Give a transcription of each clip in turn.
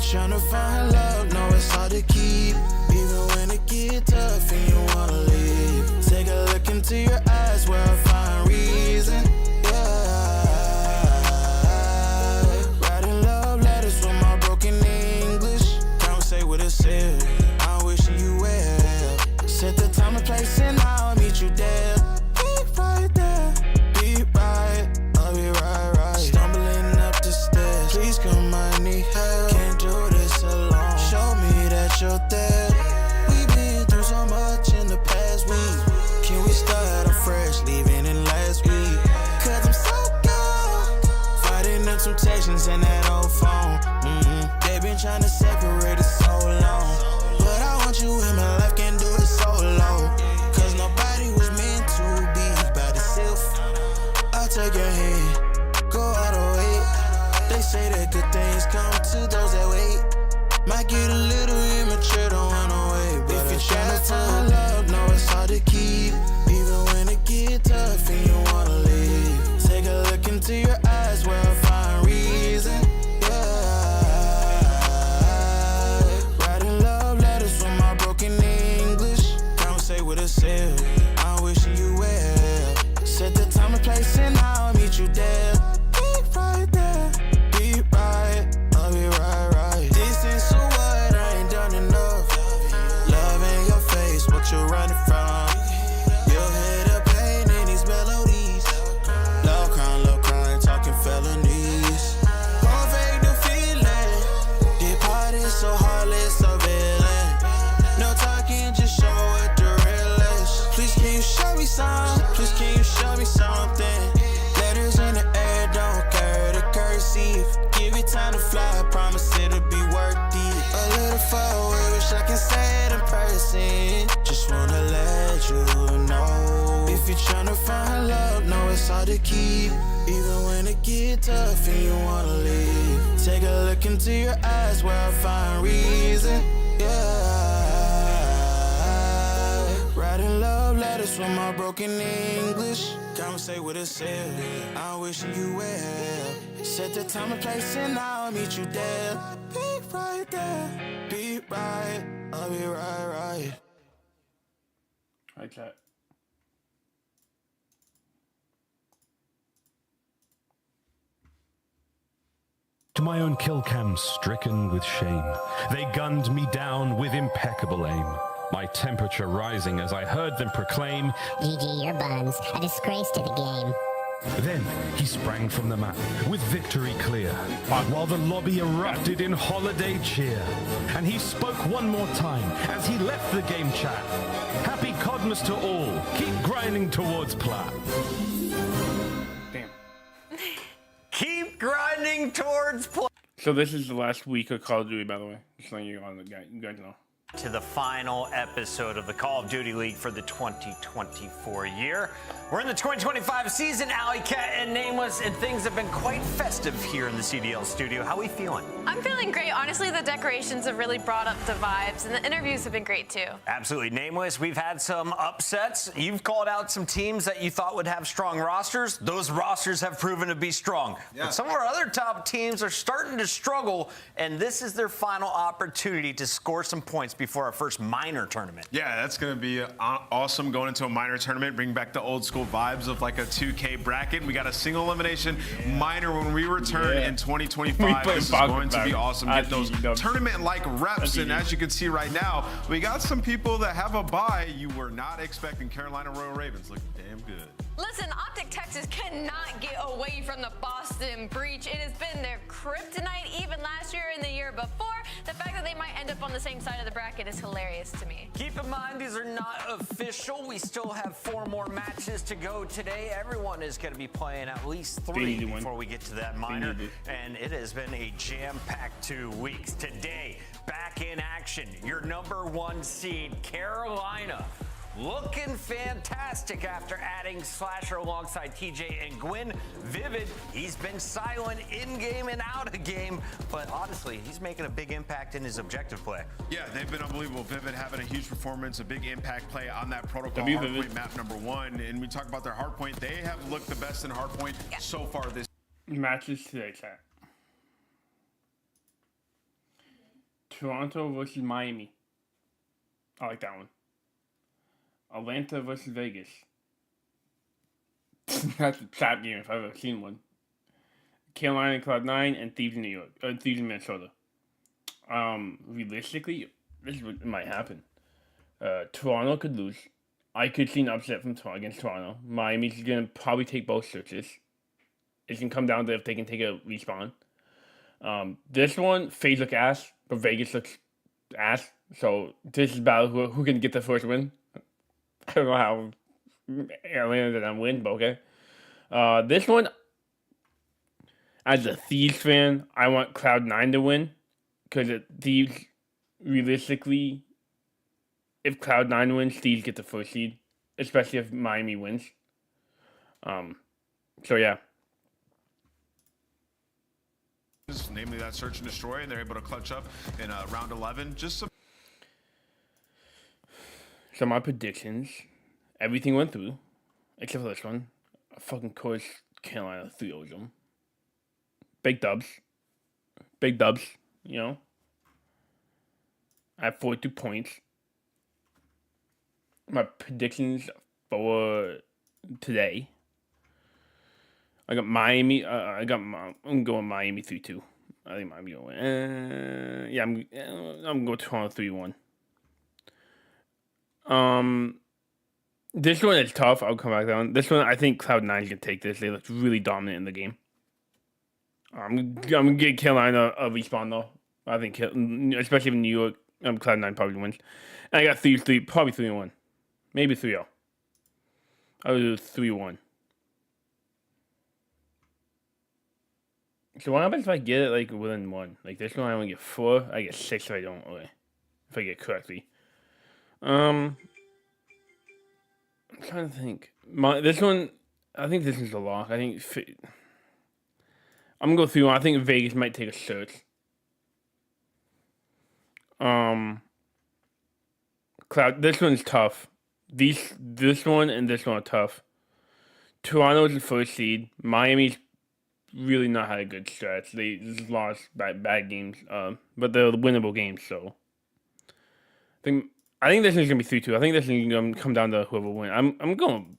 Tryna find love, know it's hard to keep. Even when it get tough and you wanna leave. Take a look into your eyes where I find reason. Yeah. Writing love letters with my broken English. Conversate with a sip, I'm wishing you well. Set the time and place and I'll meet you there. Be right there, be right, I'll be right. Stumbling up the stairs, please come, I need help. Can't do this alone, show me that you're there. We've been through so much in the past week. Can we start afresh, leaving in last week? Cause I'm so gone, fighting the temptations in that old phone. They've been trying to separate us so long, but I want you in my life, can't do it solo. Cause nobody was meant to be by themselves. I'll take your hand, go all the way. They say that good things come to those that wait. Might get a little immature, don't wanna wait. But if you're trying to find love, know it's hard to keep. Even when it get tough and you wanna leave. Take a look into your eyes where I find reason. Yeah. Writing love letters with my broken English. Conversate with a sip, I'm wishing you well. Set the time and place and I'll meet you there. Be right there, be right, I'll be right. Distance so what, I ain't done enough. Love in your face, what you're running from. You'll hear the pain in these melodies. Love crying, talking felonies. Won't fake the feeling. Get parted so heartless, so villain. No talking, just show what the real is. Please can you show me some? Please can you show me something? Letters in the air, don't carry the cursive. Give it time to fly, promise it'll be worth it. A little far away, wish I can say it in person. Just wanna let you know. If you're tryna find love, know it's hard to keep. Even when it get tough and you wanna leave. Take a look into your eyes where I find reason. Yeah. Writing love letters from my broken English. Conversate with a sip, I'm wishing you well. Set the time and place and I'll meet you there. Be right there, be right, I'll be right. Helt klart. To my own kill cam stricken with shame, they gunned me down with impeccable aim. My temperature rising as I heard them proclaim, GG, your buns, a disgrace to the game. Then he sprang from the mat with victory clear, while the lobby erupted in holiday cheer. And he spoke one more time as he left the game chat. Happy Codmas to all. Keep grinding towards plat. Damn. Keep grinding towards play. So this is the last week of Call of Duty, by the way. Just letting you guys know. To the final episode of the Call of Duty League for the 2024 year. We're in the 2025 season, Alley Cat and Nameless, and things have been quite festive here in the CDL studio. How are we feeling? I'm feeling great. Honestly, the decorations have really brought up the vibes, and the interviews have been great too. Absolutely. Nameless, we've had some upsets. You've called out some teams that you thought would have strong rosters. Those rosters have proven to be strong. Yeah. But some of our other top teams are starting to struggle, and this is their final opportunity to score some points before our first minor tournament. Yeah, that's going to be awesome going into a minor tournament, bring back the old school vibes of like a 2K bracket. We got a single elimination minor when we return in 2025. This is going to be awesome. Get those tournament-like reps, and as you can see right now, we got some people that have a bye you were not expecting. Carolina Royal Ravens looking damn good. Listen, Optic Texas cannot get away from the Boston Breach. It has been their kryptonite even last year and the year before. The fact that they might end up on the same side of the bracket is hilarious to me. Keep in mind, these are not official. We still have 4 more matches to go today. Everyone is going to be playing at least 3 before we get to that minor. And it has been a jam-packed 2 weeks. Today, back in action, your #1 seed, Carolina. Looking fantastic after adding Slasher alongside TJ and Gwyn. Vivid, he's been silent in-game and out of game, but honestly, he's making a big impact in his objective play. Yeah, they've been unbelievable. Vivid having a huge performance, a big impact play on that protocol hardpoint map #1. And we talk about their hardpoint. They have looked the best in hardpoint so far this matches today, chat. Toronto versus Miami. I like that one. Atlanta versus Vegas. That's a trap game if I've ever seen one. Carolina, Cloud9, and Thieves in New York, or Thieves in Minnesota. Realistically, this is what might happen. Toronto could lose. I could see an upset from Toronto against Toronto. Miami's gonna probably take both searches. It's gonna come down to if they can take a respawn. This one, FaZe look ass, but Vegas looks ass. So this is about who can get the first win. I don't know how Atlanta did not win, but okay. This one, as a Thieves fan, I want Cloud9 to win. Because Thieves, realistically, if Cloud9 wins, Thieves get the first seed. Especially if Miami wins. So yeah. namely that search and destroy, and they're able to clutch up in round 11. Just some. So my predictions, everything went through, except for this one. Fucking course, Carolina 3-0 them. Big dubs, you know. I have 42 points. My predictions for today. I got Miami. I'm going Miami 3-2. I think Miami will win. Yeah, I'm going Toronto 3-1. This one is tough. I'll come back down. This one, I think Cloud9 can take this. They looked really dominant in the game. I'm gonna get Carolina a respawn though. I think, especially in New York, Cloud9 probably wins. And I got Thieves probably 3-1, maybe 3-0. I'll do 3-1. So what happens if I get it like within 1? Like this one, I only get 4. I get 6 if I don't. Okay, if I get it correctly. I'm trying to think. This one, I think this is a lock. I think I'm gonna go through. I think Vegas might take a search. Cloud. This one's tough. This one and this one are tough. Toronto's the first seed. Miami's really not had a good stretch. They just lost bad games. But they're winnable games. So I think this is gonna be 3-2. I think this is gonna come down to whoever wins. I'm going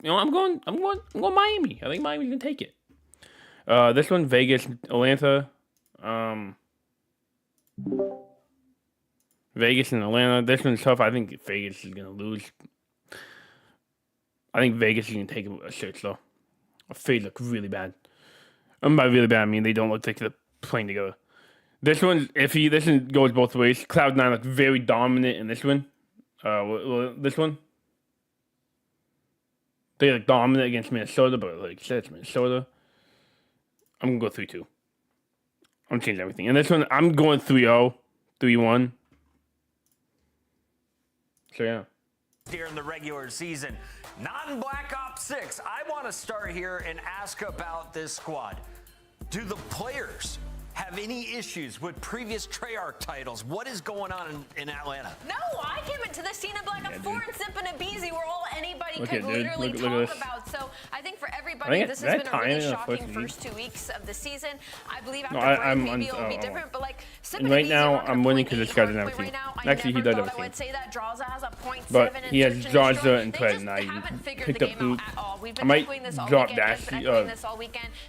Miami. I think Miami's gonna take it. This one, Vegas, Atlanta. Vegas and Atlanta. This one's tough. I think Vegas is gonna lose. I think Vegas is gonna take a search though. FaZe look really bad. And by really bad, I mean they don't look like they're playing together. This one's iffy. This one goes both ways. Cloud9 look very dominant in this one. This one. They look dominant against Minnesota, but like I said, it's Minnesota. I'm going to go 3-2. I'm changing everything. And this one, I'm going 3-0, 3-1. So, yeah. Here in the regular season, not in Black Ops 6. I want to start here and ask about this squad. Do the players have any issues with previous Treyarch titles? What is going on in Atlanta? No, I came into the scene of Black Ops 4 and Simp and Abizi were all anybody could dude. literally Look talk about. So I think for everybody, this has been a really shocking first 2 weeks of the season. I believe after break, maybe it'll be different, but like Simp and right Abizi now, are I'm winning because this guy doesn't have a team. Actually, he does have a team. I would say that Drawza has a 0.7 But he has Drawza and Pred, Pred, and I haven't figured picked the up game Boot. out at all. We've I been might echoing this all drop weekend. Dash.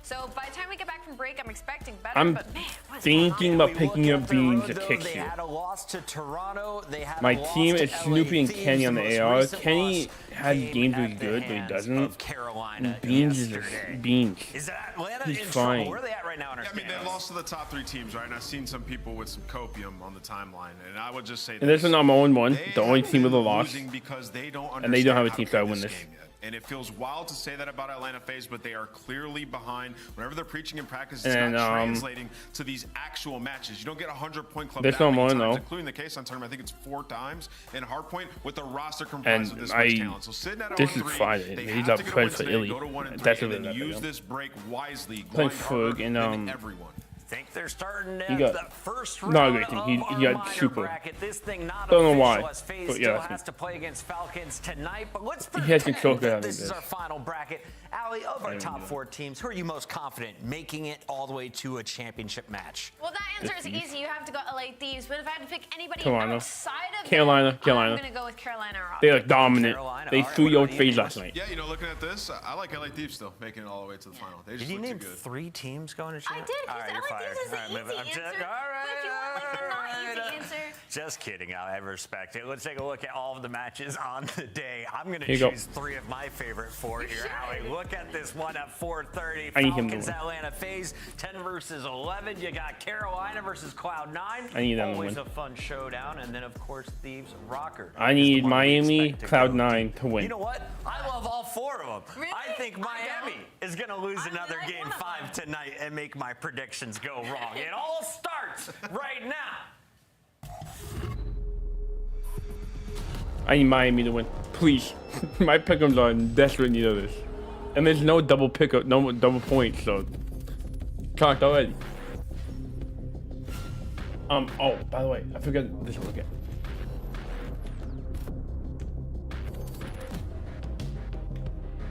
So by the time we get back from break, I'm expecting better. I'm but man, what's going on? thinking about picking up Beans to kick They you. had a loss to Toronto. They had My a loss team to is LA Snoopy and Thieves. Kenny on the most AR. recent Kenny loss had came games where at he's the good, but he hands doesn't. of Carolina Beans is yesterday. Beans. Is Atlanta He's in fine. trouble? Where are they at right now in our I mean, they standings? lost to the top 3 teams, right? And I've seen some people with some copium on the timeline, and I would just say And this one, I'm 0-1, they the only have team with a been loss. losing because they don't And they don't have a understand team, how so I to win play this. game yet. And it feels wild to say that about Atlanta FaZe, but they are clearly behind. Whenever they're preaching in practice, it's And, not translating to these actual matches. You don't get 100-point club This that one many more, times, no. including the case on tournament. I think it's 4 times in Hardpoint with the roster comprised of And this much talent. So sitting at this is 0-3, Friday. they He's have up to get a Pred win for today, Illy. go to 1-3, That's and really then bad, use though. this break wisely. Playing grind harder, Ferg and, limit everyone. Think they're starting He at got the first not a round great team. of He our got minor super. bracket. This thing not Don't know official why, as FaZe but yeah, still that's has me. to play against Falcons tonight. But let's He has pretend control that guy this like is this. our final bracket. Allie, of our top 4 teams, who are you most confident making it all the way to a championship match? Well, that answer is easy. You have to go LA Thieves. But if I had to pick anybody Carolina. outside of Carolina. them, Carolina. I'm going to go with Carolina. They look dominant. Carolina. They All right, 3-0'd what about FaZe you? last night. Yeah, you know, looking at this, I like LA Thieves still making it all the way to the final. They just Did you look name too good. 3 teams going to I champ? did, All because right, you're LA fired. Thieves is All right, the move it. easy I'm just- answer. all right, But if you want like the not easy all right. answer. Just kidding. I respect it. Let's take a look at all of the matches on the day. I'm going to Here you choose go. 3 of my favorite 4 here, Allie. Look at this one at 4:30. I need him to Falcons, win. Atlanta FaZe, 10 versus 11. You got Carolina versus Cloud9. I need them to Always win. a fun showdown. And then, of course, Thieves Rocker. I is the need one we Miami, expect to go Cloud9 to win. You know what? I love all 4 of them. Really? I think I Miami don't. is going to lose I really another like game one of 5 tonight and make my predictions go wrong. It all starts right now. I need Miami to win. Please. My pick'ems are in desperate need of this. And there's no double pickup, no double points, so chalked already. Oh, by the way, I forgot this one again.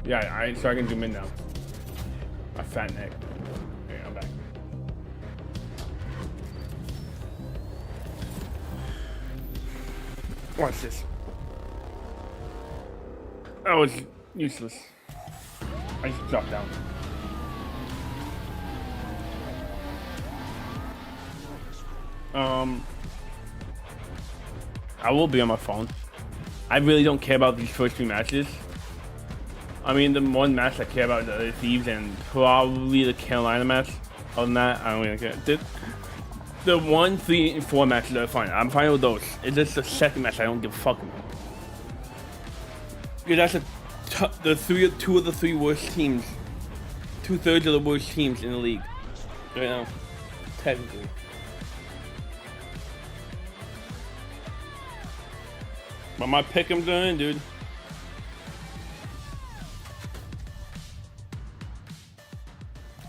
Yeah, so I can zoom in now. My fat neck. Okay, I'm back. Watch this. That was useless. I just dropped down. I will be on my phone. I really don't care about these first 3 matches. I mean, the one match I care about is the Thieves and probably the Carolina match. Other than that, I don't really care. The 1, 3, and 4 matches are fine. I'm fine with those. It's just the second match I don't give a fuck about. Because that's two of the 3 worst teams. 2/3 of the worst teams in the league. Right now. Technically. But my pick'em's in, dude.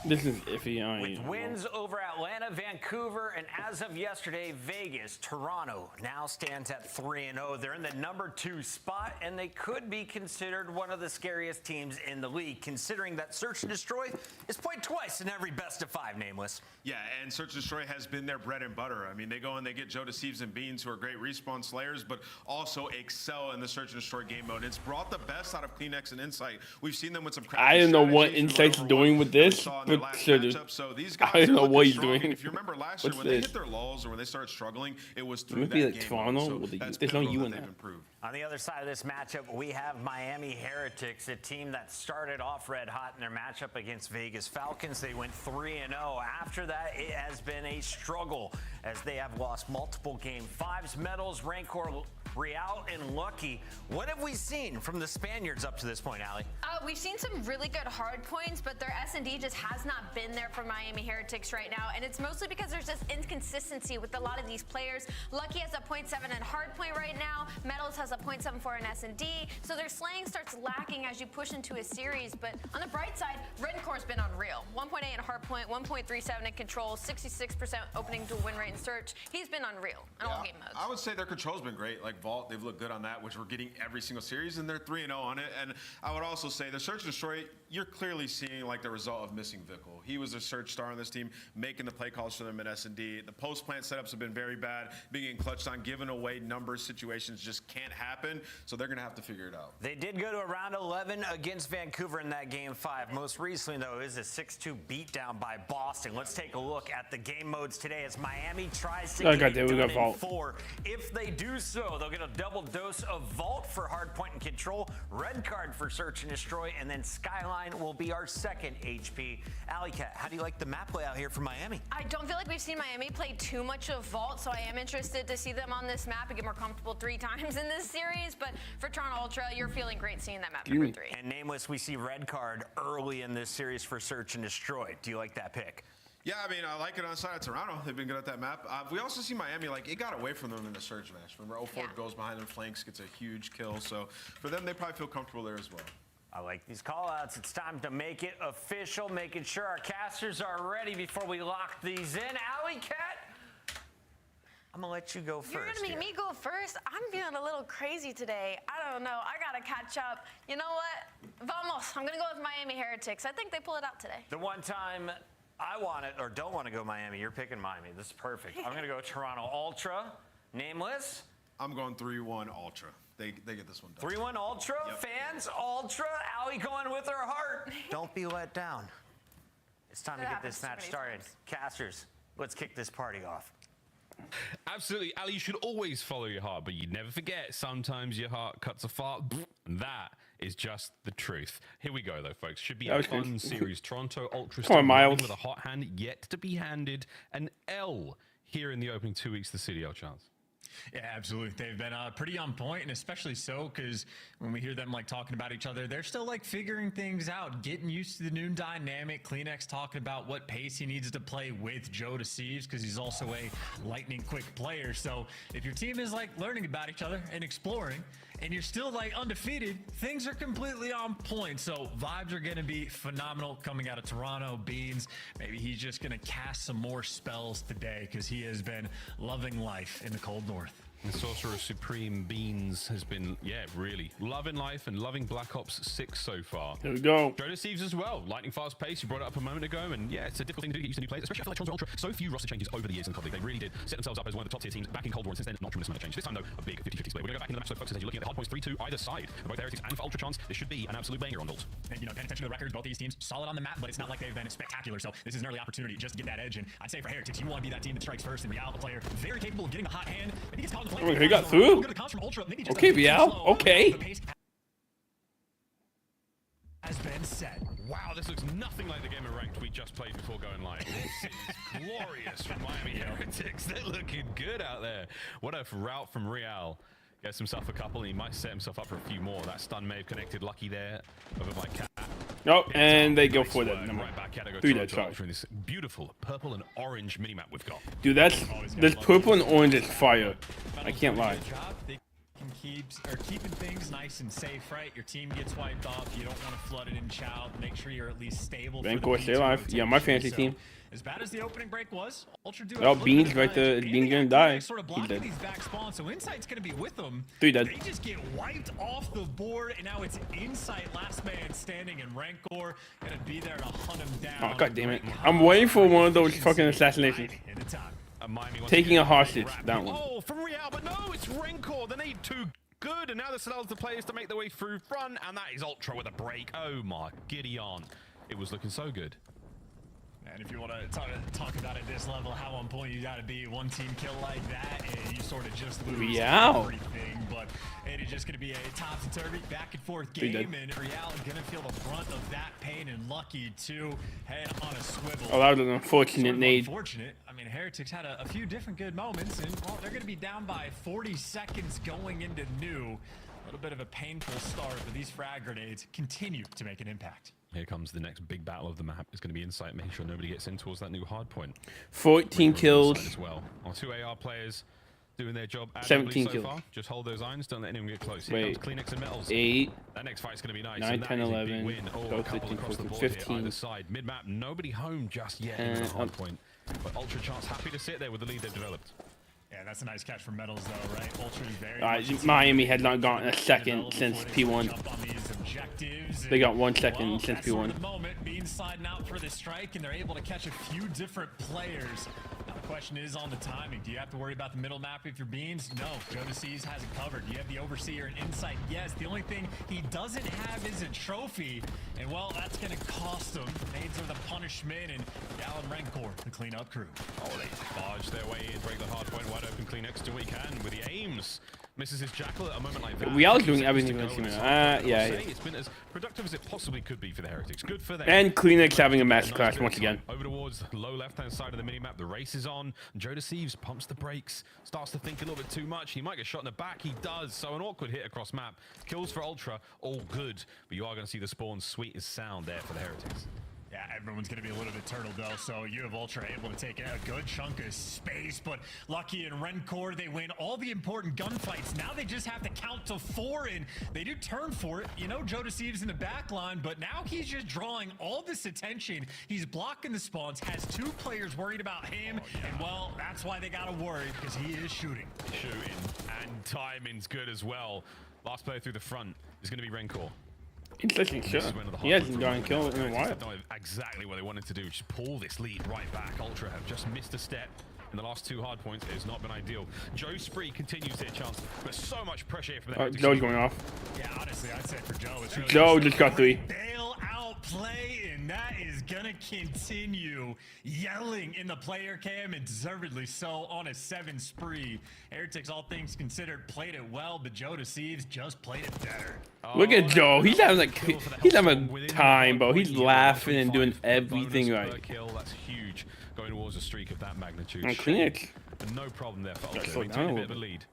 This is iffy. With wins over Atlanta, Vancouver, and as of yesterday, Vegas, Toronto now stands at 3-0. They're in the number 2 spot, and they could be considered one of the scariest teams in the league, considering that Search and Destroy is played twice in every best of 5, Nameless. Yeah, and Search and Destroy has been their bread and butter. I mean, they go and they get Joe Deceives and Beans, who are great respawn slayers, but also excel in the Search and Destroy game mode. It's brought the best out of Kleenex and Insight. We've seen them with some I don't know what Insight's doing with this, but so these guys I don't know what he's strong. doing. If you remember last year, when they hit their lulls or when they started struggling, it was through Maybe that like game Toronto mode. with So that's there's no pivotal U that in they've that. improved. On the other side of this matchup, we have Miami Heretics, a team that started off red hot in their matchup against Vegas Falcons. They went 3-0. After that, it has been a struggle as they have lost multiple Game 5s. Metals, Rancor, Real, and Lucky. What have we seen from the Spaniards up to this point, Allie? We've seen some really good hard points, but their S&D just has not been there for Miami Heretics right now, and it's mostly because there's just inconsistency with a lot of these players. Lucky has a 0.7 in hard point right now. Metals has a 0.74 in S&D, so their slaying starts lacking as you push into a series. But on the bright side, Rencor's been unreal. 1.8 in hard point, 1.37 in control, 66% opening dual win rate in search. He's been unreal in all game modes. I would say their control's been great. Like Vault, they've looked good on that, which we're getting every single series, and they're 3-0 on it. And I would also say the search and destroy, you're clearly seeing like the result of missing Vickle. He was a search star on this team, making the play calls for them in S&D. The post-plant setups have been very bad, being getting clutched on, giving away numbers, situations just can't happen. So they're going to have to figure it out. They did go to a round 11 against Vancouver in that Game 5. Most recently, though, is a 6-2 beatdown by Boston. Let's take a look at the game modes today as Miami tries to get it done in 4. If they do so, they'll get a double dose of Vault for hard point and control, red card for search and destroy, and then Skyline will be our second HP. Alley Cat, how do you like the map layout here for Miami? I don't feel like we've seen Miami play too much of Vault, so I am interested to see them on this map and get more comfortable 3 times in this series. But for Toronto Ultra, you're feeling great seeing that map number 3. And Nameless, we see red card early in this series for search and destroy. Do you like that pick? Yeah, I mean, I like it on the side of Toronto. They've been good at that map. We also see Miami, like, it got away from them in the surge match. Remember, 04 goes behind them, flanks, gets a huge kill. So for them, they probably feel comfortable there as well. I like these call-outs. It's time to make it official, making sure our casters are ready before we lock these in. Alley Cat, I'm going to let you go first. You're going to make me go first? I'm feeling a little crazy today. I don't know. I got to catch up. You know what? Vamos. I'm going to go with Miami Heretics. I think they pull it out today. The one time I want it or don't want to go Miami, you're picking Miami. This is perfect. I'm going to go Toronto Ultra. Nameless. I'm going 3-1 Ultra. They get this one done. 3-1 Ultra. Yep. Fans, Ultra. Allie going with her heart. Don't be let down. It's time to get this match started. Casters, let's kick this party off. Absolutely, Ali, you should always follow your heart, but you never forget, sometimes your heart cuts a fart, and that is just the truth. Here we go, though, folks. Should be a fun series. Toronto Ultra still with a hot hand yet to be handed an L here in the opening 2 weeks of the CDL chance. Yeah, absolutely. They've been pretty on point, and especially so because when we hear them like talking about each other, they're still like figuring things out, getting used to the new dynamic. Kleenex talking about what pace he needs to play with Joe Deceives because he's also a lightning quick player. So if your team is like learning about each other and exploring, and you're still like undefeated, things are completely on point. So vibes are going to be phenomenal coming out of Toronto. Beans, maybe he's just going to cast some more spells today because he has been loving life in the cold north. And Sorcerer Supreme Beans has been, really loving life and loving Black Ops 6 so far. There we go. Joe Deceives as well. Lightning fast pace. You brought it up a moment ago. And yeah, it's a difficult thing to do, get used to new players, especially after like Toronto Ultra. So few roster changes over the years in COD League. They really did set themselves up as one of the top tier teams back in Cold War. And since then, not tremendous amount of change. This time, though, a big 50-50 split. We're going to go back into the match, so folks, as you're looking at the hard points 3-2 either side. For both Heretics and for Ultra Chance, this should be an absolute banger on Dult. And, you know, paying attention to the records, both these teams solid on the map, but it's not like they've been spectacular. So this is an early opportunity just to get that edge. And I'd say for Heretics, you want to be that team that strikes first. And Real, the player, very capable of getting the hot hand. Maybe he's caught in the flame. He got through. Okay, Real. Okay. Has been set. Wow, this looks nothing like the game of Ranked we just played before going live. This is glorious from Miami Heretics. They're looking good out there. What a route from Real. Gets himself a couple, and he might set himself up for a few more. That stun may have connected. Lucky there over by Cat. Oh, and they go for that. Right back, Cat, 3 charge. This beautiful purple and orange minimap we've got. Dude, this purple and orange is fire. I can't lie. Keeping things nice and safe, right? Your team gets wiped off. You don't want to flood it in Child. Make sure you're at least stable. Rancor, stay alive. Yeah, my fantasy team. As bad as the opening break was, Ultra do. Oh, Beans right there. Beans gonna die. Sort of blocking these back spawns, so Insight's gonna be with them. 3 dead. They just get wiped off the board, and now it's Insight, last man standing, and Rancor gonna be there to hunt him down. Oh, god damn it! I'm waiting for one of those fucking assassinations. Taking a hostage. That one. Oh, from Real, but no, it's Rancor. They need 2 good, and now this allows the players to make their way through front, and that is Ultra with a break. Oh my Gideon. It was looking so good. And if you want to talk about at this level, how on point you got to be, one team kill like that, and you sort of just lose everything. But it is just going to be a topsy-turvy, back-and-forth game, and Real going to feel the brunt of that pain, and Lucky to head on a swivel. Oh, that was an unfortunate nade. Unfortunate. I mean, Heretics had a few different good moments, and well, they're going to be down by 40 seconds going into new. A little bit of a painful start, but these frag grenades continue to make an impact. Here comes the next big battle of the map. It's going to be Insight, making sure nobody gets in towards that new hard point. 14 kills. As well. Our 2 AR players doing their job 17 so kills. far. Just hold those irons, don't let anyone get close. Here comes Kleenex and Metals. 8. That next fight's going to be nice. 9, 10, 11. Win. Oh, 12, 15, 14, 15. Either side. Mid-map, nobody home just yet in the hard point. But Ultra Chance happy to sit there with the lead they've developed. Yeah, that's a nice catch for Metals, though, right? Ultra is very Miami had not gotten a second since P1. They got 1 second since P1. At the moment, Beans sliding out for the strike, and they're able to catch a few different players. Now, the question is on the timing. Do you have to worry about the middle map if you're Beans? No. Jodeci's has it covered. You have the Overseer and Insight. Yes, the only thing he doesn't have is a trophy, and well, that's going to cost him. Nades are the punishment, and Gallon Rancor, the cleanup crew. Oh, they barge their way in, break the hard point, wide open Kleenex do what he can with the aims. Misses his Jackal at a moment like that. Real's doing everything for the team. Yeah. It's been as productive as it possibly could be for the Heretics. Good for them. And Kleenex having a masterclass once again. Over towards the low left-hand side of the minimap. The race is on. Jodeci pumps the brakes. Starts to think a little bit too much. He might get shot in the back. He does. So an awkward hit across map. Kills for Ultra. All good. But you are going to see the spawns sweet as sound there for the Heretics. Yeah, everyone's going to be a little bit turtled, though, so you have Ultra able to take a good chunk of space, but Lucky and Rencor, they win all the important gunfights. Now they just have to count to 4, and they do turn for it. You know, Jodeci's in the back line, but now he's just drawing all this attention. He's blocking the spawns, has 2 players worried about him, and, well, that's why they got to worry, because he is shooting. And timing's good as well. Last player through the front is going to be Rencor. Interesting shot. He hasn't gotten killed in a while. Exactly what they wanted to do, just pull this lead right back. Ultra have just missed a step in the last 2 hard points. It has not been ideal. Joe Spree continues their chance, but so much pressure here for them. Joe's going off. Yeah, honestly, I'd say for Joe, it's really Joe just got 3. Bail out play, and that is gonna continue. Yelling in the player cam, and deservedly so, on a 7 spree. Heretics, all things considered, played it well, but Jodeci just played it better. Look at Joe. He's having a time, bro. He's laughing and doing everything right. That's huge. Going towards a streak of that magnitude. And Kleenex. No problem there for Ultra. Maintaining a bit of a lead.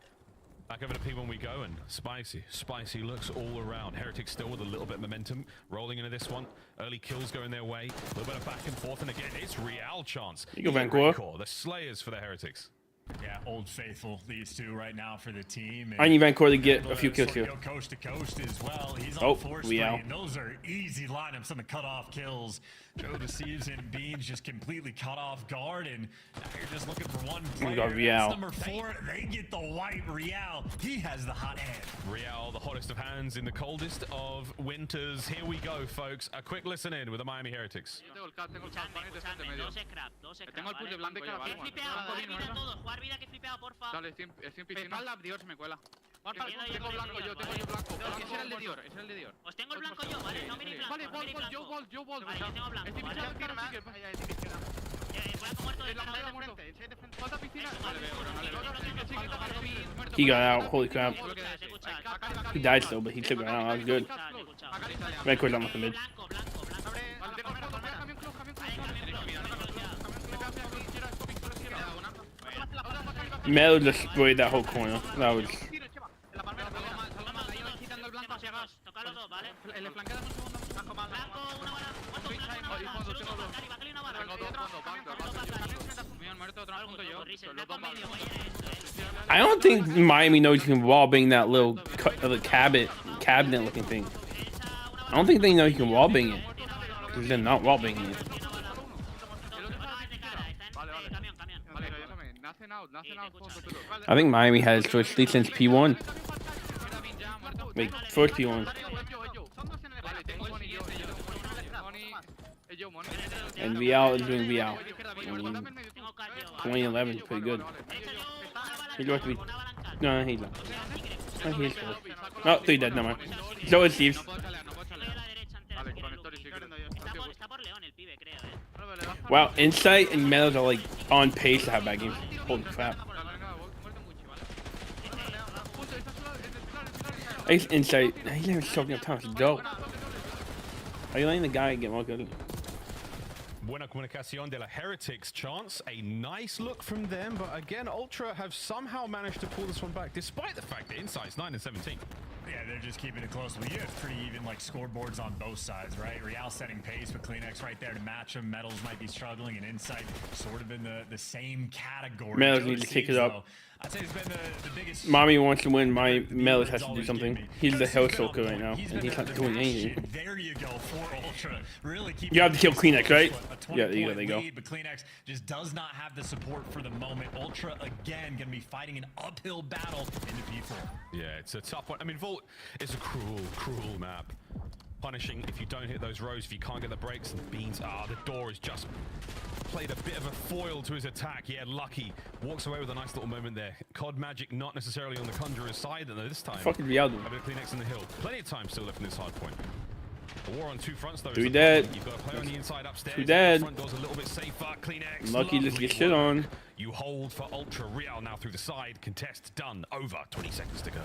Back over to P1 we go, and Spicy looks all around. Heretics still with a little bit of momentum, rolling into this one. Early kills going their way. A little bit of back and forth, and again, it's Real chance. You go, Vancouver. The Slayers for the Heretics. Yeah, Old Faithful, these 2 right now for the team. I need Vancouver to get a few kills here. Coast to coast as well. He's on 4 spree, Real. and those are easy lineups on the cutoff kills. Jodeci and Beans just completely caught off guard, and now you're just looking for one player. Got Real. That's number 4. They get the white Real. He has the hot hand. Real, the hottest of hands in the coldest of winters. Here we go, folks. A quick listen in with the Miami Heretics. Tengo el push de blanco ya, ¿vale? Vida que flipeado, porfa. Dale, estoy en piscina. La Dior se me cuela. Tengo blanco yo, Ese era el de Dior, Os tengo el blanco yo, ¿vale? No mini blanco. Vale, yo Bolt. Vale, yo tengo blanco. Estoy pisando Blanco muerto, muerto. Falta piscina. Vale, He got out. Holy crap. He died still, but he took it out. That was good. Rencor's almost a mid. Mel just sprayed that whole corner. That was... I don't think Miami knows you can wallbang that little cabinet looking thing. I don't think they know you can wallbang it. Because they're not wallbanging it. I think Miami has first lead since P1. Wait, first P1. And Real is doing Real. 2011 is pretty good. He's going to be... No, he's not. Oh, he is good. Oh, 3 dead, no more. So is Steve's. Wow, Insight and Meadows are like on pace to have bad games. Holy crap. I guess Insight, he's not even soaking up time. Let's go. Are you letting the guy get more good? Buena comunicación de la Heretics. Chance, a nice look from them, but again, Ultra have somehow managed to pull this one back, despite the fact that Insight's 9 and 17. Yeah, they're just keeping it close. We have pretty even like scoreboards on both sides, right? Real setting pace with CleanX right there to match them. Metals might be struggling, and Insight sort of in the same category. Metals needs to kick it up. I'd say it's been the biggest. Mommy wants to win. My Meadows has to do something. He's the hell soaker right now, and he's not doing anything. There you go for Ultra. Really keep. You have to kill CleanX, right? Yeah, there you go. But CleanX just does not have the support for the moment. Ultra again going to be fighting an uphill battle into P4. Yeah, it's a tough one. I mean, Vault is a cruel, cruel map. Punishing if you don't hit those rows, if you can't get the breaks. And Beans, the door has just played a bit of a foil to his attack. Yeah, Lucky walks away with a nice little moment there. COD Magic not necessarily on the Conjurer's side this time. Fucking Real. A bit of CleanX in the hill. Plenty of time still left in this hard point. A war on two fronts though. 2 dead. You've got to play on the inside upstairs. 2 dead. The front door's a little bit safer. CleanX. Lucky just get shit on. You hold for Ultra. Real now through the side. Contest done. Over. 20 seconds to go.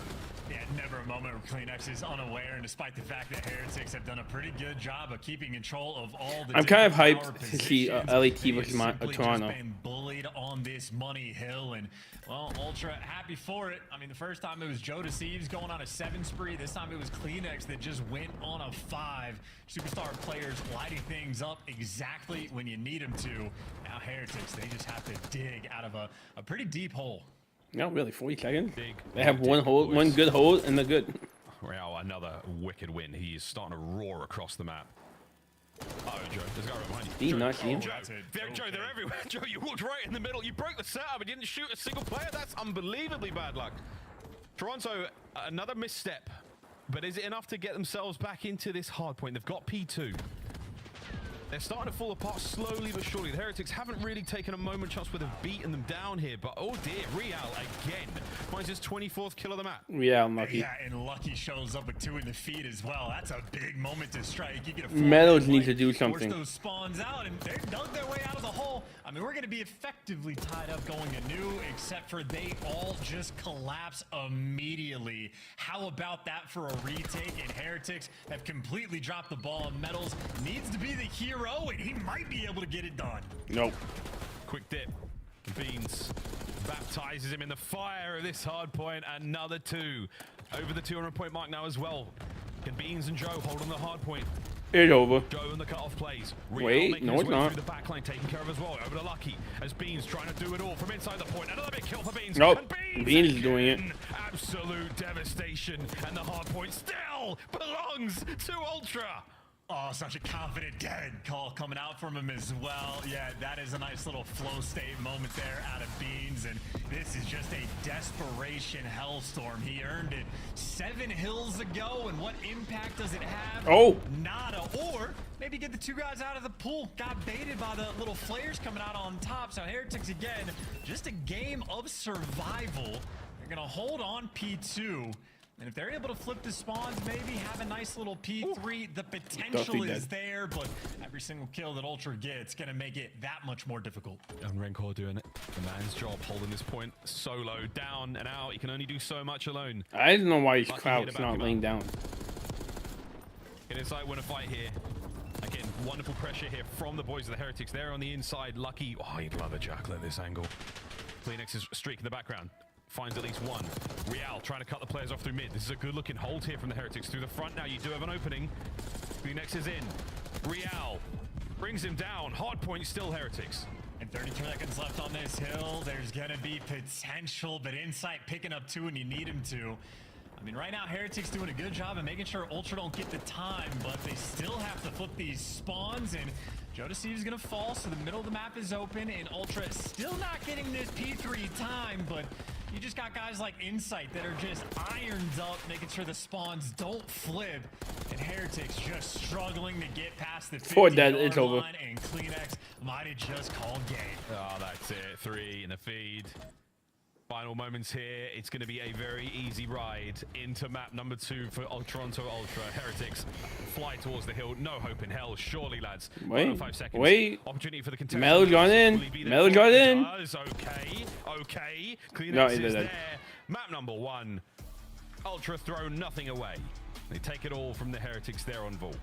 Yeah, never a moment where CleanX is unaware, and despite the fact that Heretics have done a pretty good job of keeping control of all the. I'm kind of hyped to see LAT versus Toronto. Been bullied on this money hill, and well, Ultra happy for it. I mean, the first time it was Joe Deceives going on a 7 spree. This time it was CleanX that just went on a 5. Superstar players lighting things up exactly when you need them to. Now Heretics, they just have to dig out of a pretty deep hole. No, really, 40 seconds. They have one good hold, and they're good. Real, another wicked win. He is starting to roar across the map. Oh, Joe, there's a guy right behind you. Joe, not seen. Joe, they're everywhere. Joe, you walked right in the middle. You broke the setup and didn't shoot a single player. That's unbelievably bad luck. Toronto, another misstep. But is it enough to get themselves back into this hard point? They've got P2. They're starting to fall apart slowly but surely. The Heretics haven't really taken a moment chance where they've beaten them down here. But oh dear, Real again finds his 24th kill of the map. Yeah, Lucky. Yeah, and Lucky shows up with 2 in the feed as well. That's a big moment to strike. You get a Meadows needs to do something. Force those spawns out, and they dug their way out of the hole. I mean, we're going to be effectively tied up going anew, except for they all just collapse immediately. How about that for a retake? And Heretics have completely dropped the ball. And Metals needs to be the hero, and he might be able to get it done. Nope. Quick dip. Beans baptizes him in the fire of this hard point. Another 2. Over the 200 point mark now as well. Can Beans and Joe hold on the hard point? It's over. Joe in the cutoff plays. Wait, no, it's not. Through the back line, taken care of as well. Over to Lucky as Beans trying to do it all from inside the point. Another big kill for Beans. Nope. And Beans is doing it. Absolute devastation. And the hard point still belongs to Ultra. Oh, such a confident dead call coming out from him as well. Yeah, that is a nice little flow state moment there out of Beans. And this is just a desperation hellstorm. He earned it 7 hills ago. And what impact does it have? Oh. Nada. Or maybe get the 2 guys out of the pool. Got baited by the little flares coming out on top. So Heretics again, just a game of survival. They're going to hold on P2. And if they're able to flip the spawns, maybe have a nice little P3, the potential is there, but every single kill that Ultra gets gonna make it that much more difficult. And Rencor doing it. The man's job holding this point solo, down and out. He can only do so much alone. I don't know why his crowd's not laying down. And it's like win a fight here. Again, wonderful pressure here from the boys of the Heretics. They're on the inside. Lucky. Oh, you'd love a jackal at this angle. CleanX is streak in the background. Finds at least 1. Real trying to cut the players off through mid. This is a good looking hold here from the Heretics. Through the front now, you do have an opening. CleanX is in. Real brings him down. Hard point, still Heretics. And 32 seconds left on this hill. There's gonna be potential, but Insight picking up 2 and you need him to. I mean, right now, Heretics doing a good job of making sure Ultra don't get the time, but they still have to flip these spawns, and Joe Deceives is going to fall, so the middle of the map is open, and Ultra still not getting this P3 time, but you just got guys like Insight that are just ironed up, making sure the spawns don't flip, and Heretics just struggling to get past the 50-yard line, and CleanX might have just called game. Oh, that's it. 3 in the feed. Final moments here. It's going to be a very easy ride into map number 2 for Toronto Ultra. Heretics fly towards the hill. No hope in hell. Surely, lads. Wait. 5 seconds. Wait. Opportunity for the contestant. Mel got in. Mel got in. Okay. Okay. Kleenex No, is didn't. there. Map number 1. Ultra throw nothing away. They take it all from the Heretics there on Vault.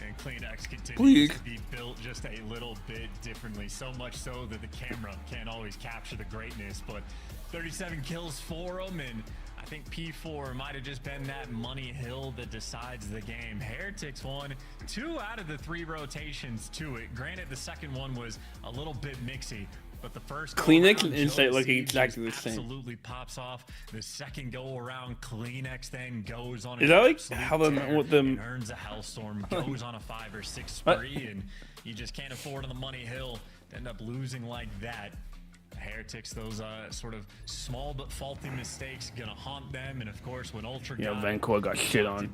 And Kleenex continues to be built just a little bit differently. So much so that the camera can't always capture the greatness. But 37 kills for them, and I think P4 might have just been that money hill that decides the game. Heretics won 2 out of the 3 rotations to it. Granted, the second one was a little bit mixy, but the first Kleenex and Insight look exactly the same. Absolutely pops off. The second go around, Kleenex then goes on. Is that like how the earns a Hellstorm, goes on a 5 or 6 spree, and you just can't afford on the money hill to end up losing like that. Heretics, those sort of small but faulty mistakes gonna haunt them, and of course when Ultra Vancouver got shit on.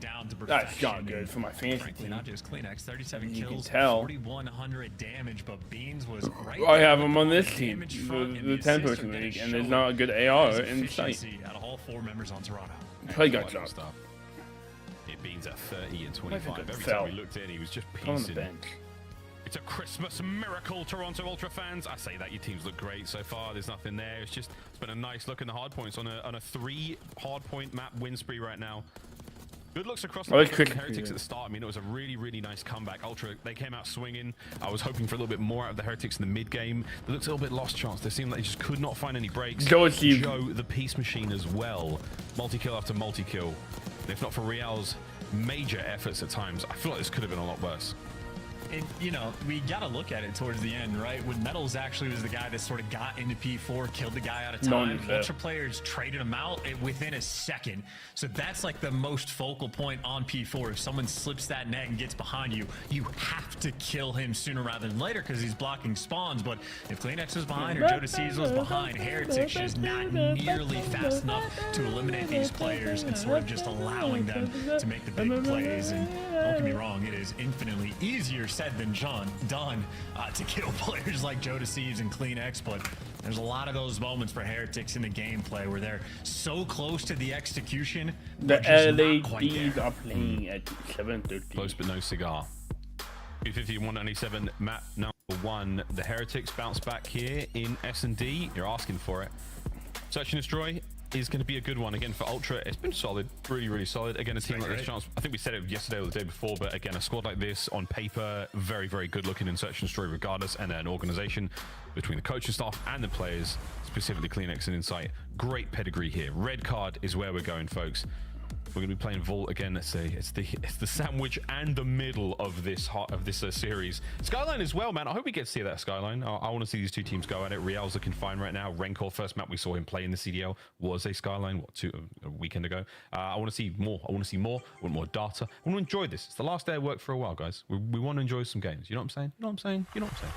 That's not good for my fantasy frankly team. not just Kleenex. 37 You kills, can tell. 4100 damage, but Beans was right I there have with him the on this team, damage front, and the the 10 assists person are gonna league, and there's show not a good AR his in sight. efficiency out of all 4 members on Toronto. Probably got dropped. It Beans at 30 and 25. Every fell. time we looked in, he was just On the piecing. bench. It's a Christmas miracle, Toronto Ultra fans. I say that your teams look great so far. There's nothing there. It's been a nice look in the hard points on a 3 hard point map win spree right now. Good looks across the board from Heretics at the start. I mean, it was a really, really nice comeback. Ultra, they came out swinging. I was hoping for a little bit more out of the Heretics in the mid game. It looks a little bit lost chance. They seemed like they just could not find any breaks. Joe, the Peace Machine as well. Multi-kill after multi-kill. If not for Real's major efforts at times, I feel like this could have been a lot worse. And, you know, we got to look at it towards the end, right? When Metals actually was the guy that sort of got into P4, killed the guy out of time. Ultra players traded him out within a second. So that's like the most focal point on P4. If someone slips that net and gets behind you, you have to kill him sooner rather than later because he's blocking spawns. But if Kleenex was behind or Joe DeCease was behind, Heretics just not nearly fast enough to eliminate these players and sort of just allowing them to make the big plays. And don't get me wrong, it is infinitely easier said than done to kill players like Joe DeCease and Kleenex, but there's a lot of those moments for Heretics in the gameplay where they're so close to the execution. The LADs are playing at 7:30. Close but no cigar. 250 197 map number 1. The Heretics bounce back here in S&D. You're asking for it. Search and Destroy is going to be a good one again for Ultra. It's been solid, really, really solid. Again, a team like this chance. I think we said it yesterday or the day before, but again, a squad like this on paper, very, very good looking in Search and Destroy regardless, and an organization between the coaching staff and the players, specifically Kleenex and Insight. Great pedigree here. Red card is where we're going, folks. We're going to be playing Vault again. Let's say it's the sandwich and the middle of this series. Skyline as well, man. I hope we get to see that Skyline. I want to see these two teams go at it. Real's looking fine right now. Rencor, first map we saw him play in the CDL was a Skyline. A weekend ago. I want to see more. I want want more data. I want to enjoy this. It's the last day of work for a while, guys. We want to enjoy some games. You know what I'm saying? You know what I'm saying? You know what I'm saying?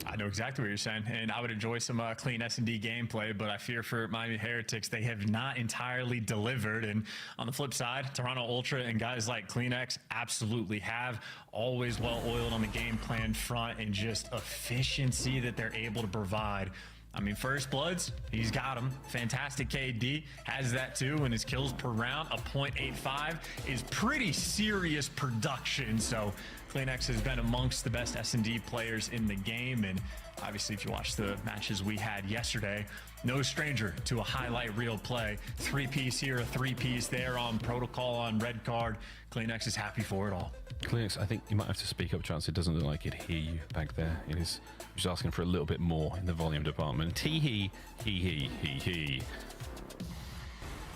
I know exactly what you're saying, and I would enjoy some clean S&D gameplay, but I fear for Miami Heretics, they have not entirely delivered. And on the flip side, Toronto Ultra and guys like Kleenex absolutely have, always well-oiled on the game plan front and just efficiency that they're able to provide. I mean, First Bloods, he's got him. Fantastic KD, has that too, and his kills per round, a 0.85, is pretty serious production. So Kleenex has been amongst the best S&D players in the game, and obviously if you watch the matches we had yesterday, no stranger to a highlight reel play. 3-piece here, a 3-piece there on protocol, on red card. Kleenex is happy for it all. Kleenex, I think you might have to speak up, Chance. It doesn't look like he'd hear you back there. It is just asking for a little bit more in the volume department. He.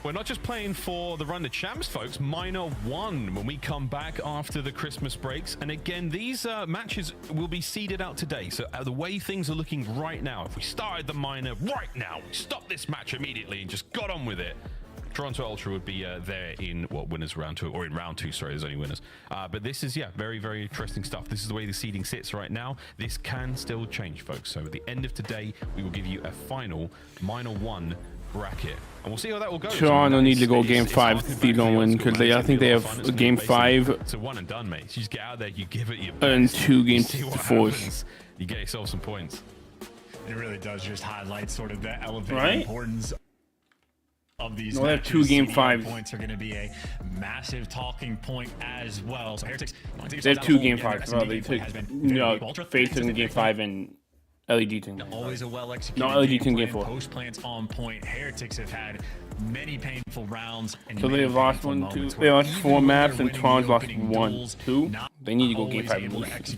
We're not just playing for the run to champs, folks. Minor 1 when we come back after the Christmas breaks. And again, these matches will be seeded out today. So the way things are looking right now, if we started the minor right now, we stopped this match immediately and just got on with it, Toronto Ultra would be there in winners round 2, or in round 2, sorry, there's only winners. But this is, very, very interesting stuff. This is the way the seeding sits right now. This can still change, folks. So at the end of today, we will give you a final minor 1 bracket, and we'll see how that will go. Toronto need to go game 5 if they don't win, because I think they have game 5. It's a one and done, mate. You just get out there, you give it your best, and 2 games you see what 4. happens. You get yourself some points. It really does just highlight sort of the elevated importance of these. No, they have 2 game 5s. Points are going to be a massive talking point as well. So Heretics, they have 2 game 5s. Well, they took FaZe in game 5 and LED team. Always a well-executed LED team game 4. Post plants on point. Heretics have had many painful rounds. And so they have lost 1, 2. They lost 4 maps and Tron's lost 1, 2. They need to go game 5 and lose.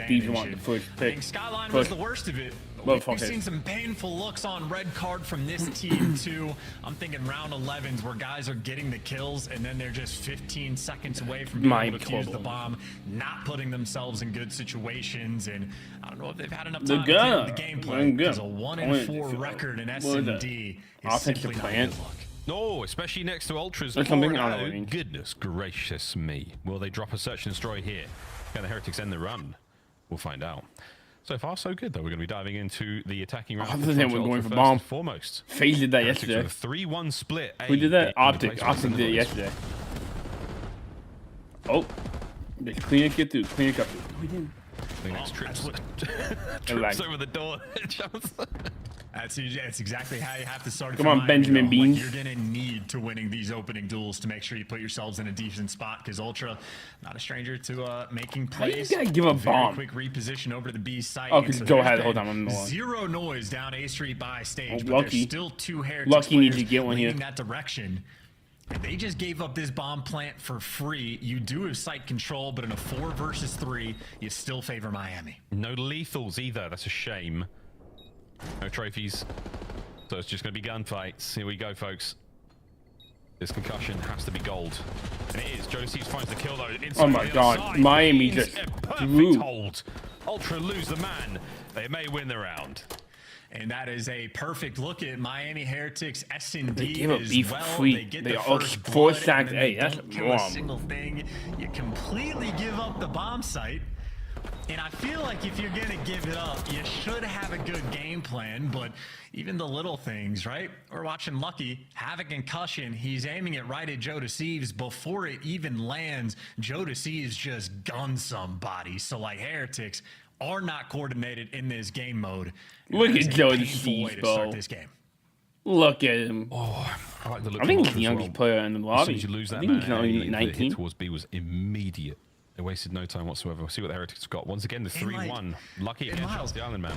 These want the first pick. Skyline was the worst of it. We've seen some painful looks on red card from this team too. I'm thinking round 11s where guys are getting the kills and then they're just 15 seconds away from being able to use the bomb, not putting themselves in good situations. And I don't know if they've had enough time to get the gameplay because a 1-4 record in S&D is simply not good luck. No, especially next to Ultras. Goodness gracious me. Will they drop a search and destroy here? Can the Heretics end the run? We'll find out. So far, so good, though. We're going to be diving into the attacking round. Other than we're going for bomb. Foremost. FaZe did that yesterday. 3-1 split. Who did that? Optic. Optic did it yesterday. Oh. There's Cleanex get through. Cleanex got through. We didn't. Cleanex trips over the door. That's exactly how you have to start. Come on, Benjamin Beans. You're going to need to winning these opening duels to make sure you put yourselves in a decent spot because Ultra, not a stranger to making plays. How you gotta give a bomb? Quick reposition over to the B site. Oh, because Joe had hold on. I'm zero noise down A Street by stage, but Lucky. there's still 2 Heretics Lucky needs to get one here. that direction. And they just gave up this bomb plant for free. You do have site control, but in a 4 versus 3, you still favor Miami. No lethals either. That's a shame. No trophies, so it's just going to be gunfights. Here we go, folks. This concussion has to be gold, and it is. Jodeci's finds the kill though. Oh my God, Miami just perfect hold. Ultra lose the man. They may win the round. And that is a perfect look at Miami Heretics S&D. They give up B for well. free. They get they the all first 4 blood, stacks and A. That's kill a single thing. You completely give up the bomb site. And I feel like if you're going to give it up, you should have a good game plan, but even the little things, right? We're watching Lucky have a concussion. He's aiming it right at Jodeci. Before it even lands, Jodeci just gunned somebody. So like Heretics are not coordinated in this game mode. Look at Jodeci, bro. This game. Look at him. Oh, I like the look. I think he's the youngest player in the lobby. As soon as you lose that, I think he's only 19. The hit towards B was immediate. They wasted no time whatsoever. We'll see what the Heretics got. Once again, the 3-1. Lucky against Miles, the Island Man.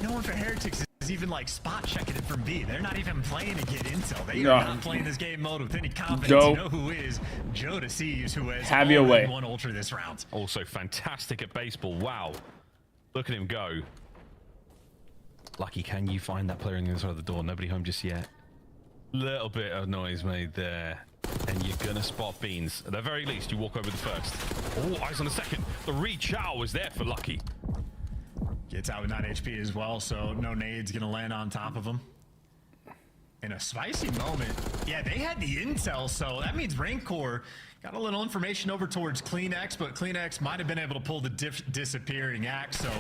No one for Heretics is even like spot checking it from B. They're not even playing to get intel. They are not playing this game mode with any confidence. You know who is Jodeci, who has won Ultra this round. Also fantastic at baseball. Wow. Look at him go. Lucky, can you find that player on the other side of the door? Nobody home just yet. Little bit of noise made there. And you're gonna spot Beans. At the very least, you walk over the first. Oh, eyes on the second. The re-chow was there for Lucky. Gets out with 9 HP as well, so no nade's gonna land on top of him. In a spicy moment. Yeah, they had the intel, so that means Rancor got a little information over towards Cleanex, but Cleanex might have been able to pull the disappearing axe, so...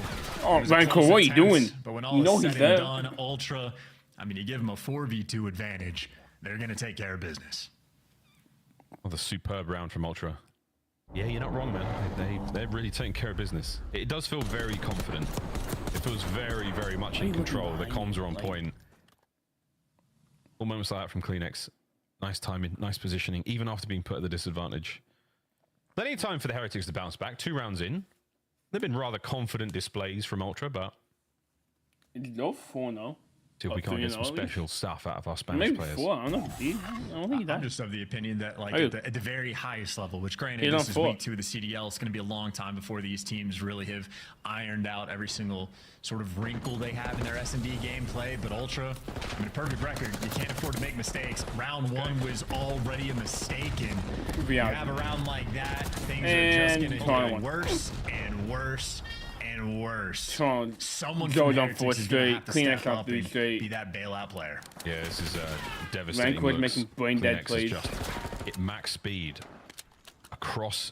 Oh, Rancor, what are you doing? But when all is said and done, Ultra, I mean, you give them a 4v2 advantage, they're gonna take care of business. Well, the superb round from Ultra. Yeah, you're not wrong, man. They're really taking care of business. It does feel very confident. It feels very, very much in control. The comms are on point. All moments like that from Cleanex. Nice timing, nice positioning, even after being put at the disadvantage. Plenty of time for the Heretics to bounce back. 2 rounds in. They've been rather confident displays from Ultra, but... It's no 4 now. We can't get some special stuff out of our Spanish players. Maybe 4, I don't know. I'm just of the opinion that, like, at the very highest level, which granted, this is week 2 of the CDL, it's going to be a long time before these teams really have ironed out every single sort of wrinkle they have in their S&D gameplay. But Ultra, I mean, a perfect record. You can't afford to make mistakes. Round 1 was already a mistake, and you have a round like that, things are just going to get worse and worse. And worse. Someone goes on 4 straight, Cleanex on 3 straight. Be that bailout player. Yeah, this is devastating. Rancor making brain dead plays. Just hit max speed across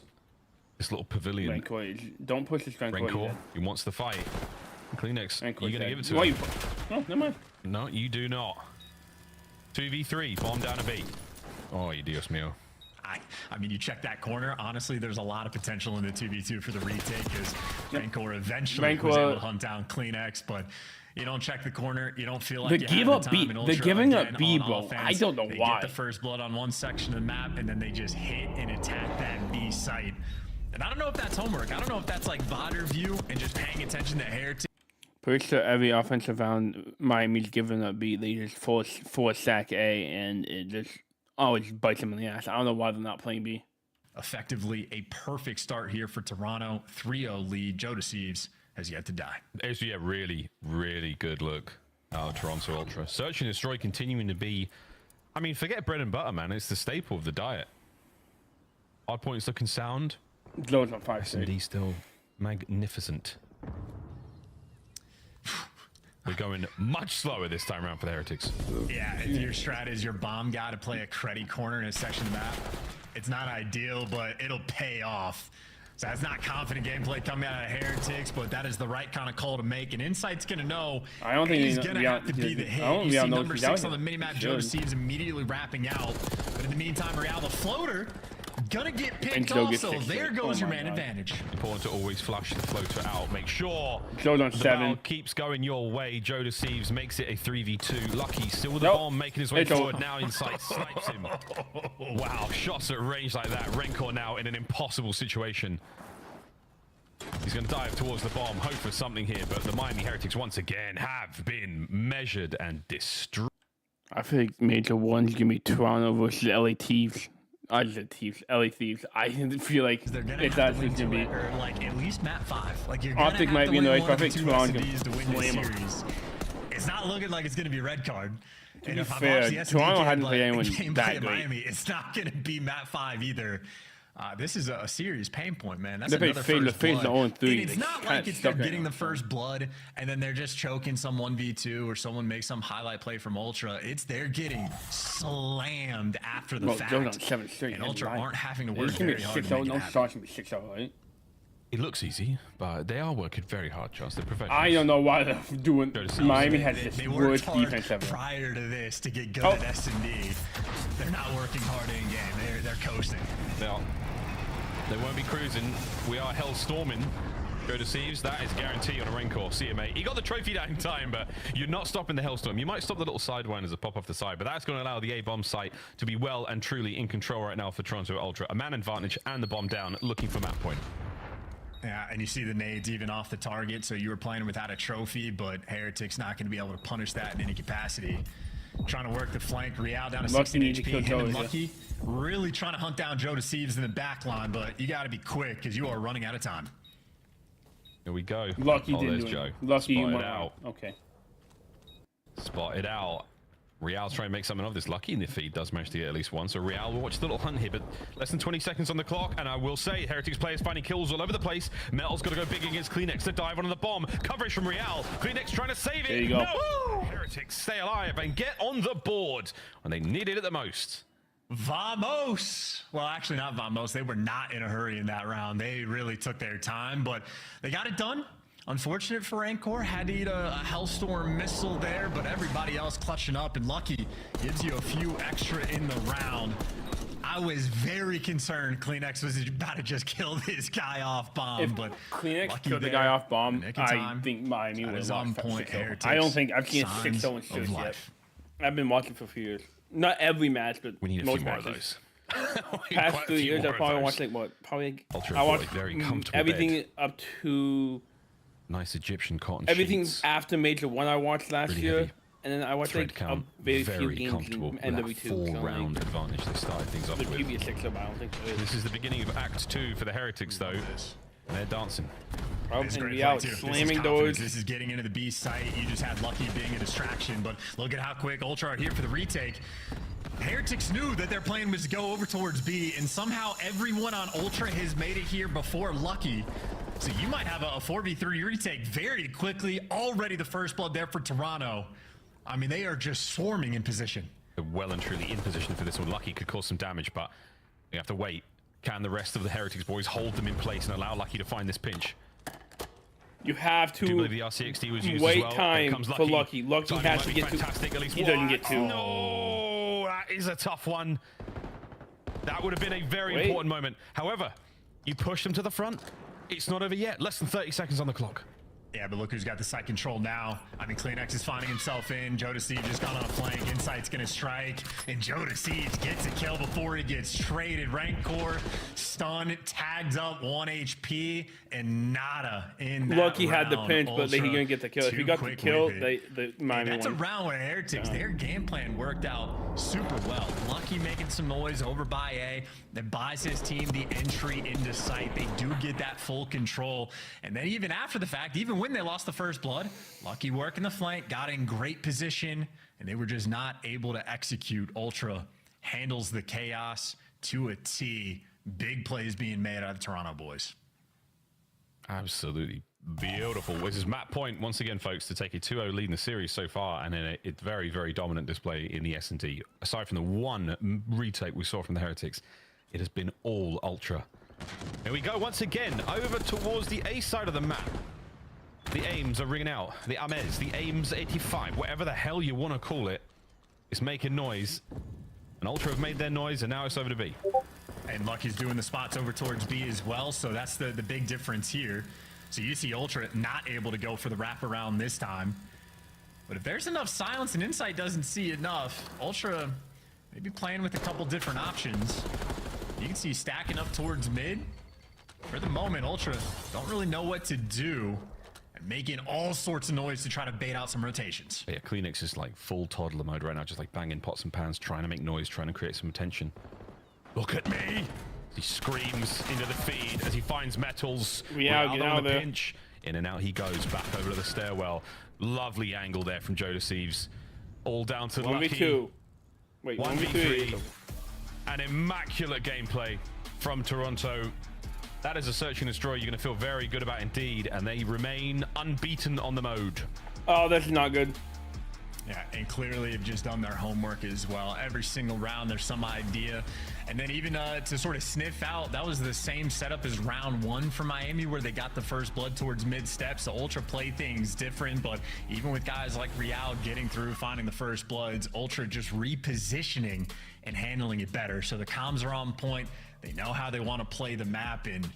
this little pavilion. Rancor, don't push this Rancor. Rancor, he wants the fight. Cleanex, Rancor, you're gonna give it to him? No, never mind. No, you do not. 2v3, bomb down a B. Oh, you Dios mío. I mean, you check that corner. Honestly, there's a lot of potential in the 2v2 for the retake because Rancor eventually was able to hunt down Cleanex, but You don't check the corner. You don't feel like They're you giving have up the B. time. And They're Ultra, giving again, up B, on bro. offense, I don't know they why. get the first blood on one section of the map, and then they just hit and attack that B site. And I don't know if that's homework. I don't know if that's like VOD view and just paying attention to Heretic. Pretty sure every offensive round Miami's giving up B. They just force sack A, and it just always bites them in the ass. I don't know why they're not playing B. Effectively a perfect start here for Toronto. 3-0 lead. Joe Deceives has yet to die. It's a really, really good look out of Toronto Ultra. Search and Destroy continuing to be, I mean, forget bread and butter, man. It's the staple of the diet. Hard points looking sound. Loads on 5 S&D still magnificent. We're going much slower this time around for the Heretics. Yeah, if your strat is your bomb guy to play a cruddy corner in a section map, it's not ideal, but it'll pay off. So that's not confident gameplay coming out of Heretics, but that is the right kind of call to make. And Insight's going to know I don't think he's going to have to be the hit. You see number 6 on the minimap, Joe Deceives immediately wrapping out. But in the meantime, Real, the floater, gonna get picked off, so there goes your man advantage. Important to always flush the floater out. Make sure Joe's on the 7. ball keeps going your way. Joe Deceives makes it a 3v2. Lucky still with the bomb, making his way forward. Now Insight snipes him. Wow, shots at range like that. Rencor now in an impossible situation. He's going to dive towards the bomb, hope for something here, but the Miami Heretics once again have been measured and destroyed. I feel like Major 1's gonna be Toronto versus LA Thieves. I just said Thieves, LA Thieves. I feel like it's actually gonna be like at least map 5. Like you're Optic might be in the race, but I think Toronto to win this series. It's not looking like it's gonna be a red card. And if fair, Toronto hadn't played anyone that great. Miami, it's not gonna be map 5 either. This is a serious pain point, man. That's they another first blood. And it's not like it's they're getting the first blood and then they're just choking some 1v2 or someone makes some highlight play from Ultra. It's they're getting slammed after the fact. And Ultra aren't having to work very hard to make it happen. 6-0, right? It looks easy, but they are working very hard, Charles. They're professionals. I don't know why they're doing. Miami has this worst defense ever. Prior to this, to get good at S&D, they're not working hard in game. They're coasting. They won't be cruising. We are hell storming. Joe Deceives, that is guaranteed on a Rencor CMA. He got the trophy down in time, but you're not stopping the Hellstorm. You might stop the little sidewind as a pop off the side, but that's going to allow the A-bomb site to be well and truly in control right now for Toronto Ultra. A man advantage and the bomb down, looking for map point. Yeah, and you see the nades even off the target, so you were playing without a trophy, but Heretic's not going to be able to punish that in any capacity. Trying to work the flank. Real down to 16 HP. Him and Lucky really trying to hunt down Joe Deceives in the back line, but you got to be quick because you are running out of time. Here we go. Lucky didn't do Joe. it. Lucky Spotted went out. Okay. Spotted out. Real's trying to make something of this. Lucky in the feed does manage to get at least one. So Real will watch the little hunt here, but less than 20 seconds on the clock. And I will say, Heretics players finding kills all over the place. Metal's got to go big against Kleenex to dive on the bomb. Coverage from Real. Kleenex trying to save it. There you go. No! Heretics stay alive and get on the board when they need it at the most. Vamos! Well, actually not Vamos. They were not in a hurry in that round. They really took their time, but they got it done. Unfortunate for Rancor, had to eat a Hellstorm missile there, but everybody else clutching up, and Lucky gives you a few extra in the round. I was very concerned Kleenex was about to just kill this guy off bomb, but Kleenex killed the guy off bomb, I think Miami would have lost 6-0. I don't think I've seen 6-0 in series yet. I've been watching for a few years. Not every match, but we need a most few more matches. Of those. Past 3 years, I probably watched like what? Probably Ultra I watched very comfortable everything bed. up to Nice Egyptian cotton everything sheets. after Major 1 I watched last Really year. heavy. And then I watched Thread like count, a very few very games comfortable in with that NW2. 4-round advantage they started things off There with. could be a 6-0, but I don't think so. This is the beginning of Act 2 for the Heretics, though. And they're dancing. It's And great Real play, too. slamming this doors. This is getting into the B site. You just had Lucky being a distraction, but look at how quick Ultra are here for the retake. Heretics knew that their plan was to go over towards B, and somehow everyone on Ultra has made it here before Lucky. So you might have a 4v3 retake very quickly. Already the first blood there for Toronto. I mean, they are just swarming in position. They're well and truly in position for this one. Lucky could cause some damage, but we have to wait. Can the rest of the Heretics boys hold them in place and allow Lucky to find this pinch? You have to believe the RCXD was used wait as well. time for Lucky. Lucky has to get to. At least He doesn't get to. No, that is a tough one. That would have been a very important moment. However, you push them to the front. It's not over yet. Less than 30 seconds on the clock. Yeah, but look who's got the site control now. I mean, CleanX is finding himself in. Jodeci just got on a flank. Insight's going to strike. And Jodeci gets a kill before he gets traded. Rancor stunned, tags up 1 HP, and nada in that Lucky round. had the pinch, but he didn't get the kill. If he got the kill, the Miami That's won. a round where Heretics, their game plan worked out super well. Lucky making some noise over by A. That buys his team the entry into site. They do get that full control. And then even after the fact, even when they lost the first blood, Lucky working the flank, got in great position, and they were just not able to execute. Ultra handles the chaos to a T. Big plays being made out of the Toronto boys. Absolutely beautiful. This is Matt Point once again, folks, to take a 2-0 lead in the series so far, and then a very, very dominant display in the S&D. Aside from the one retake we saw from the Heretics, it has been all Ultra. Here we go once again over towards the A side of the map. The aims are ringing out. The Amez, the aims 85, whatever the hell you want to call it, is making noise. And Ultra have made their noise, and now it's over to B. And Lucky's doing the spots over towards B as well, so that's the big difference here. So you see Ultra not able to go for the wraparound this time. But if there's enough silence and Insight doesn't see enough, Ultra maybe playing with a couple different options. You can see stacking up towards mid. For the moment, Ultra don't really know what to do, and making all sorts of noise to try to bait out some rotations. Yeah, CleanX is like full toddler mode right now, just like banging pots and pans, trying to make noise, trying to create some attention. Look at me! He screams into the feed as he finds metals. Yeah, get out of there. Pinch. In and out he goes, back over to the stairwell. Lovely angle there from Jodeci. All down to Lucky. 1v2. Wait, 1v3. An immaculate gameplay from Toronto. That is a search and destroy you're going to feel very good about indeed, and they remain unbeaten on the mode. Oh, that's not good. Yeah, and clearly have just done their homework as well. Every single round, there's some idea. And then even to sort of sniff out, that was the same setup as round one for Miami, where they got the first blood towards mid-step. So Ultra play things different, but even with guys like Real getting through, finding the first bloods, Ultra just repositioning and handling it better. So the comms are on point. They know how they want to play the map, and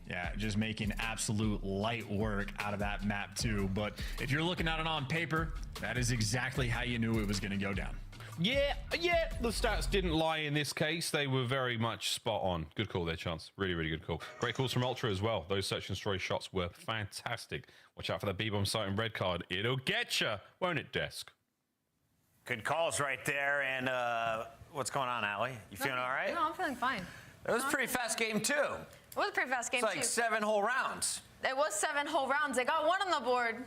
yeah, just making absolute light work out of that map too. But if you're looking at it on paper, that is exactly how you knew it was going to go down. Yeah, the stats didn't lie in this case. They were very much spot on. Good call there, Chance. Really, really good call. Great calls from Ultra as well. Those search and destroy shots were fantastic. Watch out for that B-bomb sight and red card. It'll get you, won't it, Desk? Good calls right there. And what's going on, Allie? You feeling all right? No, I'm feeling fine. It was a pretty fast game, too. It was a pretty fast game, It's like 7 whole rounds. It was 7 whole rounds. They got one on the board.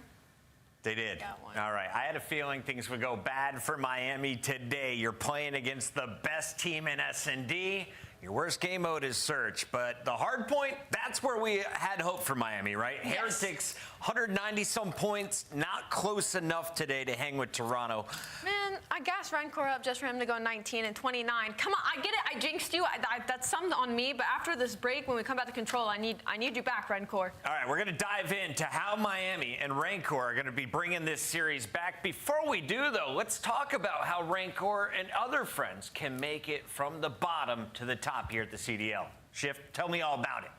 They did. All right. I had a feeling things would go bad for Miami today. You're playing against the best team in S&D. Your worst game mode is search, but the hard point, that's where we had hope for Miami, right? Yes. Heretics, 190-some points, not close enough today to hang with Toronto. Man, I gassed Rancor up just for him to go 19 and 29. Come on, I get it. I jinxed you. That's some on me, but after this break, when we come back to control, I need you back, Rancor. All right, we're going to dive into how Miami and Rancor are going to be bringing this series back. Before we do, though, let's talk about how Rancor and other friends can make it from the bottom to the top here at the CDL. Shift, tell me all about it.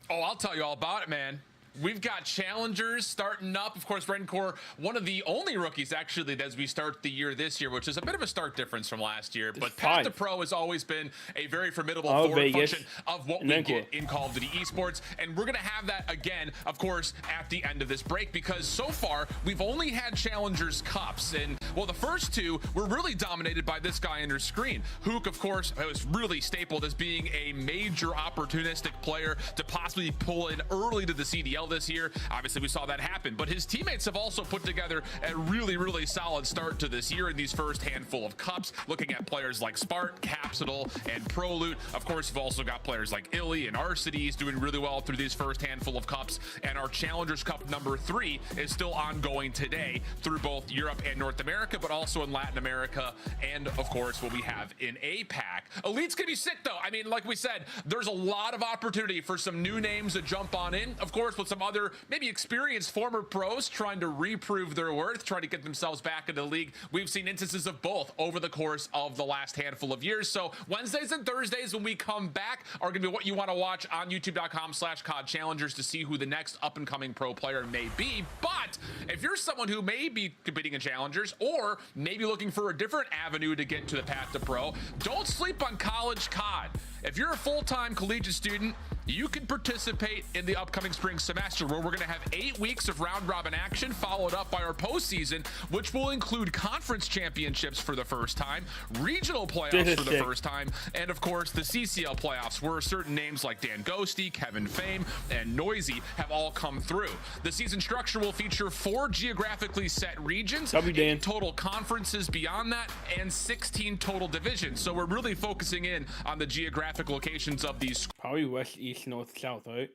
Oh, I'll tell you all about it, man. We've got challengers starting up. Of course, Rancor, one of the only rookies, actually, as we start the year this year, which is a bit of a stark difference from last year. But Path to Pro has always been a very formidable forward function of what we get in Call of Duty Esports. And we're going to have that again, of course, at the end of this break, because so far, we've only had Challengers Cups. And, well, the first two were really dominated by this guy on your screen. Hook, of course, was really stapled as being a major opportunistic player to possibly pull in early to the CDL this year. Obviously, we saw that happen, but his teammates have also put together a really, really solid start to this year in these first handful of cups, looking at players like Spart, Capsidal, and ProLoot. Of course, you've also got players like Illy and Arcides doing really well through these first handful of cups, and our Challengers Cup number 3 is still ongoing today through both Europe and North America, but also in Latin America, and of course, what we have in APAC. Elite's gonna be sick, though. I mean, like we said, there's a lot of opportunity for some new names to jump on in. Of course, with some other maybe experienced former pros trying to reprove their worth, trying to get themselves back into the league. We've seen instances of both over the course of the last handful of years. So Wednesdays and Thursdays when we come back are going to be what you want to watch on youtube.com/COD Challengers to see who the next up-and-coming pro player may be. But if you're someone who may be competing in Challengers or maybe looking for a different avenue to get to the path to pro, don't sleep on College COD. If you're a full-time collegiate student, you can participate in the upcoming spring semester where we're going to have 8 weeks of round-robin action followed up by our postseason, which will include conference championships for the first time, regional playoffs for the first time, and of course the CCL playoffs where certain names like Dan Ghosty, Kevin Fame, and Noisy have all come through. The season structure will feature 4 geographically set regions, 8 total conferences beyond that, and 16 total divisions. So we're really focusing in on the geographic locations of these. Probably west, east, north, south, right?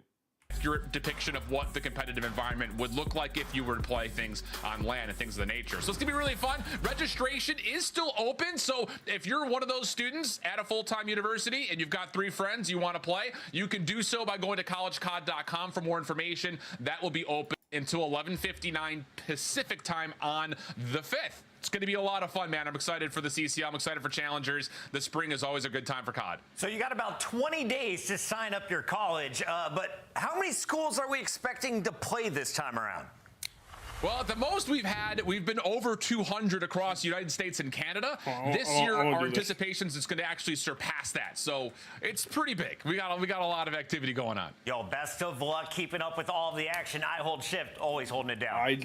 Accurate depiction of what the competitive environment would look like if you were to play things on land and things of the nature. So it's gonna be really fun. Registration is still open, so if you're one of those students at a full-time university and you've got 3 friends you want to play, you can do so by going to collegecod.com for more information. That will be open until 11:59 Pacific time on the 5th. It's going to be a lot of fun, man. I'm excited for the CCL. I'm excited for Challengers. The spring is always a good time for COD. So you got about 20 days to sign up your college, but how many schools are we expecting to play this time around? Well, at the most we've been over 200 across the United States and Canada. This year, our anticipations is going to actually surpass that. So it's pretty big. We got a lot of activity going on. Yo, best of luck keeping up with all of the action. I hold Shift, always holding it down.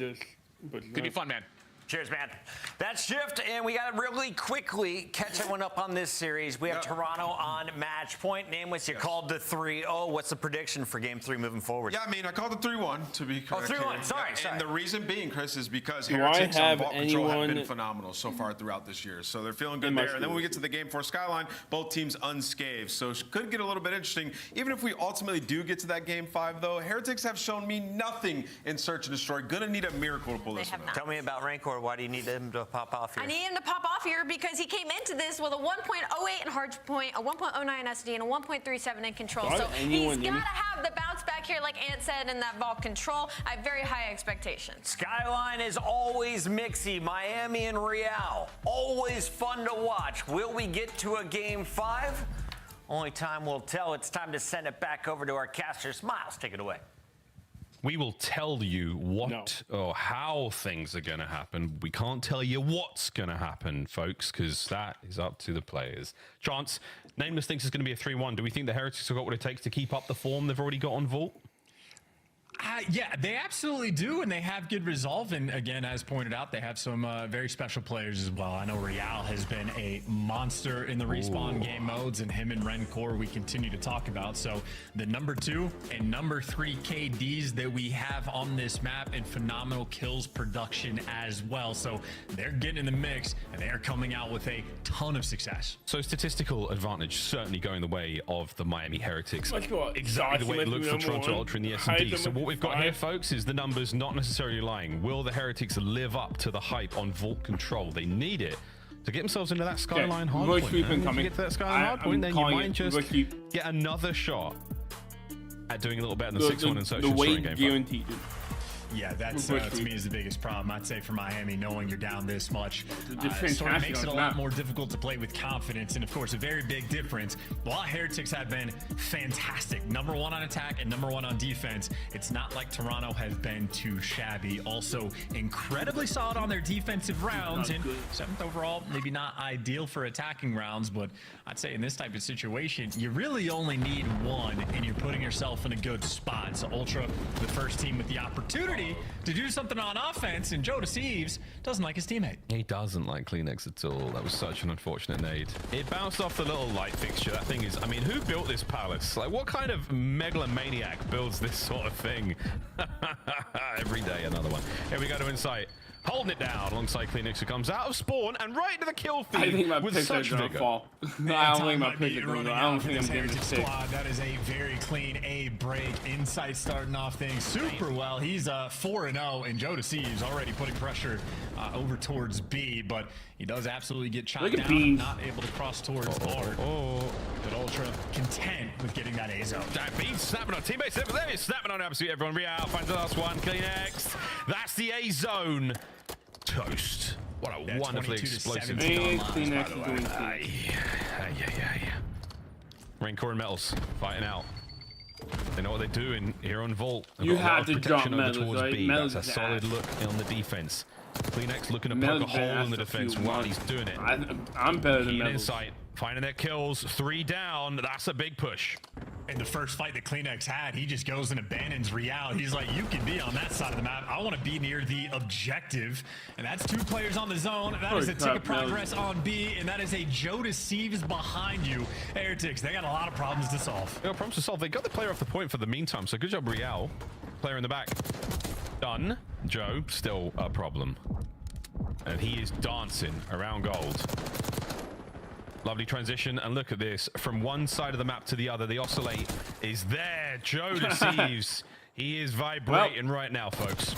Could be fun, man. Cheers, man. That's Shift, and we got to really quickly catch everyone up on this series. We have Toronto on match point. Nameless, you called the 3-0. What's the prediction for Game 3 moving forward? Yeah, I mean, I called the 3-1 to be correct. Oh, 3-1. Sorry. And the reason being, Chris, is because Heretics on Vault Control have been phenomenal so far throughout this year. So they're feeling good there. And then when we get to the Game 4 Skyline, both teams unscathed. So it could get a little bit interesting. Even if we ultimately do get to that Game 5, though, Heretics have shown me nothing in Search and Destroy. Gonna need a miracle to pull this one out. Tell me about Rancor. Why do you need him to pop off here? I need him to pop off here because he came into this with a 1.08 in hard point, a 1.09 SD, and a 1.37 in control. So he's got to have the bounce back here, like Ant said, in that Vault Control. I have very high expectations. Skyline is always mixy. Miami and Real, always fun to watch. Will we get to a Game 5? Only time will tell. It's time to send it back over to our caster. Smiles, take it away. We will tell you what or how things are going to happen. We can't tell you what's going to happen, folks, because that is up to the players. Chance, Nameless thinks it's going to be a 3-1. Do we think the Heretics have got what it takes to keep up the form they've already got on Vault? Yeah, they absolutely do, and they have good resolve. And again, as pointed out, they have some very special players as well. I know Real has been a monster in the respawn game modes, and him and Rencor we continue to talk about. So the number 2 and number 3 KDs that we have on this map, and phenomenal kills production as well. So they're getting in the mix, and they are coming out with a ton of success. So statistical advantage certainly going the way of the Miami Heretics. Exactly the way it looked for Toronto Ultra in the S&D. So what we've got here, folks, is the numbers not necessarily lying. Will the Heretics live up to the hype on Vault Control? They need it to get themselves into that Skyline hardpoint. If you get to that Skyline hardpoint, then you might just get another shot at doing a little better than 6-1 in Search and Destroy in Game 5. Yeah, that's to me is the biggest problem. I'd say for Miami, knowing you're down this much, sort of makes it a lot more difficult to play with confidence. And of course, a very big difference. While Heretics have been fantastic, number 1 on attack and number 1 on defense, it's not like Toronto has been too shabby. Also, incredibly solid on their defensive rounds, and 7th overall, maybe not ideal for attacking rounds, but I'd say in this type of situation, you really only need 1, and you're putting yourself in a good spot. So Ultra, the first team with the opportunity to do something on offense, and Joe Deceives doesn't like his teammate. He doesn't like CleanX at all. That was such an unfortunate nade. It bounced off the little light fixture. That thing is, I mean, who built this palace? Like, what kind of megalomaniac builds this sort of thing? Every day, another one. Here we go to Insight. Holding it down alongside CleanX, who comes out of spawn and right into the kill feed. I think my with picks are such going to fall. I don't think my picks are going to. I don't think I'm getting to squad. That is a very clean A break. Insight starting off things super well. He's 4-0, and Joe Deceives already putting pressure over towards B, but he does absolutely get chopped down. Not able to cross towards Bart. But Ultra content with getting that A A-Zone. Beans snapping on teammates. There is snapping on absolutely everyone. Real finds the last one. CleanX. That's the A-Zone. Toast. What a wonderfully explosive. CleanX is doing Rancor and Metals fighting out. They know what they're doing here on Vault. You have to drop Metals, right? B. That's a solid look on the defense. CleanX looking to poke a hole in the defense while he's doing it. I'm better than Metals. Insight, finding their kills. 3 down. That's a big push. In the first fight that CleanX had, he just goes and abandons Real. He's like, you can be on that side of the map. I want to be near the objective. And that's 2 players on the zone. That is a tick of progress on B. And that is a Joe Deceives behind you. Heretics, they got a lot of problems to solve. No problems to solve. They got the player off the point for the meantime. So good job, Real. Player in the back. Done. Joe, still a problem. And he is dancing around gold. Lovely transition, and look at this. From one side of the map to the other, the Oscillate is there. Joe Deceives. He is vibrating right now, folks.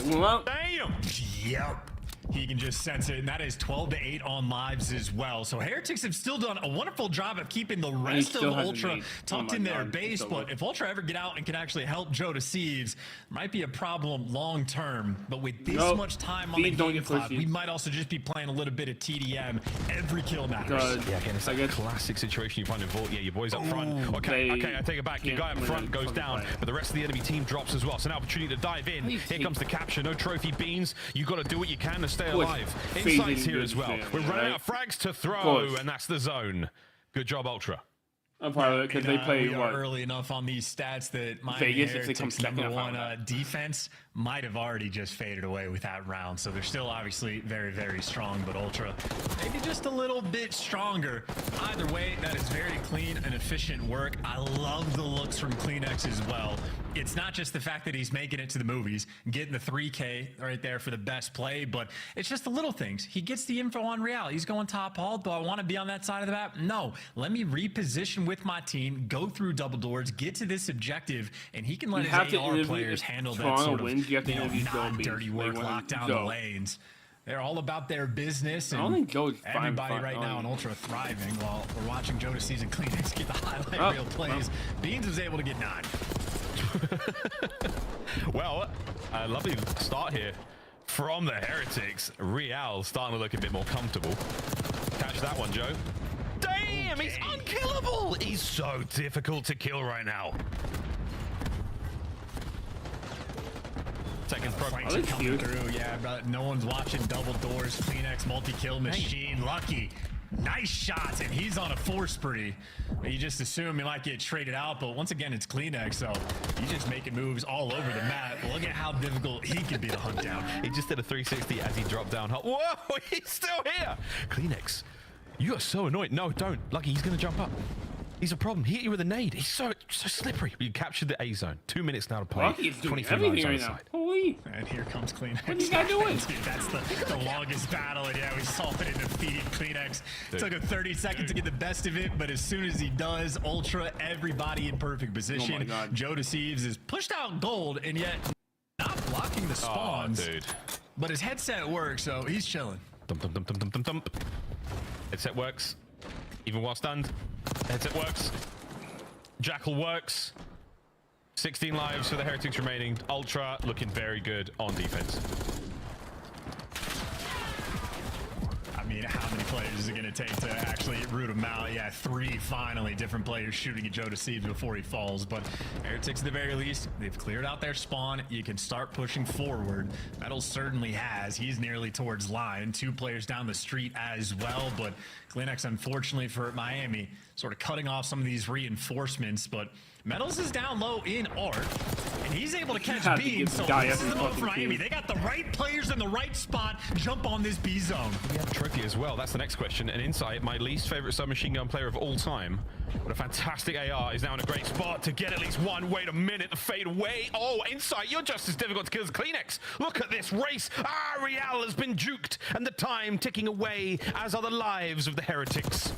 Well, damn. Yep. He can just sense it, and that is 12-8 on lives as well. So Heretics have still done a wonderful job of keeping the rest of Ultra tucked in their base, but if Ultra ever get out and can actually help Joe Deceives, might be a problem long term. But with this much time on the game clock, we might also just be playing a little bit of TDM. Every kill matters. Yeah, again, it's like a classic situation you find in Vault. Yeah, your boys up front. Okay, I take it back. Your guy up front goes down, but the rest of the enemy team drops as well. So now opportunity to dive in. Here comes the capture. No trophy beans. You got to do what you can to stay alive. Insight's here as well. We're running out of frags to throw, and that's the zone. Good job, Ultra. I'm proud of it because they play early enough on these stats that Vegas, if they come number 1 defense might have already just faded away with that round. So they're still obviously very, very strong, but Ultra maybe just a little bit stronger. Either way, that is very clean and efficient work. I love the looks from CleanX as well. It's not just the fact that he's making it to the movies, getting the 3K right there for the best play, but it's just the little things. He gets the info on Real. He's going top haul. Do I want to be on that side of the map? No. Let me reposition with my team, go through double doors, get to this objective, and he can let his AR players handle that sort of non-dirty work, lock down the lanes. They're all about their business, and everybody right now in Ultra thriving while we're watching Joe Deceives and CleanX get the highlight reel plays. Beans was able to get 9. Well, a lovely start here from the Heretics. Real starting to look a bit more comfortable. Catch that one, Joe. Damn, he's unkillable. He's so difficult to kill right now. Second Franks are coming through, yeah, but no one's watching double doors. CleanX multi-kill machine. Lucky. Nice shots, and he's on a 4 spree. You just assume he might get traded out, but once again, it's CleanX, so he's just making moves all over the map. Look at how difficult he can be to hunt down. He just did a 360 as he dropped down. Whoa, he's still here. CleanX, you are so annoying. No, don't. Lucky, he's going to jump up. He's a problem. He hit you with a nade. He's so slippery. You captured the A zone. 2 minutes now to play. He's doing everything right now. Holy. And here comes CleanX. What are you guys doing? Dude, that's the longest battle. And yeah, we saw it in defeating CleanX. Took him 30 seconds to get the best of it, but as soon as he does, Ultra, everybody in perfect position. Oh my God. Joe Deceives is pushed out gold, and yet not blocking the spawns. Oh, dude. But his headset works, so he's chilling. Thump, thump, thump, thump, thump, thump, thump. Headset works. Even while stunned. Headset works. Jackal works. 16 lives for the Heretics remaining. Ultra looking very good on defense. I mean, how many players is it going to take to actually root him out? Yeah, 3 finally different players shooting at Joe Deceives before he falls. But Heretics, at the very least, they've cleared out their spawn. You can start pushing forward. Metals certainly has. He's nearly towards line. 2 players down the street as well. But CleanX, unfortunately for Miami, sort of cutting off some of these reinforcements. But Metals is down low in Art, and he's able to catch Beans. So this is the move for Miami. They got the right players in the right spot. Jump on this B zone. We have a trophy as well. That's the next question. And Insight, my least favorite submachine gun player of all time, but a fantastic AR, is now in a great spot to get at least one. Wait a minute, the fade away. Oh, Insight, you're just as difficult to kill as CleanX. Look at this race. Real has been juked, and the time ticking away, as are the lives of the Heretics.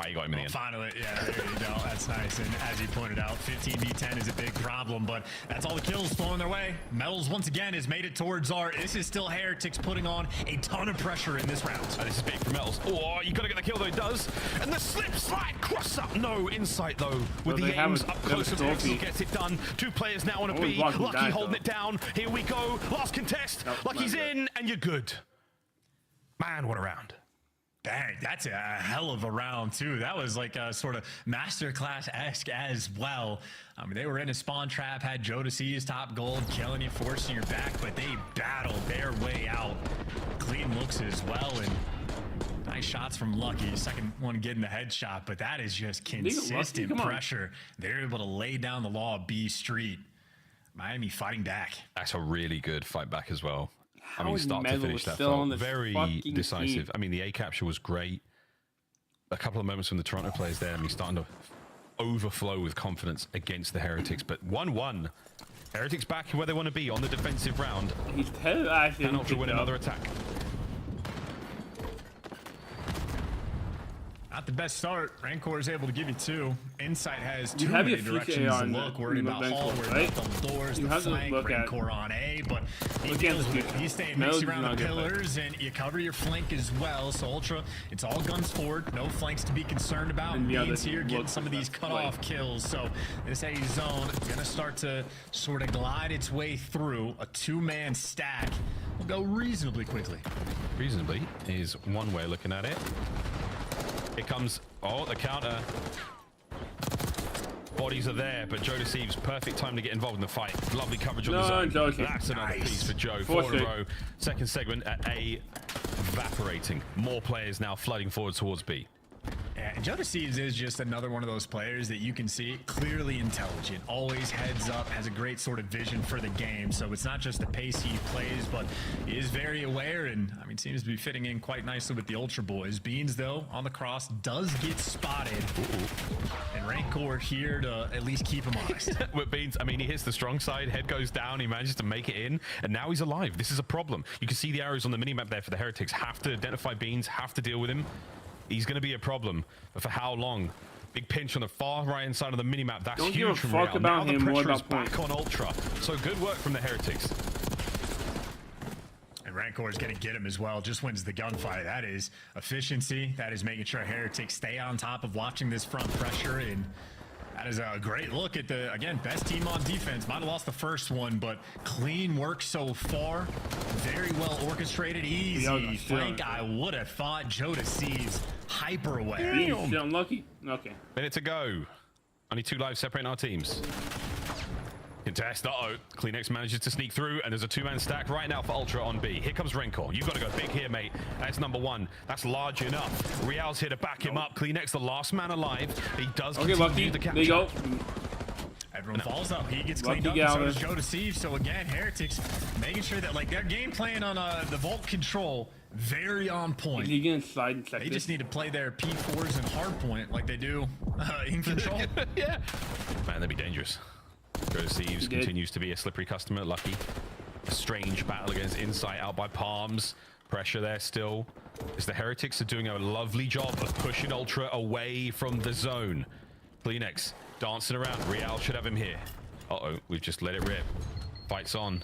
You got him in the end. Finally, yeah, there you go. That's nice. And as you pointed out, 15v10 is a big problem, but that's all the kills flowing their way. Metals, once again, has made it towards Art. This is still Heretics putting on a ton of pressure in this round. This is big for Metals. Oh, you got to get the kill, though. It does. And the slip slide cross up. No insight, though. With the aims up close to Exo gets it done. 2 players now on a B. Lucky holding it down. Here we go. Last contest. Lucky's in, and you're good. Man, what a round. Dang, that's a hell of a round, too. That was like a sort of masterclass-esque as well. I mean, they were in a spawn trap, had Jodeci's top gold, killing you, forcing your back, but they battled their way out. Clean looks as well, and nice shots from Lucky. Second one getting the headshot, but that is just consistent pressure. They're able to lay down the law of B Street. Miami fighting back. That's a really good fight back as well. I mean, start to finish, that felt very decisive. Team. I mean, the A capture was great. A couple of moments from the Toronto players there. I mean, starting to overflow with confidence against the Heretics. But 1-1. Heretics back where they want to be on the defensive round. He's actually and Ultra win another attack. Not the best start. Rancor is able to give you 2. Insight has 2 many directions to look. Worried about Hall, worried about the doors, the flank, Rancor on A, but he deals with it. He's staying mixy around the pillars, and you cover your flank as well. So Ultra, it's all guns forward. No flanks to be concerned about. Beans here getting some of these cut-off kills. So this A zone is going to start to sort of glide its way through. A 2-man stack will go reasonably quickly. Reasonably is one way of looking at it. Here comes, the counter. Bodies are there, but Jodeci's perfect time to get involved in the fight. Lovely coverage on the zone. That's another piece for Joe. 4 in a row. Second segment at A, evaporating. More players now flooding forward towards B. Yeah, and Jodeci is just another one of those players that you can see clearly intelligent, always heads up, has a great sort of vision for the game. So it's not just the pace he plays, but he is very aware and, I mean, seems to be fitting in quite nicely with the Ultra boys. Beans, though, on the cross, does get spotted. And Rancor here to at least keep him honest. With Beans, I mean, he hits the strong side, head goes down, he manages to make it in, and now he's alive. This is a problem. You can see the arrows on the minimap there for the Heretics. Have to identify Beans, have to deal with him. He's going to be a problem, but for how long? Big pinch on the far right-hand side of the minimap. That's huge from Real. Now the pressure is back on Ultra. So good work from the Heretics. And Rancor is going to get him as well. Just wins the gunfight. That is efficiency. That is making sure Heretics stay on top of watching this front pressure. And that is a great look at the, again, best team on defense. Might have lost the first one, but clean work so far. Very well orchestrated. Easy flank. I would have thought Jodeci's hyper aware. He's unlucky. Okay. Minute to go. Only 2 lives separating our teams. Contest. CleanX manages to sneak through, and there's a 2-man stack right now for Ultra on B. Here comes Rancor. You've got to go big here, mate. That's number 1. That's large enough. Real's here to back him up. CleanX, the last man alive. He does continue the capture. There you go. Everyone falls up. He gets cleaned up, and so does Jodeci. So again, Heretics making sure that, like, their game plan on the vault control, very on point. Is he gonna slide and check They just need to play their P4s and hardpoint like they do in control. Yeah. Man, that'd be dangerous. Jodeci continues to be a slippery customer. Lucky. A strange battle against Insight out by Palms. Pressure there still. As the Heretics are doing a lovely job of pushing Ultra away from the zone. CleanX dancing around. Real should have him here. We've just let it rip. Fight's on.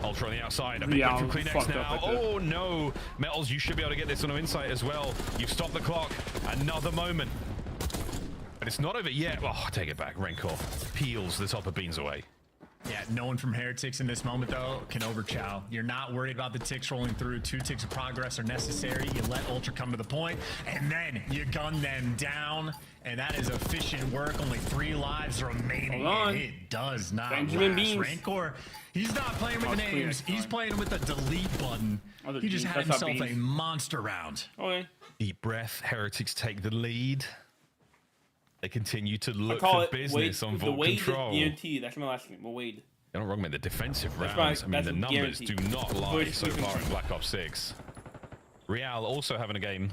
Ultra on the outside. A big win from CleanX now. Oh no. Metals, you should be able to get this on an Insight as well. You've stopped the clock. Another moment. But it's not over yet. Oh, take it back. Rancor peels the top of Beans away. Yeah, no one from Heretics in this moment, though, can overchow. You're not worried about the ticks rolling through. 2 ticks of progress are necessary. You let Ultra come to the point, and then you gun them down. And that is efficient work. Only 3 lives remaining, and it does not last. Rancor, he's not playing with the names. He's playing with the delete button. He just had himself a monster round. Okay. Deep breath. Heretics take the lead. They continue to look for business on vault control. ENT, that's my last name. Wade. You're not wrong, man. The defensive rounds, I mean, the numbers do not lie so far in Black Ops 6. Real also having a game.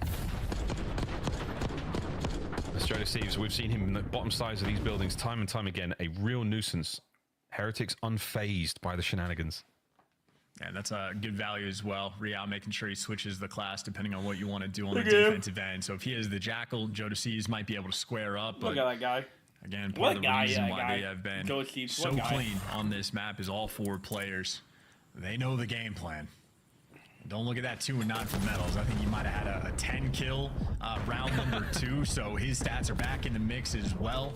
As Jodeci, we've seen him in the bottom sides of these buildings time and time again. A real nuisance. Heretics unfazed by the shenanigans. And that's a good value as well. Real making sure he switches the class depending on what you want to do on the defensive end. So if he is the Jackal, Jodeci might be able to square up. But look at that guy. Again, part of the reason why they have been so clean on this map is all 4 players. They know the game plan. Don't look at that 2-9 for Metals. I think he might have had a 10 kill round number 2, so his stats are back in the mix as well.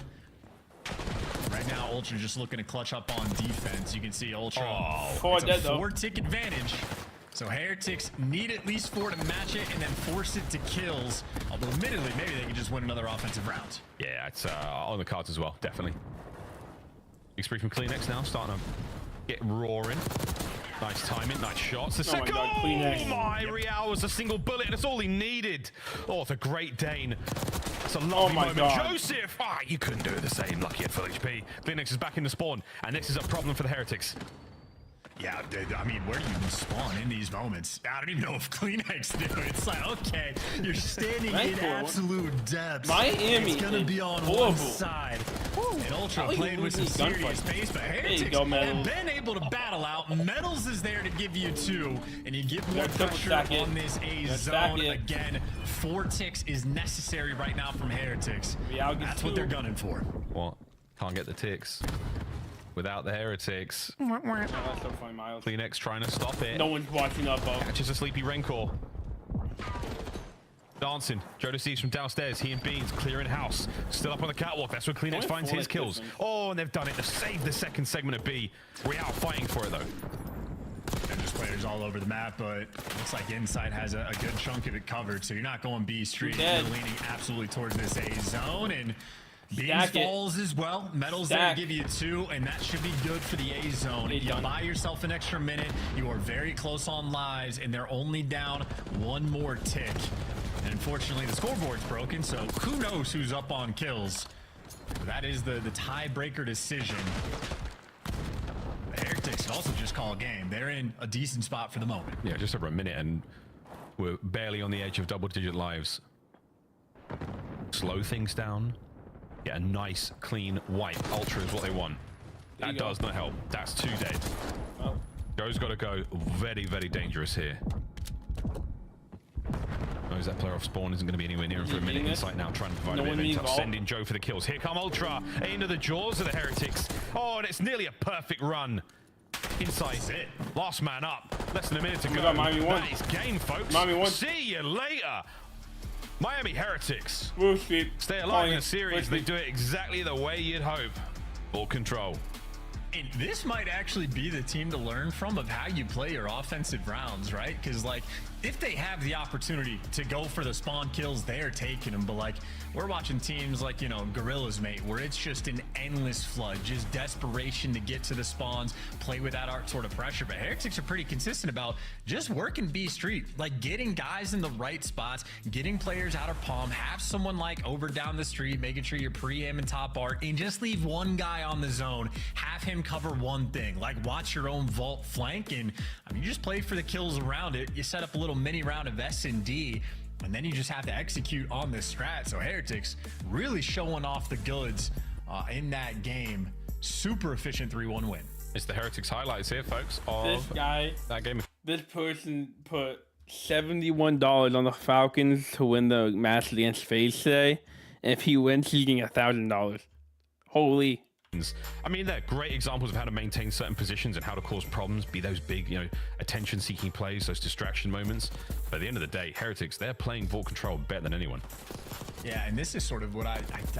Right now, Ultra just looking to clutch up on defense. You can see Ultra. It's a 4-tick advantage. So Heretics need at least 4 to match it and then force it to kills. Although admittedly, maybe they can just win another offensive round. Yeah, it's on the cards as well, definitely. Big spree from CleanX now, starting to get roaring. Nice timing, nice shots. The second, Real was a single bullet, and it's all he needed. Oh, the Great Dane. That's a lovely moment. Joseph! You couldn't do it the same. Lucky at full HP. CleanX is back in the spawn, and this is a problem for the Heretics. Yeah, I mean, where do you even spawn in these moments? I don't even know if CleanX do. It's like, okay, you're standing in absolute depths. Miami it's gonna be on one side. And Ultra played with some serious pace, but Heretics have been able to battle out. Metals is there to give you 2, and you get more pressure on this A zone. Again, 4 ticks is necessary right now from Heretics. That's what they're gunning for. What? Can't get the ticks without the Heretics. Oh, that's so funny, Miles. CleanX trying to stop it. No one's watching up, though. Catches a sleepy Rencor. Dancing. Jodeci's from downstairs. He and Beans clearing house. Still up on the catwalk. That's where CleanX finds his kills. Oh, and they've done it to save the second segment of B. Real fighting for it, though. And just players all over the map, but looks like Inside has a good chunk of it covered. So you're not going B Street. You're leaning absolutely towards this A zone. And Beans falls as well. Metals there to give you 2, and that should be good for the A zone. If you buy yourself an extra minute, you are very close on lives, and they're only down 1 more tick. And unfortunately, the scoreboard's broken, so who knows who's up on kills. But that is the tiebreaker decision. The Heretics can also just call a game. They're in a decent spot for the moment. Yeah, just over a minute, and we're barely on the edge of double-digit lives. Slow things down. Get a nice, clean, wipe. Ultra is what they want. That does not help. That's 2 dead. Joe's got to go. Very, very dangerous here. Knows that player off spawn isn't going to be anywhere near him for a minute. Insight now trying to provide a bit of intel. Sending Joe for the kills. Here come Ultra into the jaws of the Heretics. Oh, and it's nearly a perfect run. Insight. Last man up. Less than a minute to go. That is game, folks. See you later. Miami Heretics stay alive in the series. They do it exactly the way you'd hope. Ball control. And this might actually be the team to learn from of how you play your offensive rounds, right? Because, like, if they have the opportunity to go for the spawn kills, they're taking them. But, like, we're watching teams like, you know, Gorillas, mate, where it's just an endless flood, just desperation to get to the spawns, play with that sort of pressure. But Heretics are pretty consistent about just working B Street, like getting guys in the right spots, getting players out of palm, have someone like over down the street, making sure you're pre-aim and top art, and just leave one guy on the zone, have him cover one thing, like watch your own vault flank. And I mean, you just play for the kills around it. You set up a little mini round of S&D, and then you just have to execute on this strat. So Heretics really showing off the goods in that game. Super efficient 3-1 win. It's the Heretics highlights here, folks, of that game. This person put $71 on the Falcons to win the match against FaZe today. And if he wins, he's getting $1,000. Holy. I mean, they're great examples of how to maintain certain positions and how to cause problems, be those big, you know, attention-seeking plays, those distraction moments. But at the end of the day, Heretics, they're playing vault control better than anyone. Yeah, and this is sort of what I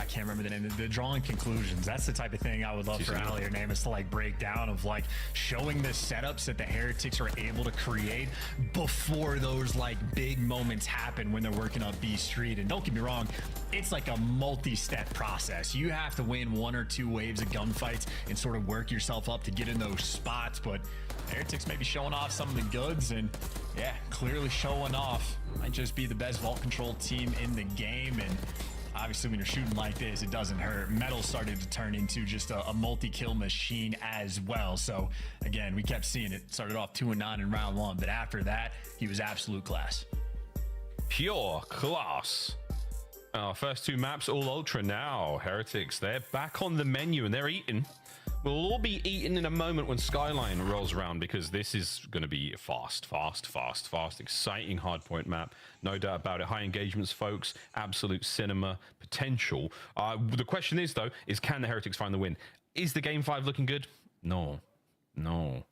can't remember the name, the drawing conclusions. That's the type of thing I would love for Ali or Namus to like break down, of like showing the setups that the Heretics are able to create before those like big moments happen when they're working on B Street. And don't get me wrong, it's like a multi-step process. You have to win 1 or 2 waves of gunfights and sort of work yourself up to get in those spots. But Heretics may be showing off some of the goods, and yeah, clearly showing off. Might just be the best vault control team in the game. And obviously when you're shooting like this, it doesn't hurt. Metal started to turn into just a multi-kill machine as well. So again, we kept seeing it. Started off 2-9 in round 1, but after that, he was absolute class. Pure class. Our first 2 maps all Ultra now. Heretics, they're back on the menu and they're eating We'll all be eaten in a moment when Skyline rolls around, because this is going to be fast, exciting hardpoint map. No doubt about it. High engagements, folks. Absolute cinema potential. The question is, though, is can the Heretics find the win? Is the Game 5 looking good? No.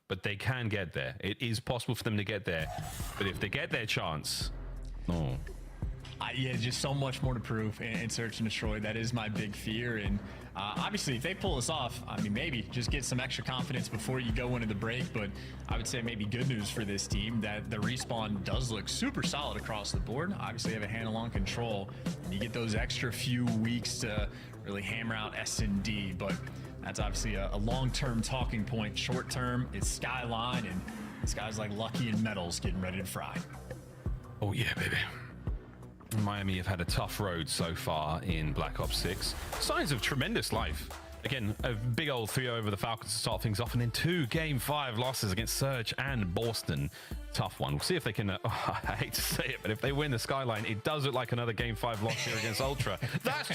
But they can get there. It is possible for them to get there. But if they get their chance, no. Yeah, just so much more to prove in Search and Destroy. That is my big fear. And obviously, if they pull this off, I mean, maybe just get some extra confidence before you go into the break. But I would say maybe good news for this team that the respawn does look super solid across the board. Obviously, have a handle on control. And you get those extra few weeks to really hammer out S&D. But that's obviously a long-term talking point. Short-term, it's Skyline, and it's guys like Lucky and Metals getting ready to fry. Oh, yeah, baby. Miami have had a tough road so far in Black Ops 6. Signs of tremendous life. Again, a big old 3-0 over the Falcons to start things off, and then 2 Game 5 losses against Surge and Boston. Tough one. We'll see if they can, I hate to say it, but if they win the Skyline, it does look like another Game 5 loss here against Ultra. That's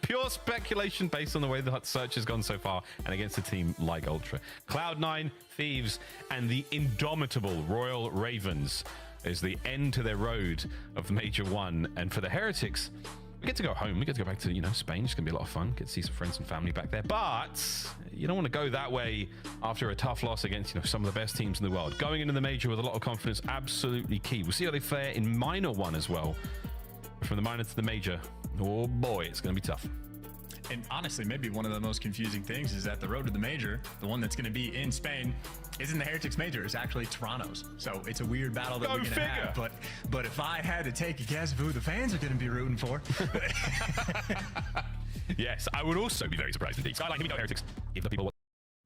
pure speculation based on the way the Surge has gone so far and against a team like Ultra. Cloud9, Thieves, and the indomitable Royal Ravens is the end to their road of Major 1. And for the Heretics, we get to go home. We get to go back to, Spain. It's going to be a lot of fun. Get to see some friends and family back there. But you don't want to go that way after a tough loss against, some of the best teams in the world. Going into the Major with a lot of confidence, absolutely key. We'll see how they fare in Minor 1 as well. From the Minor to the Major, oh boy, it's going to be tough. And honestly, maybe one of the most confusing things is that the road to the Major, the one that's going to be in Spain, isn't the Heretics Major. It's actually Toronto's. So it's a weird battle that we're going to have. But if I had to take a guess of who the fans are going to be rooting for. Yes, I would also be very surprised indeed. Skyline, give me no Heretics. Give the people what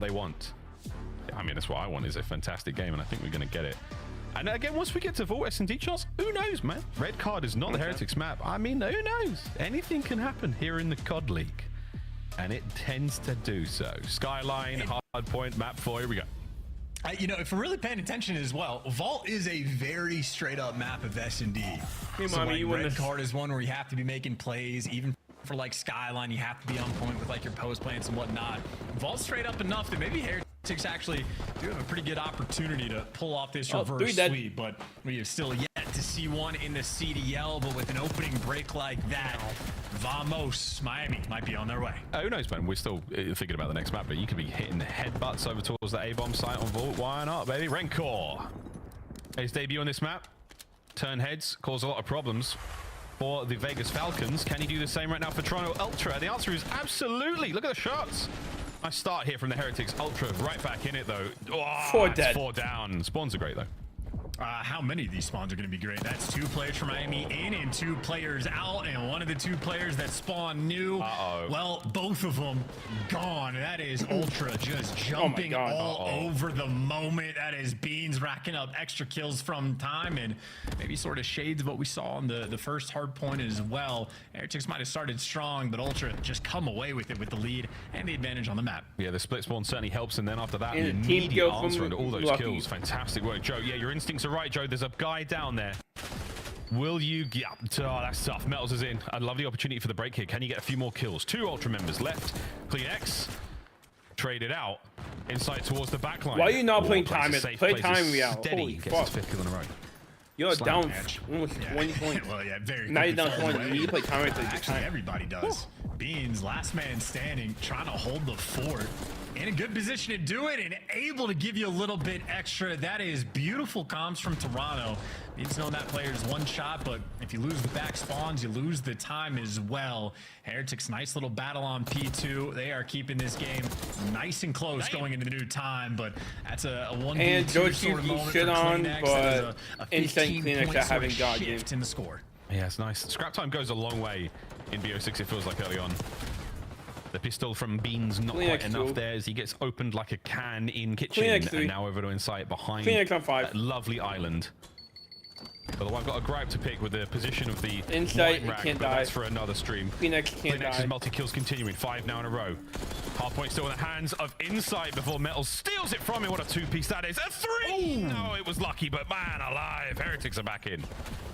they want. I mean, that's what I want, is a fantastic game, and I think we're going to get it. And again, once we get to Vault S&D charts, who knows, man? Red Card is not the Heretics map. I mean, who knows? Anything can happen here in the COD League. And it tends to do so. Skyline, Hardpoint, map 4, here we go. If we're really paying attention as well, Vault is a very straight up map of S&D. So Red Card is one where you have to be making plays, even for like Skyline, you have to be on point with like your post plants and whatnot. Vault's straight up enough that maybe Heretics actually do have a pretty good opportunity to pull off this reverse sweep, but we have still yet to see one in the CDL. But with an opening break like that, Vamos, Miami might be on their way. Who knows, man? We're still thinking about the next map, but you could be hitting the headbutts over towards the A-bomb site on Vault. Why not, baby? Rencor. His debut on this map. Turn heads, cause a lot of problems for the Vegas Falcons. Can he do the same right now for Toronto Ultra? The answer is absolutely. Look at the shots. Nice start here from the Heretics. Ultra right back in it, though. Oh, 4 dead. 4 down. Spawns are great, though. How many of these spawns are going to be great? That's 2 players from Miami in and 2 players out, and one of the 2 players that spawned new. Well, both of them gone. That is Ultra just jumping all over the moment. That is Beans racking up extra kills from time, and maybe sort of shades of what we saw on the first hard point as well. Heretics might have started strong, but Ultra just come away with it with the lead and the advantage on the map. Yeah, the split spawn certainly helps, and then after that, the immediate answer to all those kills. Fantastic work, Joe. Yeah, your instincts are right, Joe. There's a guy down there. Will you get... Oh, that's tough. Metals is in. I love the opportunity for the break here. Can you get a few more kills? 2 Ultra members left. CleanX traded out inside towards the back line. Why are you not playing time? Play time Real. Holy fuck. Gets his 5th kill in a row. You're down almost 20 points. Well, yeah, very now you're down 20. You need to play time at the Actually, everybody does. Beans, last man standing, trying to hold the fort. In a good position to do it and able to give you a little bit extra. That is beautiful comms from Toronto. Needs to know that player's one shot, but if you lose the back spawns, you lose the time as well. Heretics, nice little battle on P2. They are keeping this game nice and close going into the new time, but that's a 1v2 sort of moment for CleanX. But a 15-point sort of shift in the score. Yeah, it's nice. Scrap time goes a long way in BO6, it feels like, early on. The pistol from Beans not quite enough there as he gets opened like a can in kitchen. And now over to Insight behind that lovely island. Although I've got a gripe to pick with the position of the Insight rack, can't but die. That's for another stream. CleanX's multi-kills continuing. 5 now in a row. Hardpoint still in the hands of Insight before Metals steals it from him. What a 2-piece that is. A 3! No, it was lucky, but man alive. Heretics are back in.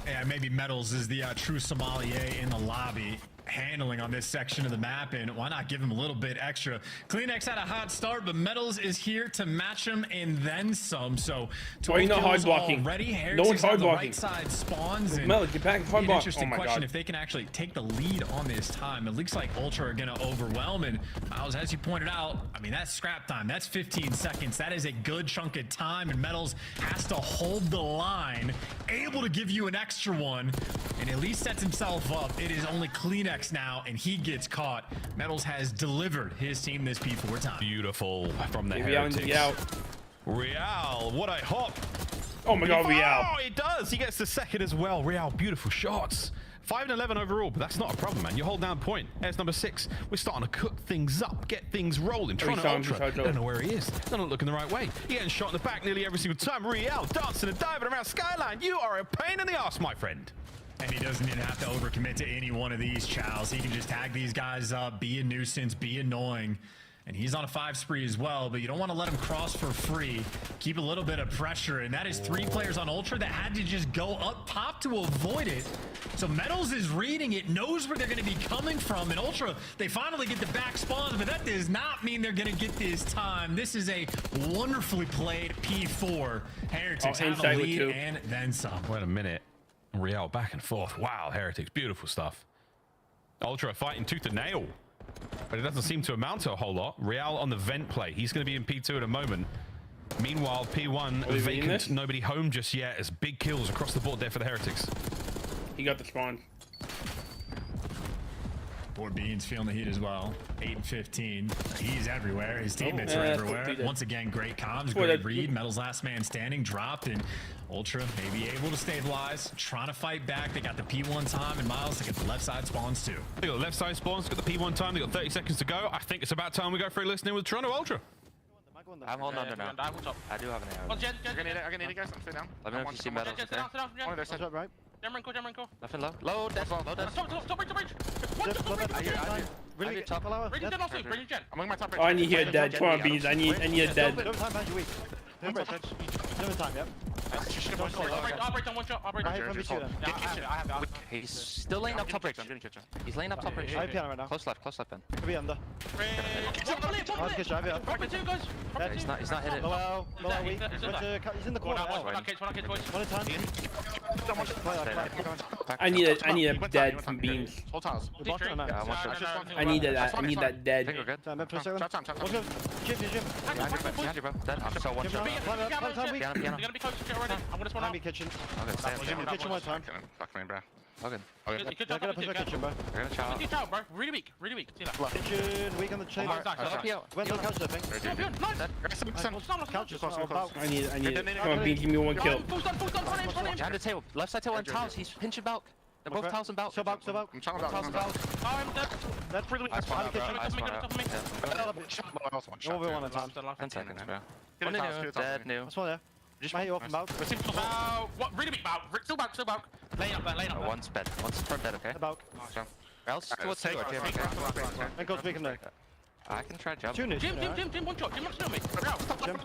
Yeah, maybe Metals is the true sommelier in the lobby, handling on this section of the map, and why not give him a little bit extra? CleanX had a hot start, but Metals is here to match him and then some. So why are you not hard blocking? Already. No one's hard the blocking. Right side spawns. And Metals, get back. Hard block. Interesting question if they can actually take the lead on this time. It looks like Ultra are gonna overwhelm, and Miles, as you pointed out, I mean that's scrap time. That's 15 seconds. That is a good chunk of time, and Metals has to hold the line, able to give you an extra one, and at least sets himself up. It is only CleanX now, and he gets caught. Metals has delivered his team this P4 time. Beautiful from the Heretics. Real, what a hop. Oh my god, Real. Oh, he does. He gets the second as well. Real, beautiful shots. 5 and 11 overall, but that's not a problem, man. You hold down point. There's number 6. We're starting to cook things up, get things rolling. Toronto Ultra. Don't know where he is. They're not looking the right way. He getting shot in the back nearly every single time. Real dancing and diving around Skyline. You are a pain in the ass, my friend. And he doesn't even have to overcommit to any one of these chows. He can just tag these guys up, be a nuisance, be annoying. And he's on a 5 spree as well, but you don't want to let him cross for free. Keep a little bit of pressure, and that is 3 players on Ultra that had to just go up top to avoid it. So Metals is reading it, knows where they're going to be coming from, and Ultra, they finally get the back spawns, but that does not mean they're going to get this time. This is a wonderfully played P4. Heretics have a lead and then some. Wait a minute. Real back and forth. Wow, Heretics, beautiful stuff. Ultra fighting tooth and nail, but it doesn't seem to amount to a whole lot. Real on the vent play. He's going to be in P2 in a moment. Meanwhile, P1 vacant, nobody home just yet, as big kills across the board there for the Heretics. He got the spawn. Boy Beans feeling the heat as well. 8 and 15. He's everywhere. His teammates are everywhere. Once again, great comms, great read. Metals last man standing dropped, and Ultra may be able to stabilize. Trying to fight back. They got the P1 time, and Miles to get the left side spawns too. They got the left side spawns, got the P1 time. They got 30 seconds to go. I think it's about time we go for a listening with Toronto Ultra. I'm holding under now. I do have an arrow. I'm gonna need it, guys. I'm staying down. Let me know if you see Metals. Sit down. One of their Right. Jamrenko. Nothing low. Low, dead. Top bridge. Really top. Bridge dead also. Bridge dead. I'm on my top bridge. Oh, I need here dead. Come on, Beans. I need a dead. Never time, yep. Operate on one shot. Operate on kitchen. He's still laying up top bridge. He's laying up top bridge. I piano right now. Close left, Ben. Could be under. He's not hit it. Low, weak. He's in the corner. One at a time. I need a dead from Beans. Hold tiles. I need that dead. Think we're good. Gym. Behind you, bro. Dead. I'm so one shot. Piano. You're gonna be close to right now. I'm gonna spawn out. Kitchen. Okay, stay. Kitchen one time. Fuck me, bro. Okay. They're gonna push the kitchen, bro. We're gonna chow. Good job, bro. Really weak. See that? Kitchen, weak on the chain. Went on couch surfing. Couch is close. I need it. Come on, Beans, give me one kill. Behind the table. Left side table and tiles. He's pinching bulk. They're both tiles and bulk. So bulk. I'm trying to Tiles and bulk. Oh, I'm dead. That's really I spawned out, bro. I Top spawned out. Yeah. Over one at a time. 10 seconds, bro. One new, dead, new. That's one there. Just hit you off and bulk. What? Really big bulk. Still bulk. Laying up. One's dead. One's dead, okay? Bulk. Else, what's the And go speaking there. I can try jump. Jim, one shot. Jim, not me. Jim.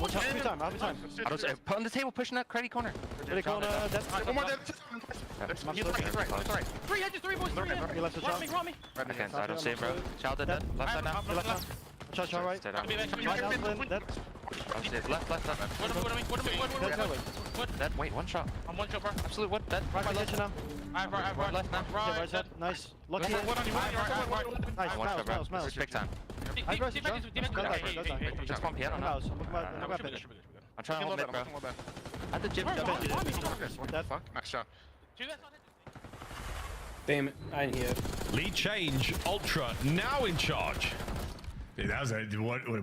One shot. I'll be time. Put on the table, pushing that credit corner. Ready corner, dead. One more dead. He's right. 3 hedges, 3 boys, 3 hedges. Run me. Okay, I don't see him, bro. Child dead. Left side now. Charge right. Stay down. Dead. Left. Dead. Wait, one shot. I'm one shot, bro. Absolute what? Dead. Right kitchen now. Right left now. Right dead. Nice. Lucky. Nice. One shot, bro. This is big time. Just one piano now. I'm trying to hold mid, bro. At the gym. Nice shot. Damn it, I didn't hear it. Lead change, Ultra now in charge. Dude, that was a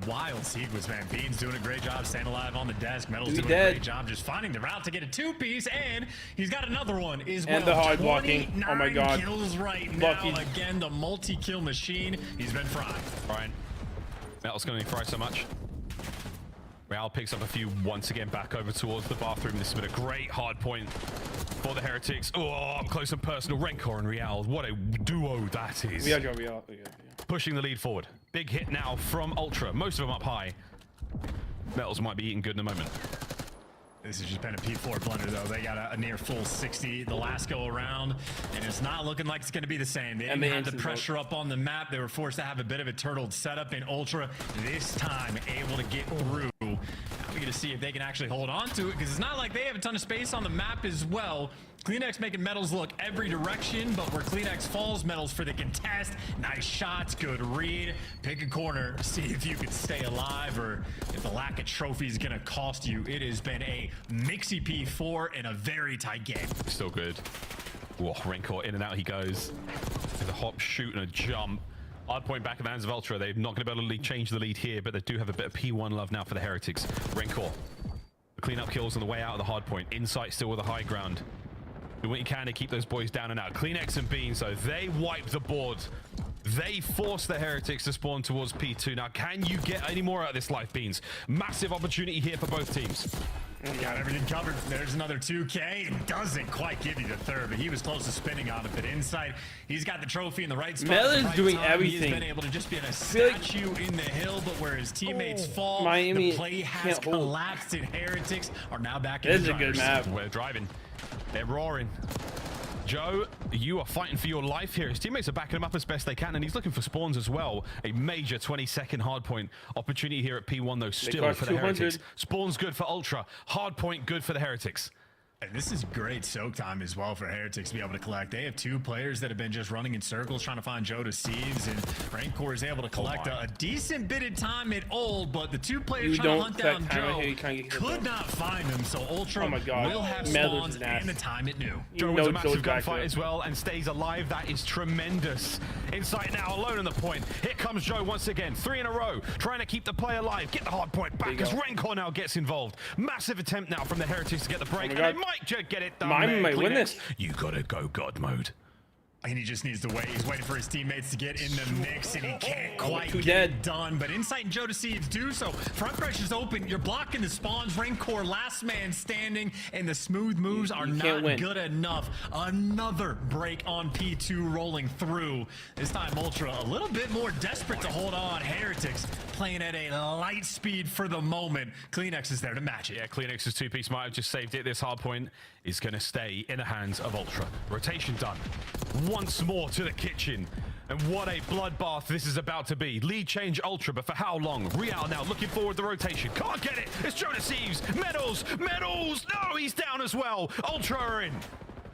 wild sequence, man. Beans doing a great job staying alive on the desk. Metals doing a great job just finding the route to get a 2-piece, and he's got another one as well. And the hard blocking. Oh my god. Kills right now. Again, the multi-kill machine. He's been fried. Brian, Metal's going to fry so much. Real picks up a few once again back over towards the bathroom. This has been a great hard point for the Heretics. Oh, up close and personal. Rencor and Real. What a duo that is. Real. Pushing the lead forward. Big hit now from Ultra. Most of them up high. Metals might be eating good in a moment. This has just been a P4 blunder, though. They got a near full 60 the last go around, and it's not looking like it's going to be the same. They didn't have the pressure up on the map. They were forced to have a bit of a turtled setup in Ultra. This time, able to get through. Now we're going to see if they can actually hold on to it, because it's not like they have a ton of space on the map as well. CleanX making Metals look every direction, but where CleanX falls, Metals for the contest. Nice shots, good read. Pick a corner, see if you can stay alive, or if the lack of trophy is gonna cost you. It has been a mixy P4 in a very tight game. Still good. Whoa, Rancor in and out he goes. With a hop, shoot, and a jump. Hard point back in the hands of Ultra. They're not going to be able to change the lead here, but they do have a bit of P1 love now for the Heretics. Rancor. Clean-up kills on the way out of the hard point. Insight still with a high ground. Do what you can to keep those boys down and out. CleanX and Bean, so they wipe the board. They force the Heretics to spawn towards P2. Now, can you get any more out of this life, Beans? Massive opportunity here for both teams. Got everything covered. There's another 2K. It doesn't quite give you the third, but he was close to spinning on it. But inside, he's got the trophy in the right spot. Melon's right doing time. everything. He's been able to just be in a statue in the hill, but where his teammates fall, Miami the play has collapsed, and Heretics are now back in this the is a good map. We're driving. They're roaring. Joe, you are fighting for your life here. His teammates are backing him up as best they can, and he's looking for spawns as well. A major 20-second hardpoint opportunity here at P1, though, still for the Heretics. Spawns good for Ultra. Hardpoint good for the Heretics. And this is great soak time as well for Heretics to be able to collect. They have two players that have been just running in circles trying to find Joe Deceives, and Rancor is able to collect a decent bit of time at Old, but the two players trying to hunt down Joe could not find him, so Ultra will have spawns and the time at New. Joe wins a massive gunfight as well and stays alive. That is tremendous. Insight now alone on the point. Here comes Joe once again. 3 in a row, trying to keep the play alive. Get the hard point back as Rancor now gets involved. Massive attempt now from the Heretics to get the break. And they might just get it done. Miami might win this. You gotta go God mode. And he just needs to wait. He's waiting for his teammates to get in the mix, and he can't quite get it done. But Insight and Joe Deceives do so. Front pressure's open. You're blocking the spawns. Rancor, last man standing, and the smooth moves are not good enough. Another break on P2 rolling through. This time, Ultra a little bit more desperate to hold on. Heretics playing at a light speed for the moment. CleanX is there to match it. Yeah, CleanX's two-piece might have just saved it. This hard point is going to stay in the hands of Ultra. Rotation done. Once more to the kitchen. And what a bloodbath this is about to be. Lead change Ultra, but for how long? Real now looking forward the rotation. Can't get it. It's Joe Deceives. Metals. Metals. No, he's down as well. Ultra are in.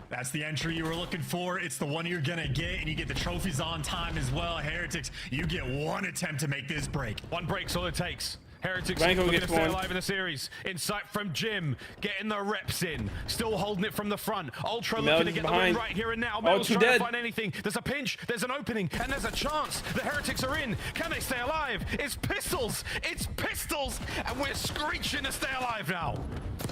That's the entry you were looking for. It's the one you're gonna get, and you get the trophies on time as well. Heretics, you get one attempt to make this break. One break's all it takes. Heretics looking to stay alive in the series. Insight from Jim, getting the reps in. Still holding it from the front. Ultra looking to get the win right here and now. Mel's trying to find anything. There's a pinch, there's an opening, and there's a chance. The Heretics are in. Can they stay alive? It's pistols. It's pistols, and we're screeching to stay alive now.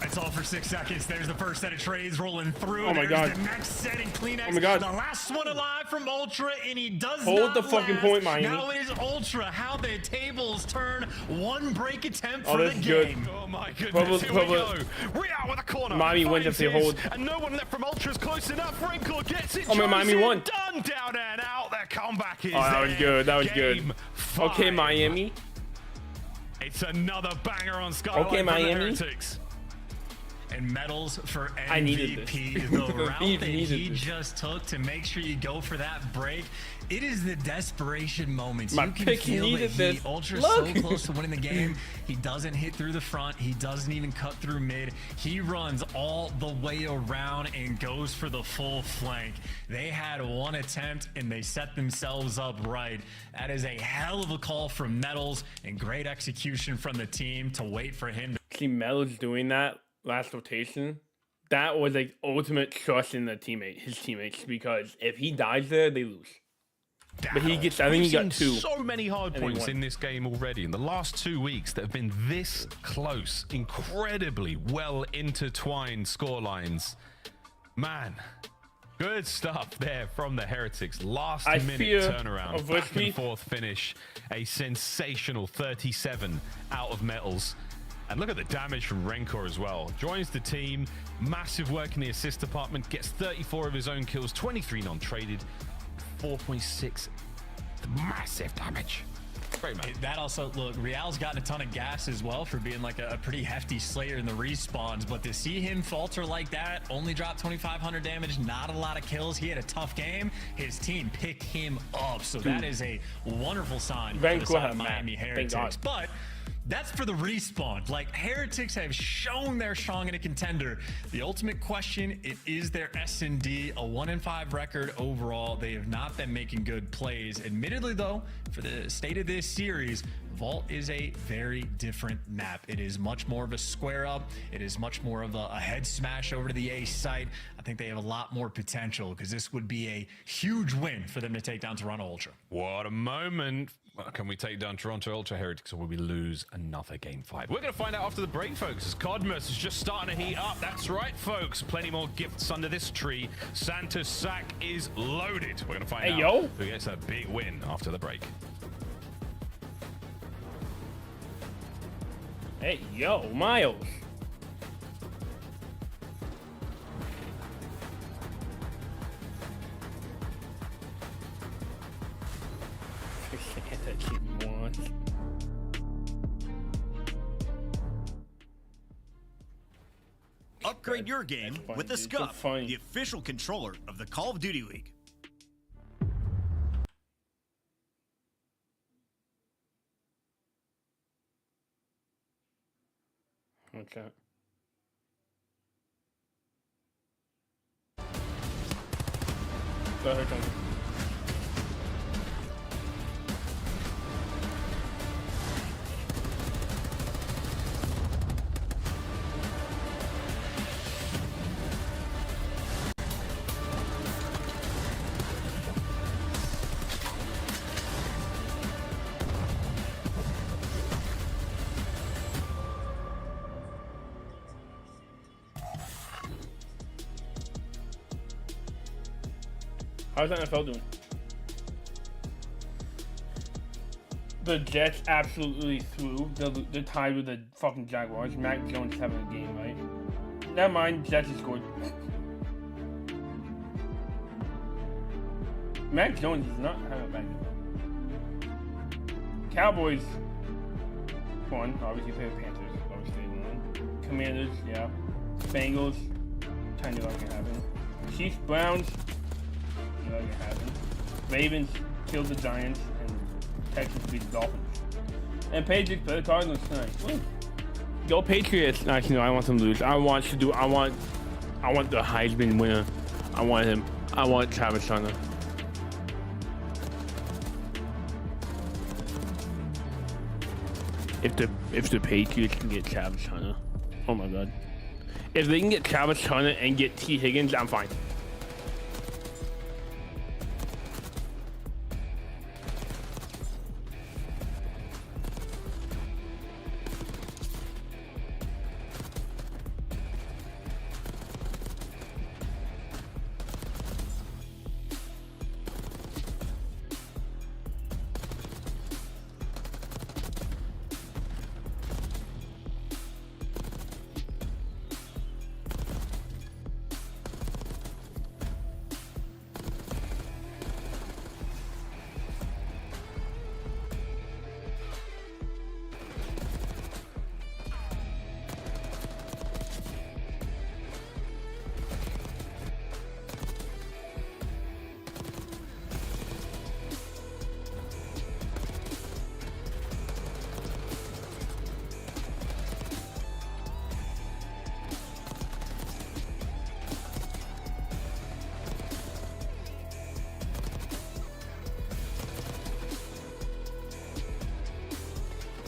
It's all for 6 seconds. There's the first set of trades rolling through. Oh my God. The next set in CleanX. Oh my God. The last one alive from Ultra, and he does Hold the fucking point, Miami. Now it is Ultra. How the tables turn. One break attempt for the game. Good. Oh my goodness, here we go. Real with a corner. Miami wins if they hold. And no one left from Ultra's close enough. Rancor gets it. Oh man, Miami won. Done, down and out. Their comeback is that was good. That was Game good. 5. Okay, Miami. It's another banger on Skyline. Okay, Miami. For the Heretics. And medals for MVP. I needed this. The route that he just took to make sure you go for that break. It is the desperation moments. My you can pick feel needed that this. Ultra's so close to winning the game. He doesn't hit through the front. He doesn't even cut through mid. He runs all the way around and goes for the full flank. They had one attempt and they set themselves up right. That is a hell of a call from Metals and great execution from the team to wait for him to see Metals doing that last rotation. That was like ultimate trust in the his teammates, because if he dies there, they lose. But he gets, I think he got 2. So many hard points in this game already in the last 2 weeks that have been this close, incredibly well intertwined score lines. Man, good stuff there from the Heretics. Last minute turnaround, back and forth finish, a sensational 37 out of Metals. And look at the damage from Rancor as well. Joins the team, massive work in the assist department, gets 34 of his own kills, 23 non-traded, 4.6 massive damage. Great man. That also, look, Real's gotten a ton of gas as well for being like a pretty hefty slayer in the respawns, but to see him falter like that, only drop 2,500 damage, not a lot of kills. He had a tough game. His team picked him up, so that is a wonderful sign for the side of Miami Heretics. But that's for the respawn. Like, Heretics have shown they're strong in a contender. The ultimate question, it is their S&D, a 1-5 record overall. They have not been making good plays. Admittedly, though, for the state of this series, Vault is a very different map. It is much more of a square up. It is much more of a head smash over to the A site. I think they have a lot more potential because this would be a huge win for them to take down Toronto Ultra. What a moment. Well, can we take down Toronto Ultra Heretics, or will we lose another game 5? We're going to find out after the break, folks, as Codmus is just starting to heat up. That's right, folks. Plenty more gifts under this tree. Santa's sack is loaded. We're going to find out who gets a big win after the break. Hey, yo, Miles. Upgrade your game with the Scuff, the official controller of the Call of Duty League. What's that? Go ahead, Jonathan. How's the NFL doing? The Jets absolutely threw. They're tied with the fucking Jaguars. Mac Jones having a game, right? Never mind, Jets has scored. Mac Jones is not having a bad game. Cowboys won. Obviously, play the Panthers. Obviously, they won. Commanders, yeah. Bengals, kind of like it happened. Chiefs, Browns. Like it happened. Ravens killed the Giants, and Texans beat the Dolphins. And Patriots play the Cardinals tonight. Woo. Go Patriots! Actually, no, I want them to lose. I want the Heisman winner. I want him. I want Travis Hunter. If the Patriots can get Travis Hunter, oh my god! If they can get Travis Hunter and get T. Higgins, I'm fine.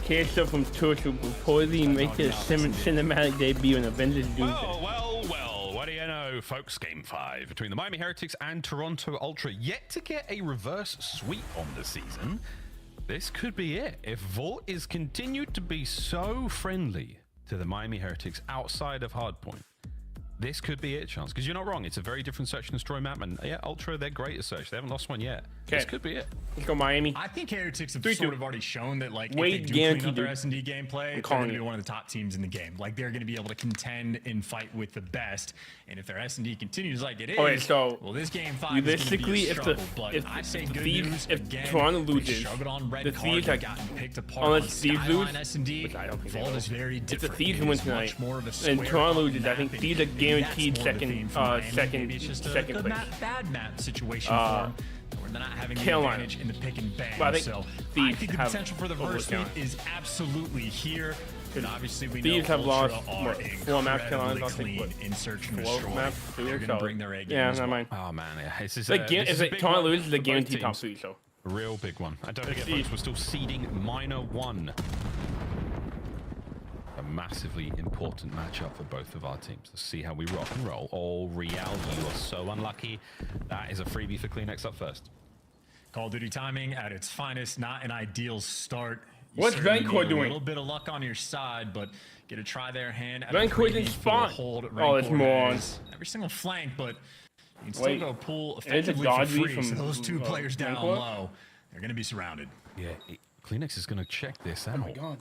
Character from Turtle will reportedly make his cinematic debut in Avengers Doomsday. Well, what do you know, folks? Game 5 between the Miami Heretics and Toronto Ultra, yet to get a reverse sweep on the season. This could be it. If Vault is continued to be so friendly to the Miami Heretics outside of Hardpoint, this could be it, Chance, because you're not wrong. It's a very different search and destroy map, and yeah, Ultra, they're great at search. They haven't lost one yet. This could be it. Let's go Miami. I think Heretics have sort of already shown that, like, Wait, if they do clean up their S&D gameplay, they're going to be one of the top teams in the game. Like, they're going to be able to contend and fight with the best. And if their S&D continues like it is, so well, this game 5 is going to be a struggle. But I say good news. Again, Toronto loses, on Red the Thieves have gotten picked apart unless Thieves lose, S&D, which I don't think Vault is very different. if the Thieves win tonight and Toronto loses, I think Thieves are guaranteed second bad map situation for them. Or they're not having the advantage in the pick and bang. Well, so I think the potential for the verse sweep is absolutely here. And obviously we know have lost four maps clean in search and destroy. They're going to bring their A game. Yeah, not mine. Oh man, if Toronto loses, the guaranteed top 3. So real big one. And don't forget, folks, we're still seeding Minor 1. A massively important matchup for both of our teams. Let's see how we rock and roll. Oh, Real, you are so unlucky. That is a freebie for CleanX up first. Call of Duty timing at its finest, not an ideal start. What's Rancor doing? A little bit of luck on your side, but get a try their hand. Rancor's in spawn. Oh, it's more on every single flank, but you can still go pull effectively for free. So those two players down low, they're going to be surrounded. Yeah, CleanX is going to check this out. Oh my god.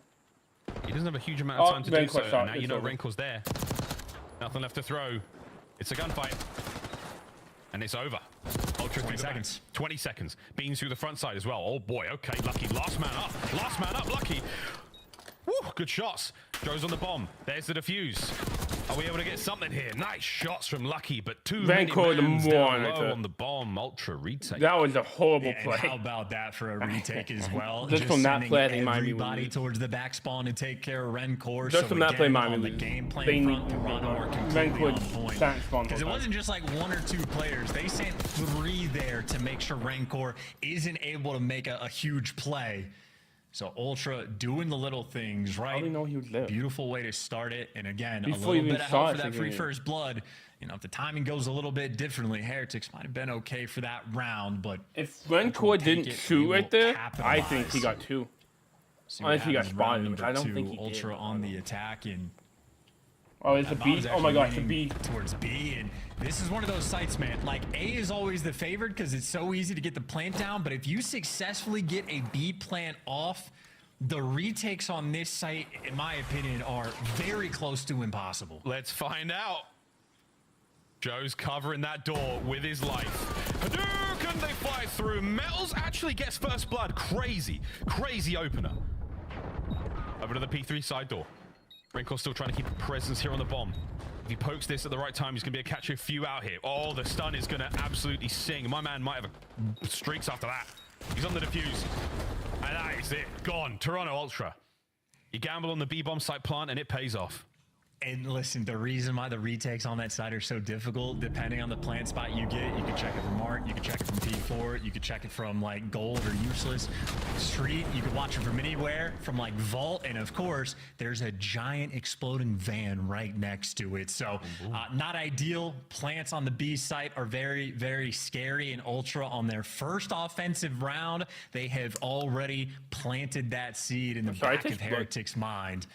He doesn't have a huge amount of time to do so. Now you know Rancor's there. Nothing left to throw. It's a gunfight. And it's over. Ultra 20 seconds. 20 seconds. Beans through the front side as well. Oh boy, okay, Lucky. Last man up. Last man up, Lucky. Woo, good shots. Joe's on the bomb. There's the defuse. Are we able to get something here? Nice shots from Lucky, but too many mans down low on the bomb. Ultra retake. That was a horrible play. And how about that for a retake as well? Just from that play, I think everybody towards the back spawn to take care of Rencor. Just from that play, on the game plan front, Toronto are completely on point. Because it wasn't just like 1 or 2 players. They sent 3 there to make sure Rencor isn't able to make a huge play. So Ultra doing the little things, right? I didn't know he was there. Beautiful way to start it. And again, before a little bit of help for that free first blood. You know, if the timing goes a little bit differently, Heretics might have been okay for that round, but if Rencor didn't shoot right there, I think he got 2. Unless he got spotted, but I don't think he Ultra did. on the attack and oh, it's a B. Oh my gosh, the B. Towards B, and this is one of those sites, man. Like, A is always the favored because it's so easy to get the plant down, but if you successfully get a B plant off, the retakes on this site, in my opinion, are very close to impossible. Let's find out. Joe's covering that door with his life. Hadouken, they fly through. Metals actually gets first blood. Crazy, crazy opener. Over to the P3 side door. Renkor's still trying to keep a presence here on the bomb. If he pokes this at the right time, he's going to be able to catch a few out here. Oh, the stun is going to absolutely sing. My man might have streaks after that. He's on the defuse. And that is it. Gone. Toronto Ultra. You gamble on the B-bomb site plant and it pays off. And listen, the reason why the retakes on that side are so difficult, depending on the plant spot you get, you can check it from Art, you can check it from P4, you can check it from like Gold or Useless Street, you can watch it from anywhere, from like Vault, and of course, there's a giant exploding van right next to it. So not ideal. Plants on the B site are very, very scary, and Ultra on their first offensive round, they have already planted that seed in the back of Heretics' mind.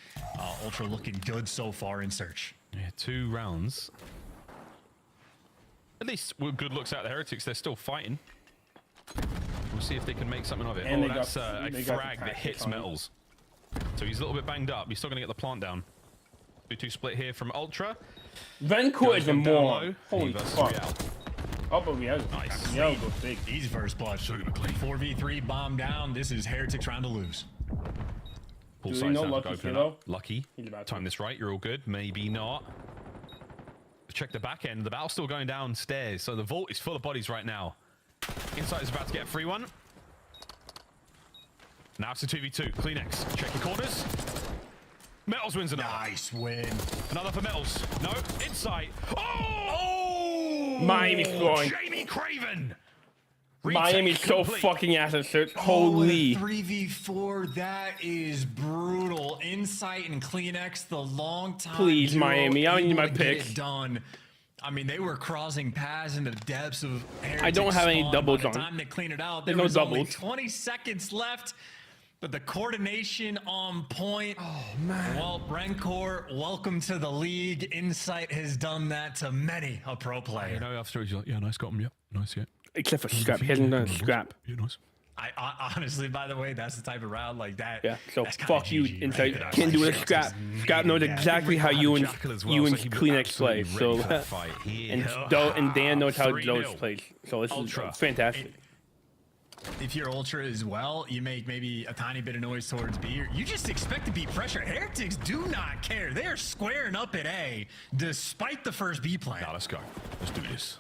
Ultra looking good so far in search. Yeah, 2 rounds. At least with good looks out the Heretics, they're still fighting. We'll see if they can make something of it. And that's a frag that hits Metals. So he's a little bit banged up. He's still going to get the plant down. 2-2 split here from Ultra. Rencor is a moron. Holy fuck. Oh, but Real. Nice. Real goes big. He's first blood. 4v3 bomb down. This is Heretics round to lose. Pull sides down to open up. Lucky. Time this right. You're all good. Maybe not. Check the back end. The battle's still going downstairs. So the vault is full of bodies right now. Inside is about to get a free one. Now it's a 2v2. CleanX. Check the corners. Metals wins another. Nice win. Another for Metals. No. Inside. Oh! Miami's scoring. Jamie Craven. Miami's so fucking ass at search. Holy. 3v4, that is brutal. Insight and CleanX, the long time. Please, Miami, I need my picks. Done. I mean, they were crossing paths in the depths of Heretics. I don't have any doubles on. By the time they clean it out, There's there was no only doubles. 20 seconds left. But the coordination on point. Oh, man. Well, Rancor, welcome to the league. Insight has done that to many a pro player. You know, after he's like, yeah, nice, got him, yeah, nice, yeah. Except for Scrap. He hasn't done Scrap. Yeah, nice. I honestly, by the way, that's the type of round like that. Yeah, so that's fuck you, GG, Insight. right? Can't do it, Scrap. Scrap knows exactly how you and Kleenex play. So, and Dan knows how Joe's plays. So this is fantastic. If you're Ultra as well, you make maybe a tiny bit of noise towards B. You just expect to beat pressure. Heretics do not care. They're squaring up at A, despite the first B plan. Now let's go. Let's do this.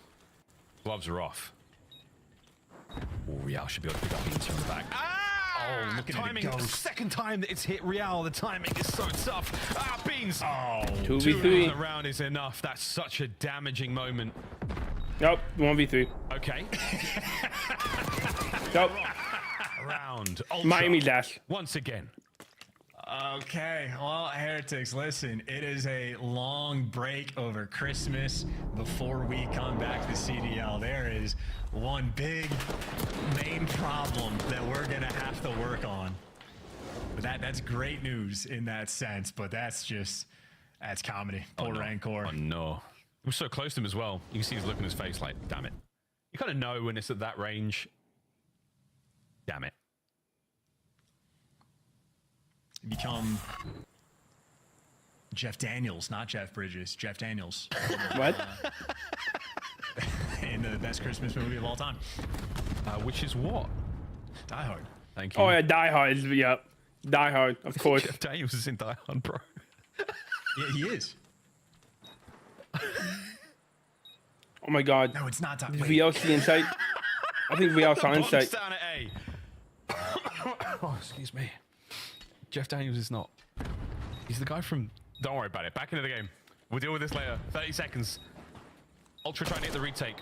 Gloves are off. Oh, Real should be able to pick up Beans from the back. Oh, look at timing. The second time that it's hit Real, the timing is so tough. Beans. Oh, 2v3. Two round is enough. That's such a damaging moment. Nope, 1v3. Okay. Nope. Round. Ultra. Miami dash. Once again. Okay, well, Heretics, listen, it is a long break over Christmas before we come back to CDL. There is one big main problem that we're going to have to work on. But that's great news in that sense, but that's comedy. Poor Rancor. Oh, no. We're so close to him as well. You can see he's looking at his face like, damn it. You kind of know when it's at that range. Damn it. Become Jeff Daniels, not Jeff Bridges. Jeff Daniels. What? In the best Christmas movie of all time. Which is what? Die Hard. Thank you. Oh, yeah, Die Hard. Yep. Die Hard, of course. Jeff Daniels is in Die Hard, bro. Yeah, he is. Oh my god. No, it's not Die Hard. VLC Insight. I think VLC Insight. Down at A. Oh, excuse me. Jeff Daniels is not. He's the guy from... Don't worry about it. Back into the game. We'll deal with this later. 30 seconds. Ultra trying to hit the retake.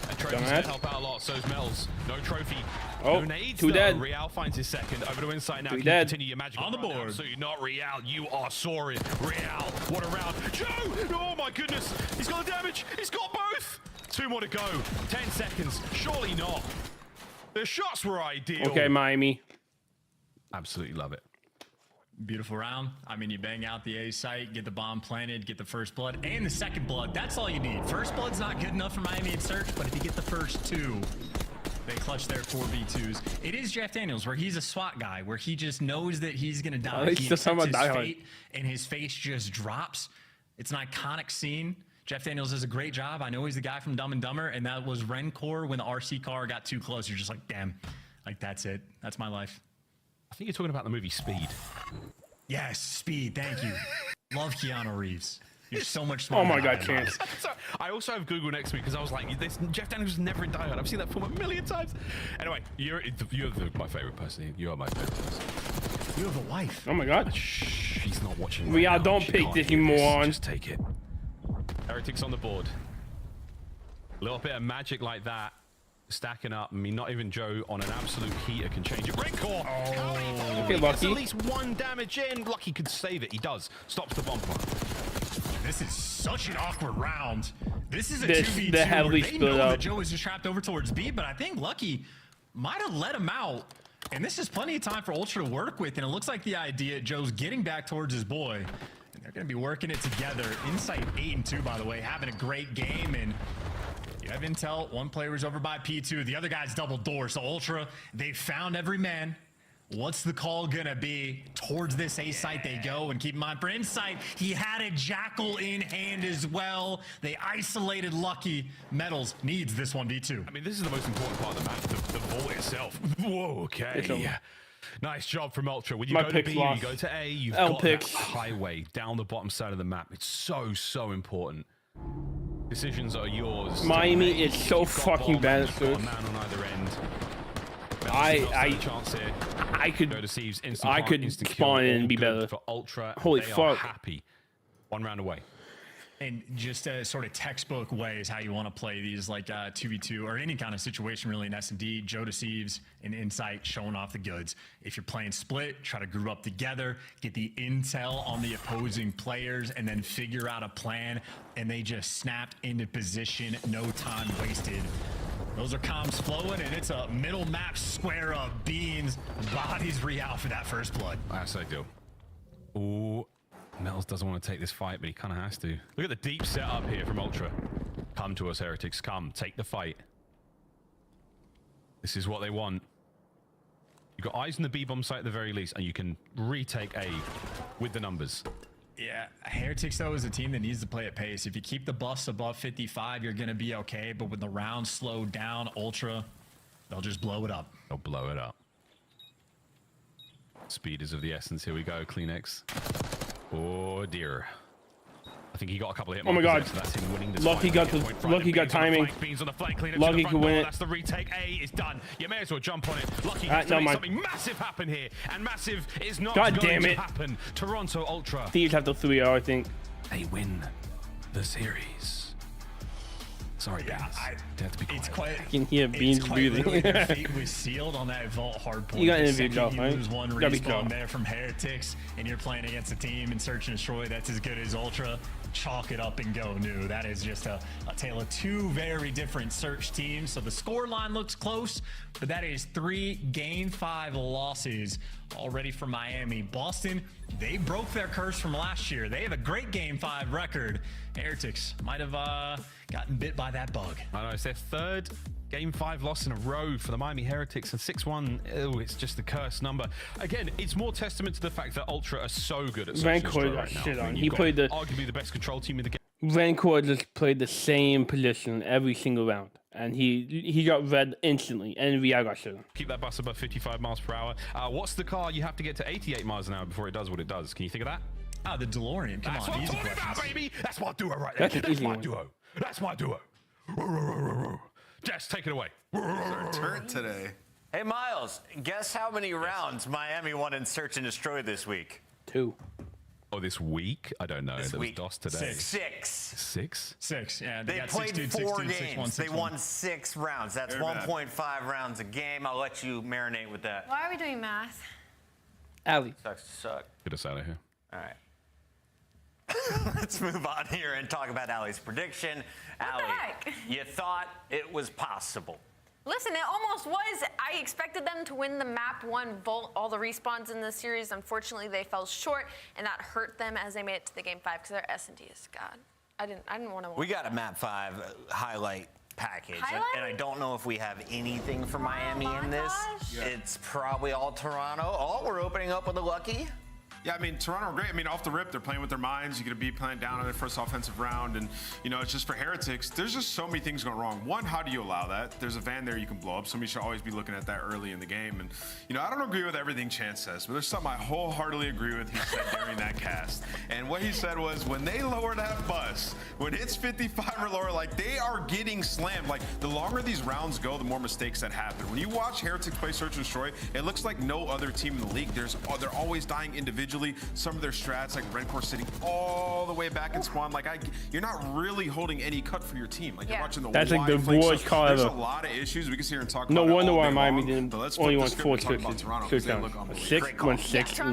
And Trophy's going to help out a lot. So's Mel's. No trophy. Oh, no nades, two dead. Real finds his second. Over to Insight now. Can you continue your magic on the board? So you're not Real. You are soaring. Real. What a round. Joe! Oh my goodness. He's got the damage. He's got both. 2 more to go. 10 seconds. Surely not. The shots were ideal. Okay, Miami. Absolutely love it. Beautiful round. I mean, you bang out the A site, get the bomb planted, get the first blood, and the second blood. That's all you need. First blood's not good enough for Miami and Search, but if you get the first 2, they clutch their 4v2s. It is Jeff Daniels, where he's a SWAT guy, where he just knows that he's going to die. He accepts his fate, and his face just drops. It's an iconic scene. Jeff Daniels does a great job. I know he's the guy from Dumb and Dumber, and that was Rancor when the RC car got too close. You're just like, damn, like that's it. That's my life. I think you're talking about the movie Speed. Yes, Speed. Thank you. Love Keanu Reeves. You're so much smarter. Oh my god, Chance. I also have Google next to me because I was like, Jeff Daniels was never in Die Hard. I've seen that film a million times. Anyway, you're my favorite person. You are my favorite person. You have a wife. Oh my god. Shh, she's not watching. Real, don't pick this, you moron. Just take it. Heretics on the board. A little bit of magic like that. Stacking up. I mean, not even Joe on an absolute heater can change it. Rancor! Oh, okay, Lucky. At least 1 damage in. Lucky could save it. He does. Stops the bumper. This is such an awkward round. This is a 2v2 the heavily where they split know up. that Joe is just trapped over towards B, but I think Lucky might have let him out. And this is plenty of time for Ultra to work with, and it looks like the idea, Joe's getting back towards his boy. And they're going to be working it together. Insight 8-2, by the way, having a great game, and you have intel. 1 player is over by P2. The other guy's double door. So Ultra, they found every man. What's the call gonna be? Towards this A site they go, and keep in mind for Insight, he had a Jackal in hand as well. They isolated Lucky. Metals needs this 1v2. I mean, this is the most important part of the map, the vault itself. Whoa, okay. Nice job from Ultra. When you go to B, you go to A, you've got that highway down the bottom side of the map. It's so important. Decisions are yours. Miami is so fucking bad at Search. Man on either end. I could spawn in and be better. For Ultra. Holy fuck. Happy. 1 round away. And just a sort of textbook way is how you want to play these, like 2v2 or any kind of situation really in S&D. Joe Deceives and Insight showing off the goods. If you're playing split, try to group up together, get the intel on the opposing players, and then figure out a plan. And they just snapped into position, no time wasted. Those are comms flowing, and it's a middle map square of beans. Bodies re-out for that first blood. That's so good. Ooh, Metals doesn't want to take this fight, but he kind of has to. Look at the deep setup here from Ultra. Come to us, Heretics. Come, take the fight. This is what they want. You've got eyes on the B-bomb site at the very least, and you can retake A with the numbers. Yeah, Heretics, though, is a team that needs to play at pace. If you keep the busts above 55, you're going to be okay. But when the rounds slow down, Ultra, they'll just blow it up. They'll blow it up. Speed is of the essence. Here we go, Kleenex. Oh, dear. I think he got a couple of hit markers. Oh my god. So that's him winning this Lucky got timing. Beans on the flank, Kleenex Lucky could win it. That's the retake. A is done. You may as well jump on it. Lucky gets to make something massive happen here. And massive is not going to happen. Toronto Ultra. Thieves have the 3-0, I think. They win the series. Sorry, Beans. They have to be quiet. It's quite. I can hear Beans breathing. Really, their fate was sealed on that vault hard point. You got interviewed, Joe, you right? lose one respawn there from Heretics, and you're playing against a team in Search and Destroy that's as good as Ultra. Chalk it up and go new. That is just a tale of two very different Search teams. So the score line looks close, but that is 3 Game 5 losses already for Miami. Boston, they broke their curse from last year. They have a great Game 5 record. Heretics might have gotten bit by that bug. I know, it's their 3rd Game 5 loss in a row for the Miami Heretics, and 6-1, oh, it's just the cursed number. Again, it's more testament to the fact that Ultra are so good at Rancor got shit on. He played arguably the best control team in the game. Rancor just played the same position every single round, and he got red instantly, and VR got shit on. Keep that bus above 55 miles per hour. What's the car you have to get to 88 miles an hour before it does what it does? Can you think of that? The DeLorean. Come That's on, what easy I'm talking questions. about, baby. That's my duo right there. That's my duo. That's my duo. Jess, take it away. Turn today. Hey, Miles, guess how many rounds Miami won in Search and Destroy this week? 2. Oh, this week? I don't know. There was DOS today. 6. 6? Yeah. They played 4 games. They won 6 rounds. That's 1.5 rounds a game. I'll let you marinate with that. Why are we doing math? Allie. Sucks to suck. Get us out of here. All right. Let's move on here and talk about Allie's prediction. What the heck? You thought it was possible. Listen, it almost was. I expected them to win the map 1 vault, all the respawns in this series. Unfortunately, they fell short, and that hurt them as they made it to the Game 5 because their S&D is God. I didn't want to. We got a map 5 highlight package, and I don't know if we have anything for Miami in this. Yeah. It's probably all Toronto. Oh, we're opening up with a Lucky. Yeah, I mean, Toronto are great. I mean, off the rip, they're playing with their minds. You're going to be playing down on their first offensive round. And, you know, it's just for Heretics, there's just so many things going wrong. One, how do you allow that? There's a van there you can blow up. Somebody should always be looking at that early in the game. And, you know, I don't agree with everything Chance says, but there's something I wholeheartedly agree with he said during that cast. And what he said was, when they lower that bus, when it's 55 or lower, like, they are getting slammed. Like, the longer these rounds go, the more mistakes that happen. When you watch Heretics play Search and Destroy, it looks like no other team in the league. They're always dying individually. Some of their strats, like Rancor sitting all the way back in spawn, like you're not really holding any cut for your team. Like you're watching the that's like the worst call ever. There's a lot of issues we can sit here and talk no about. No wonder why Miami didn't only won 4 switches. Toronto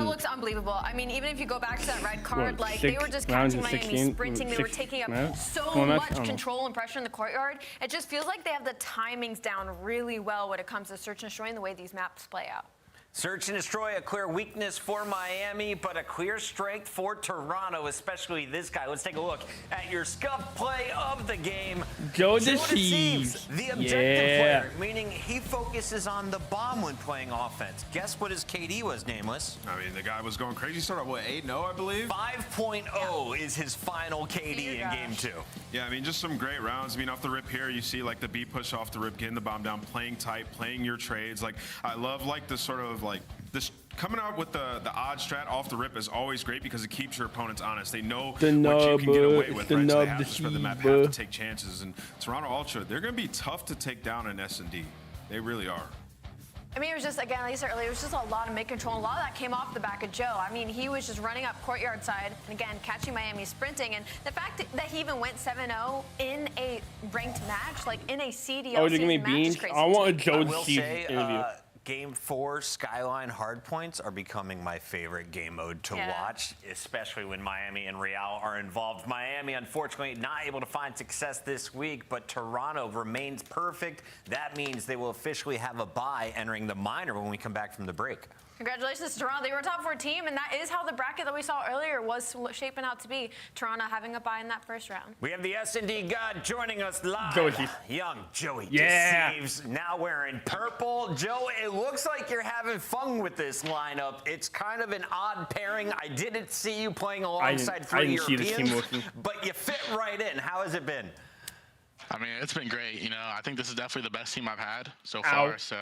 looks unbelievable. I mean, even if you go back to that red card, like they were just catching Miami sprinting. They were taking up so much control and pressure in the courtyard. It just feels like they have the timings down really well when it comes to Search and Destroy and the way these maps play out. Search and Destroy, a clear weakness for Miami, but a clear strength for Toronto, especially this guy. Let's take a look at your scuff play of the game. Joe Deceives. The objective player, meaning he focuses on the bomb when playing offense. Guess what his KD was, Nameless? I mean, the guy was going crazy. He started at, what, 8-0, I believe? 5.0 is his final KD in Game 2. Yeah, I mean, just some great rounds. I mean, off the rip here, you see, like, the B push off the rip, getting the bomb down, playing tight, playing your trades. Like, I love, like, the sort of, like, this coming out with the odd strat off the rip is always great because it keeps your opponents honest. They know what you can get away with, right? So they have to spread the map, have to take chances. And Toronto Ultra, they're going to be tough to take down in S&D. They really are. I mean, it was just, again, like I said earlier, it was just a lot of mid-control. A lot of that came off the back of Joe. I mean, he was just running up courtyard side, and again, catching Miami sprinting. And the fact that he even went 7-0 in a ranked match, like in a CDL season match, is crazy. I want a Joe Deceives interview. Game 4 Skyline Hardpoints are becoming my favorite game mode to watch, especially when Miami and Real are involved. Miami, unfortunately, not able to find success this week, but Toronto remains perfect. That means they will officially have a bye entering the minor when we come back from the break. Congratulations to Toronto. They were a top 4 team, and that is how the bracket that we saw earlier was shaping out to be. Toronto having a bye in that first round. We have the S&D God joining us live. Young Joey Deceives, now wearing purple. Joe, it looks like you're having fun with this lineup. It's kind of an odd pairing. I didn't see you playing alongside 3 Europeans, but you fit right in. How has it been? I mean, it's been great. You know, I think this is definitely the best team I've had so far. So,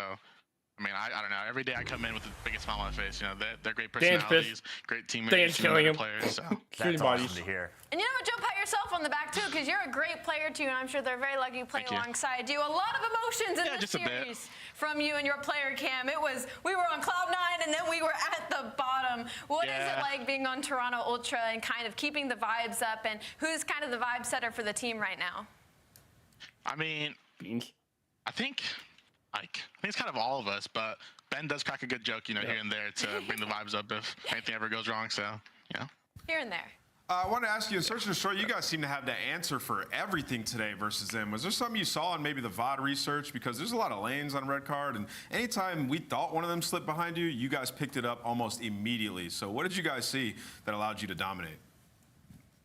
I mean, I don't know. Every day I come in with the biggest smile on my face. You know, they're great personalities, great teammates, players. So. That's awesome to hear. And you know what, Joe, pat yourself on the back, too, because you're a great player, too, and I'm sure they're very lucky to play alongside you. A lot of emotions in this series from you and your player cam. We were on cloud 9, and then we were at the bottom. What is it like being on Toronto Ultra and kind of keeping the vibes up, and who's kind of the vibe setter for the team right now? I mean, I think it's kind of all of us, but Ben does crack a good joke, you know, here and there to bring the vibes up if anything ever goes wrong. So, yeah. Here and there. I want to ask you, in Search and Destroy, you guys seem to have the answer for everything today versus them. Was there something you saw in maybe the VOD research? Because there's a lot of lanes on red card, and anytime we thought one of them slipped behind you, you guys picked it up almost immediately. So what did you guys see that allowed you to dominate?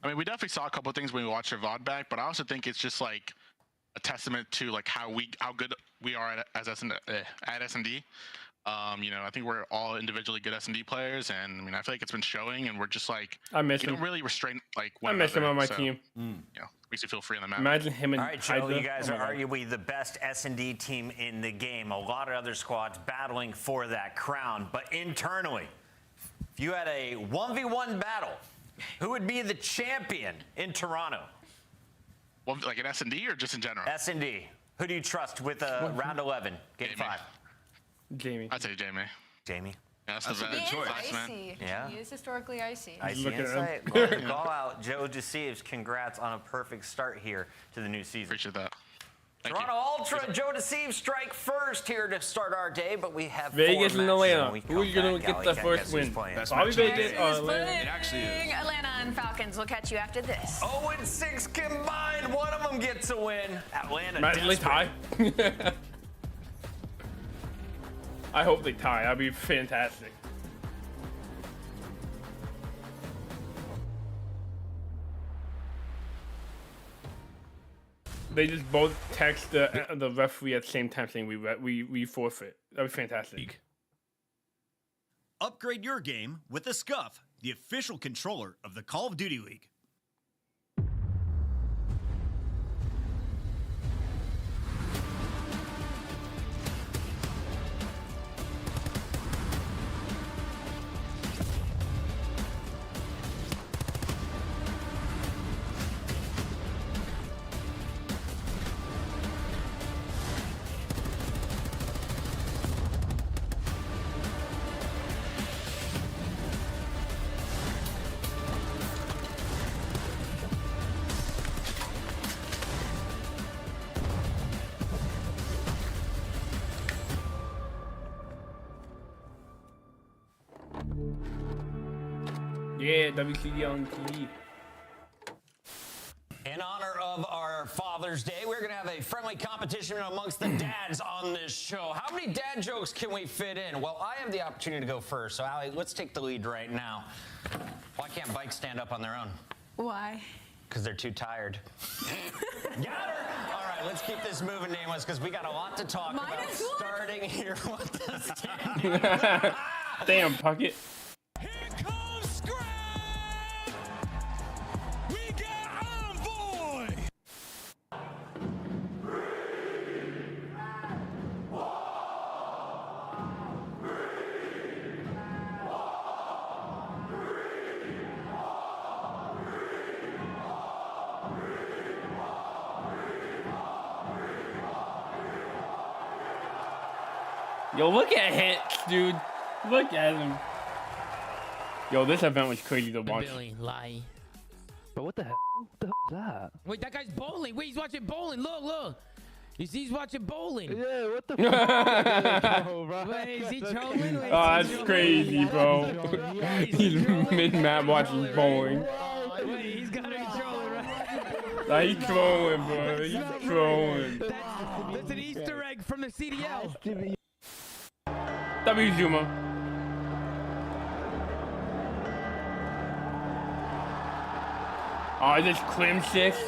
I mean, we definitely saw a couple of things when we watched our VOD back, but I also think it's just like a testament to like how good we are at S&D. You know, I think we're all individually good S&D players, and I mean, I feel like it's been showing, and we're just like, we don't really restrain like one another. I miss him on my team. You know, makes you feel free on the map. Imagine him and all right, Joe, you guys are arguably the best S&D team in the game. A lot of other squads battling for that crown, but internally, if you had a 1v1 battle, who would be the champion in Toronto? Well, like an S&D or just in general? S&D. Who do you trust with round 11, game 5? Jamie. I'd say Jamie. Jamie? Yeah, that's the better choice, man. Yeah. He is historically icy. Icy insight. Call out Joe Deceives. Congrats on a perfect start here to the new season. Appreciate that. Toronto Ultra, Joe Deceives strike first here to start our day, but we have Vegas and Atlanta. Who's going to get the first win? Probably Vegas or Atlanta. It actually is. Atlanta and Falcons. We'll catch you after this. 0-6 combined. One of them gets a win. Atlanta. Imagine they tie. I hope they tie. That'd be fantastic. They just both text the referee at the same time saying we forfeit. That'd be fantastic. Upgrade your game with the Scuff, the official controller of the Call of Duty League. Yeah, WCD on TV. In honor of our Father's Day, we're going to have a friendly competition amongst the dads on this show. How many dad jokes can we fit in? Well, I have the opportunity to go first. So, Allie, let's take the lead right now. Why can't bikes stand up on their own? Why? Because they're too tired. Got her! All right, let's keep this moving, Nameless, because we got a lot to talk about. Starting here with the standing. Damn, Puckett. Here comes Scrap! We got Envoy! Yo, look at Hits, dude. Look at him. Yo, this event was crazy to watch. Billy, lie. But what the hell? What the hell is that? Wait, that guy's bowling. Wait, he's watching bowling. Look, look. He's watching bowling. Yeah, what the fuck? Wait, is he trolling? Oh, that's crazy, bro. He's mid-map watching bowling. Wait, he's got to be trolling, right? Nah, he's trolling, bro. He's trolling. That's an Easter egg from the CDL. W Zuma. Oh, is this Crim 6?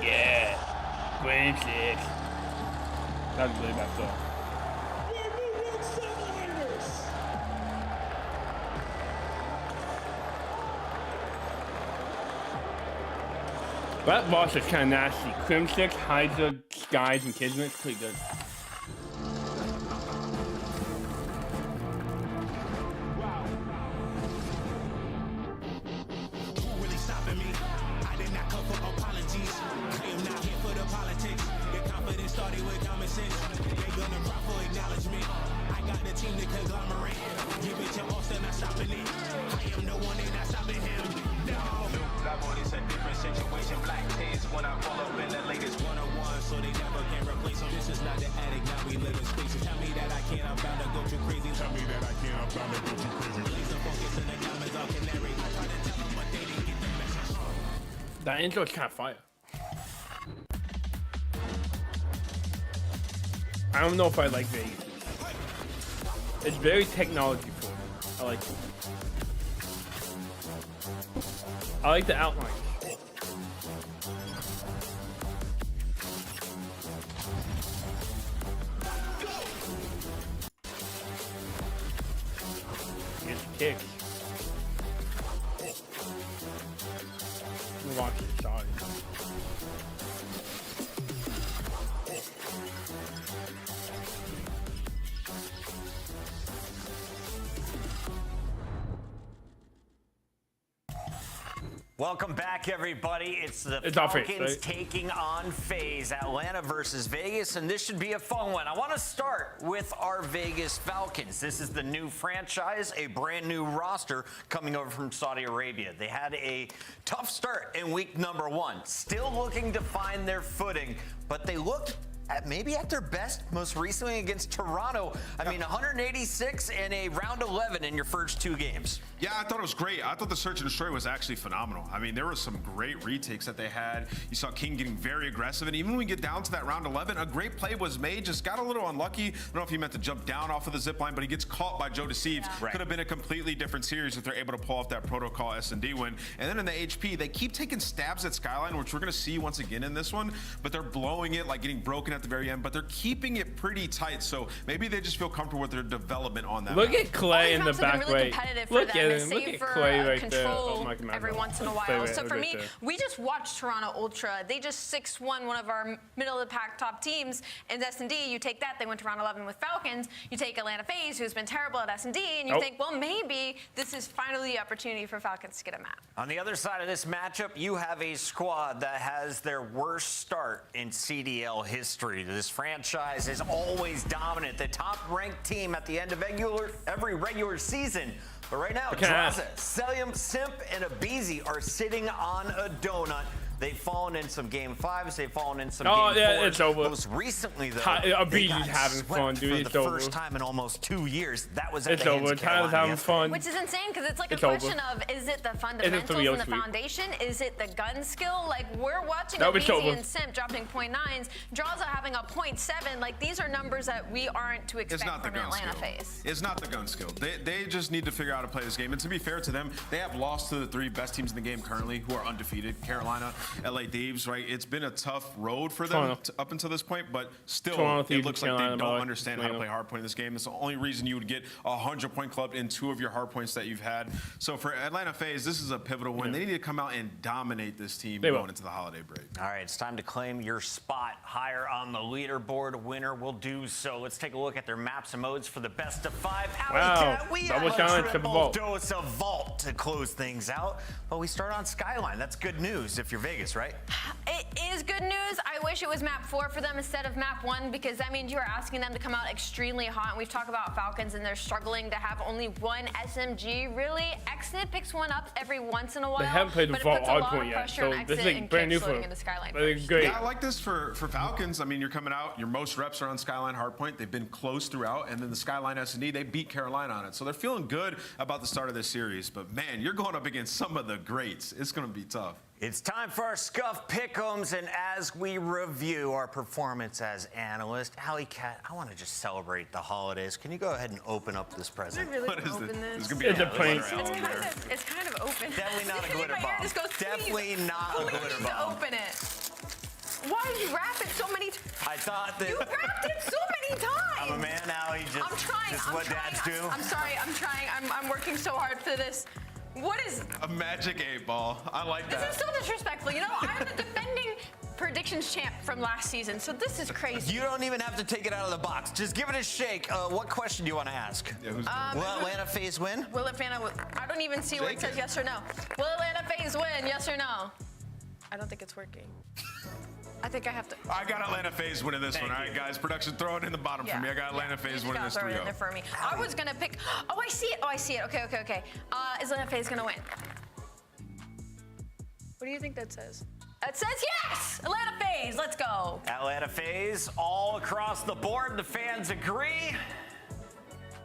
Yeah, Crim 6. That's really bad stuff. That boss is kind of nasty. Crim 6, Hydra, Skies, and Kismet. Pretty good. That intro is kind of fire. I don't know if I like Vegas. It's very technology forward. I like it. I like the outline. Here's the kick. Watch it, sorry. Welcome back, everybody. It's the Falcons taking on FaZe, Atlanta versus Vegas, and this should be a fun one. I want to start with our Vegas Falcons. This is the new franchise, a brand new roster coming over from Saudi Arabia. They had a tough start in week number 1, still looking to find their footing, but they looked maybe at their best most recently against Toronto. I mean, 186 and a round 11 in your first 2 games. Yeah, I thought it was great. I thought the search and destroy was actually phenomenal. I mean, there were some great retakes that they had. You saw King getting very aggressive, and even when we get down to that round 11, a great play was made. Just got a little unlucky. I don't know if he meant to jump down off of the zip line, but he gets caught by Joe Deceives. Yeah. Right. Could have been a completely different series if they're able to pull off that protocol S&D win. And then in the HP, they keep taking stabs at Skyline, which we're going to see once again in this one, but they're blowing it, like getting broken at the very end, but they're keeping it pretty tight. So maybe they just feel comfortable with their development on that. Look at Clay in the back really right. Look at him. Look at Clay right there. Oh, every once in a while. So for me, we just watched Toronto Ultra. They just 6-1 one of our middle of the pack top teams in S&D. You take that, they went to round 11 with Falcons. You take Atlanta FaZe, who's been terrible at S&D, and you think, well, maybe this is finally the opportunity for Falcons to get a map. On the other side of this matchup, you have a squad that has their worst start in CDL history. This franchise is always dominant, the top-ranked team at the end of every regular season. But right now, Draza, Celium, Simp, and Abizi are sitting on a donut. They've fallen in some game 5s. They've fallen in some game 4s. It's over. Most recently, though, Abizi's having fun, dude. For the first time in almost 2 years. That was at the hands of Tyler's having fun. Which is insane, because it's like a question of, is it the fundamentals and the foundation? Is it the gun skill? Like, we're watching Abizi and Simp dropping .9s. Draza having a .7. Like, these are numbers that we aren't to expect from an Atlanta FaZe. It's not the gun skill. They just need to figure out how to play this game. And to be fair to them, they have lost to the 3 best teams in the game currently, who are undefeated. Carolina, LA Thieves, right? It's been a tough road for them up until this point, but still, it looks like they don't understand how to play hardpoint in this game. It's the only reason you would get a 100-point club in 2 of your hardpoints that you've had. So for Atlanta FaZe, this is a pivotal win. They need to come out and dominate this team going into the holiday break. All right, it's time to claim your spot higher on the leaderboard. Winner will do so. Let's take a look at their maps and modes for the best of 5. We have a triple dose of Vault to close things out. But we start on Skyline. That's good news if you're Vegas, right? is good news. I wish it was map 4 for them instead of map 1 because that means you are asking them to come out extremely hot. And we've talked about Falcons and they're struggling to have only one SMG. Really, Exit picks one up every once in a while. They haven't played the Vault hardpoint yet, so this is like brand new for them. Great. Yeah, I like this for Falcons. I mean, you're coming out, your most reps are on Skyline hardpoint. They've been close throughout, and then the Skyline S&D, they beat Carolina on it. So they're feeling good about the start of this series. But man, you're going up against some of the greats. It's going to be tough. It's time for our Scuff Pick'ems, and as we review our performance as analyst, Alley Cat, I want to just celebrate the holidays. Can you go ahead and open up this present? Really What is open this? this? It's going to be It's a prank. It's kind of open. Definitely not a glitter My hair bomb. just goes, Definitely not a glitter please bomb. open it. Why did you wrap it so many times? I thought that. You wrapped it so many times. I'm a man now. I'm trying. Just what dads do. I'm sorry. I'm trying. I'm working so hard for this. What is A magic 8-ball. I like that. this? Is so disrespectful. You know, I'm the defending predictions champ from last season, so this is crazy. You don't even have to take it out of the box. Just give it a shake. What question do you want to ask? Yeah, who's Will Atlanta FaZe win? Will Atlanta? I don't even see where it says yes or no. Will Atlanta FaZe win? Yes or no? I don't think it's working. I think I have to. I got Atlanta FaZe winning this one. All right, guys. Production, throw it in the bottom for me. I got Atlanta FaZe winning this 3-0. Throw it in there for me. I was gonna pick. Oh, I see it. Oh, I see it. Okay. Is Atlanta FaZe gonna win? What do you think that says? It says yes! Atlanta FaZe, let's go. Atlanta FaZe, all across the board. The fans agree.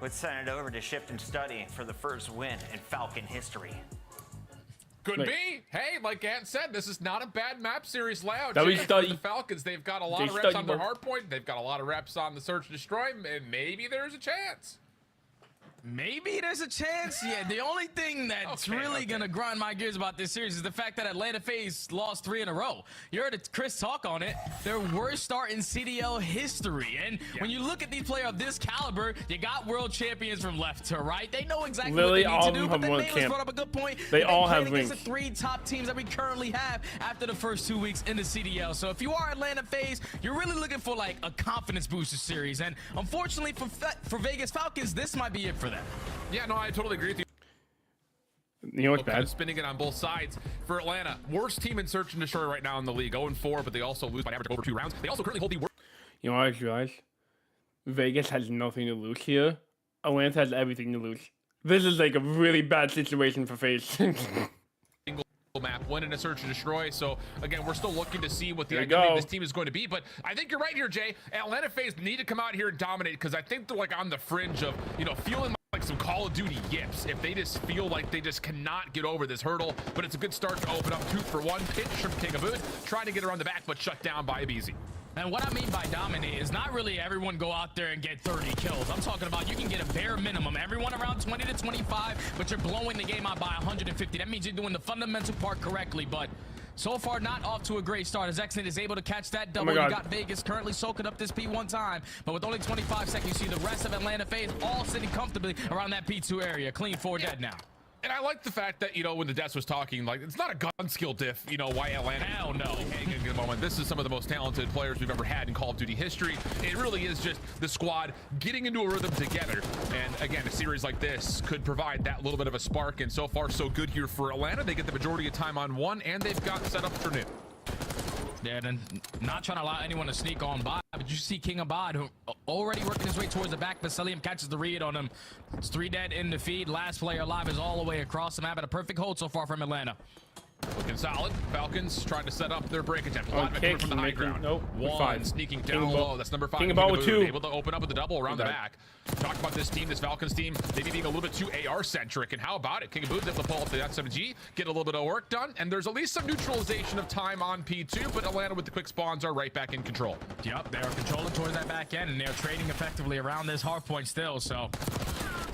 Let's send it over to Shift and Study for the first win in Falcon history. Could be. Hey, like Ant said, this is not a bad map series layout. That we For study. the Falcons, they've got a lot They of reps study on their more. hard point. They've got a lot of reps on the search and destroy, and maybe there's a chance. Maybe there's a chance. Yeah, the only thing that's really going to grind my gears about this series is the fact that Atlanta FaZe lost 3 in a row. You heard Chris talk on it. Their worst start in CDL history. And when you look at these players of this caliber, you got world champions from left to right. They know exactly Literally what they need to all do. of But them then have Mavis won brought up a good point. They all played have against rings. the 3 top teams that we currently have after the first 2 weeks in the CDL. So if you are Atlanta FaZe, you're really looking for like a confidence booster series. And unfortunately for Vegas Falcons, this might be it for them. Yeah, no, I totally agree with you. You know what's Kind bad? of spinning it on both sides for Atlanta. Worst team in search and destroy right now in the league. 0-4, but they also lose by an average of over 2 rounds. They also currently hold the worst. You know what I just realized? Vegas has nothing to lose here. Atlanta has everything to lose. This is like a really bad situation for FaZe. Map win in a search and destroy. So again, we're still looking to see what the There you identity of go. this team is going to be. But I think you're right here, Jay. Atlanta FaZe need to come out here and dominate because I think they're like on the fringe of, you know, feeling like some Call of Duty yips if they just feel like they just cannot get over this hurdle. But it's a good start to open up 2 for 1 pitch from King of Boot, trying to get around the back, but shut down by Abizi. And what I mean by dominate is not really everyone go out there and get 30 kills. I'm talking about you can get a bare minimum. Everyone around 20 to 25, but you're blowing the game out by 150. That means you're doing the fundamental part correctly, but so far not off to a great start as Exit is able to catch that double. You got Vegas currently soaking up this P1 time, but with only 25 seconds, you see the rest of Atlanta FaZe all sitting comfortably around that P2 area. Clean 4 dead now. And I like the fact that, you know, when the Des was talking, like, it's not a gun skill diff, you know, why Atlanta. Hell no. In a moment. This is some of the most talented players we've ever had in Call of Duty history. It really is just the squad getting into a rhythm together. And again, a series like this could provide that little bit of a spark. And so far, so good here for Atlanta. They get the majority of time on 1, and they've got set up for new. Yeah, and not trying to allow anyone to sneak on by, but you see King Abad who already working his way towards the back. Vasilium catches the read on him. It's 3 dead in the feed. Last player alive is all the way across the map at a perfect hold so far from Atlanta. Looking solid. Falcons trying to set up their break attempt. A lot of it coming from the high ground. Nope. 1 sneaking down low. That's number 5. King Abad with 2. Able to open up with the double around the back. Talk about this team, this Falcons team, maybe being a little bit too AR-centric. And how about it? King of Boot's able to pull up the SMG, get a little bit of work done, and there's at least some neutralization of time on P2, but Atlanta with the quick spawns are right back in control. Yep, they are controlling towards that back end, and they're trading effectively around this hard point still, so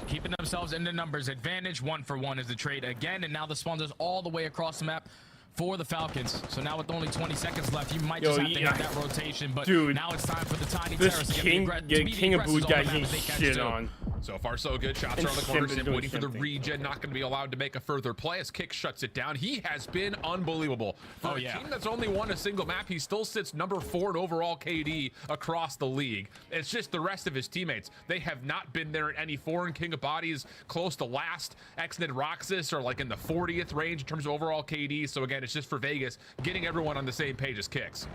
keeping themselves in the numbers. Advantage 1 for 1 is the trade again, and now the spawns is all the way across the map for the Falcons. So now with only 20 seconds left, you might just have to hit that rotation, but dude, now it's time for the Tiny this Terrorists to King of Boot guy getting shit on. So far, so good. Shots are on the corner. Simp waiting for the regen. Not going to be allowed to make a further play as Kick shuts it down. He has been unbelievable. For a team that's only won a single map, he still sits number 4 in overall KD across the league. It's just the rest of his teammates. They have not been there in any foreign. King of Bodies close to last. Exnid Roxas are like in the 40th range in terms of overall KD. So again, it's just for Vegas getting everyone on the same page as Kicks.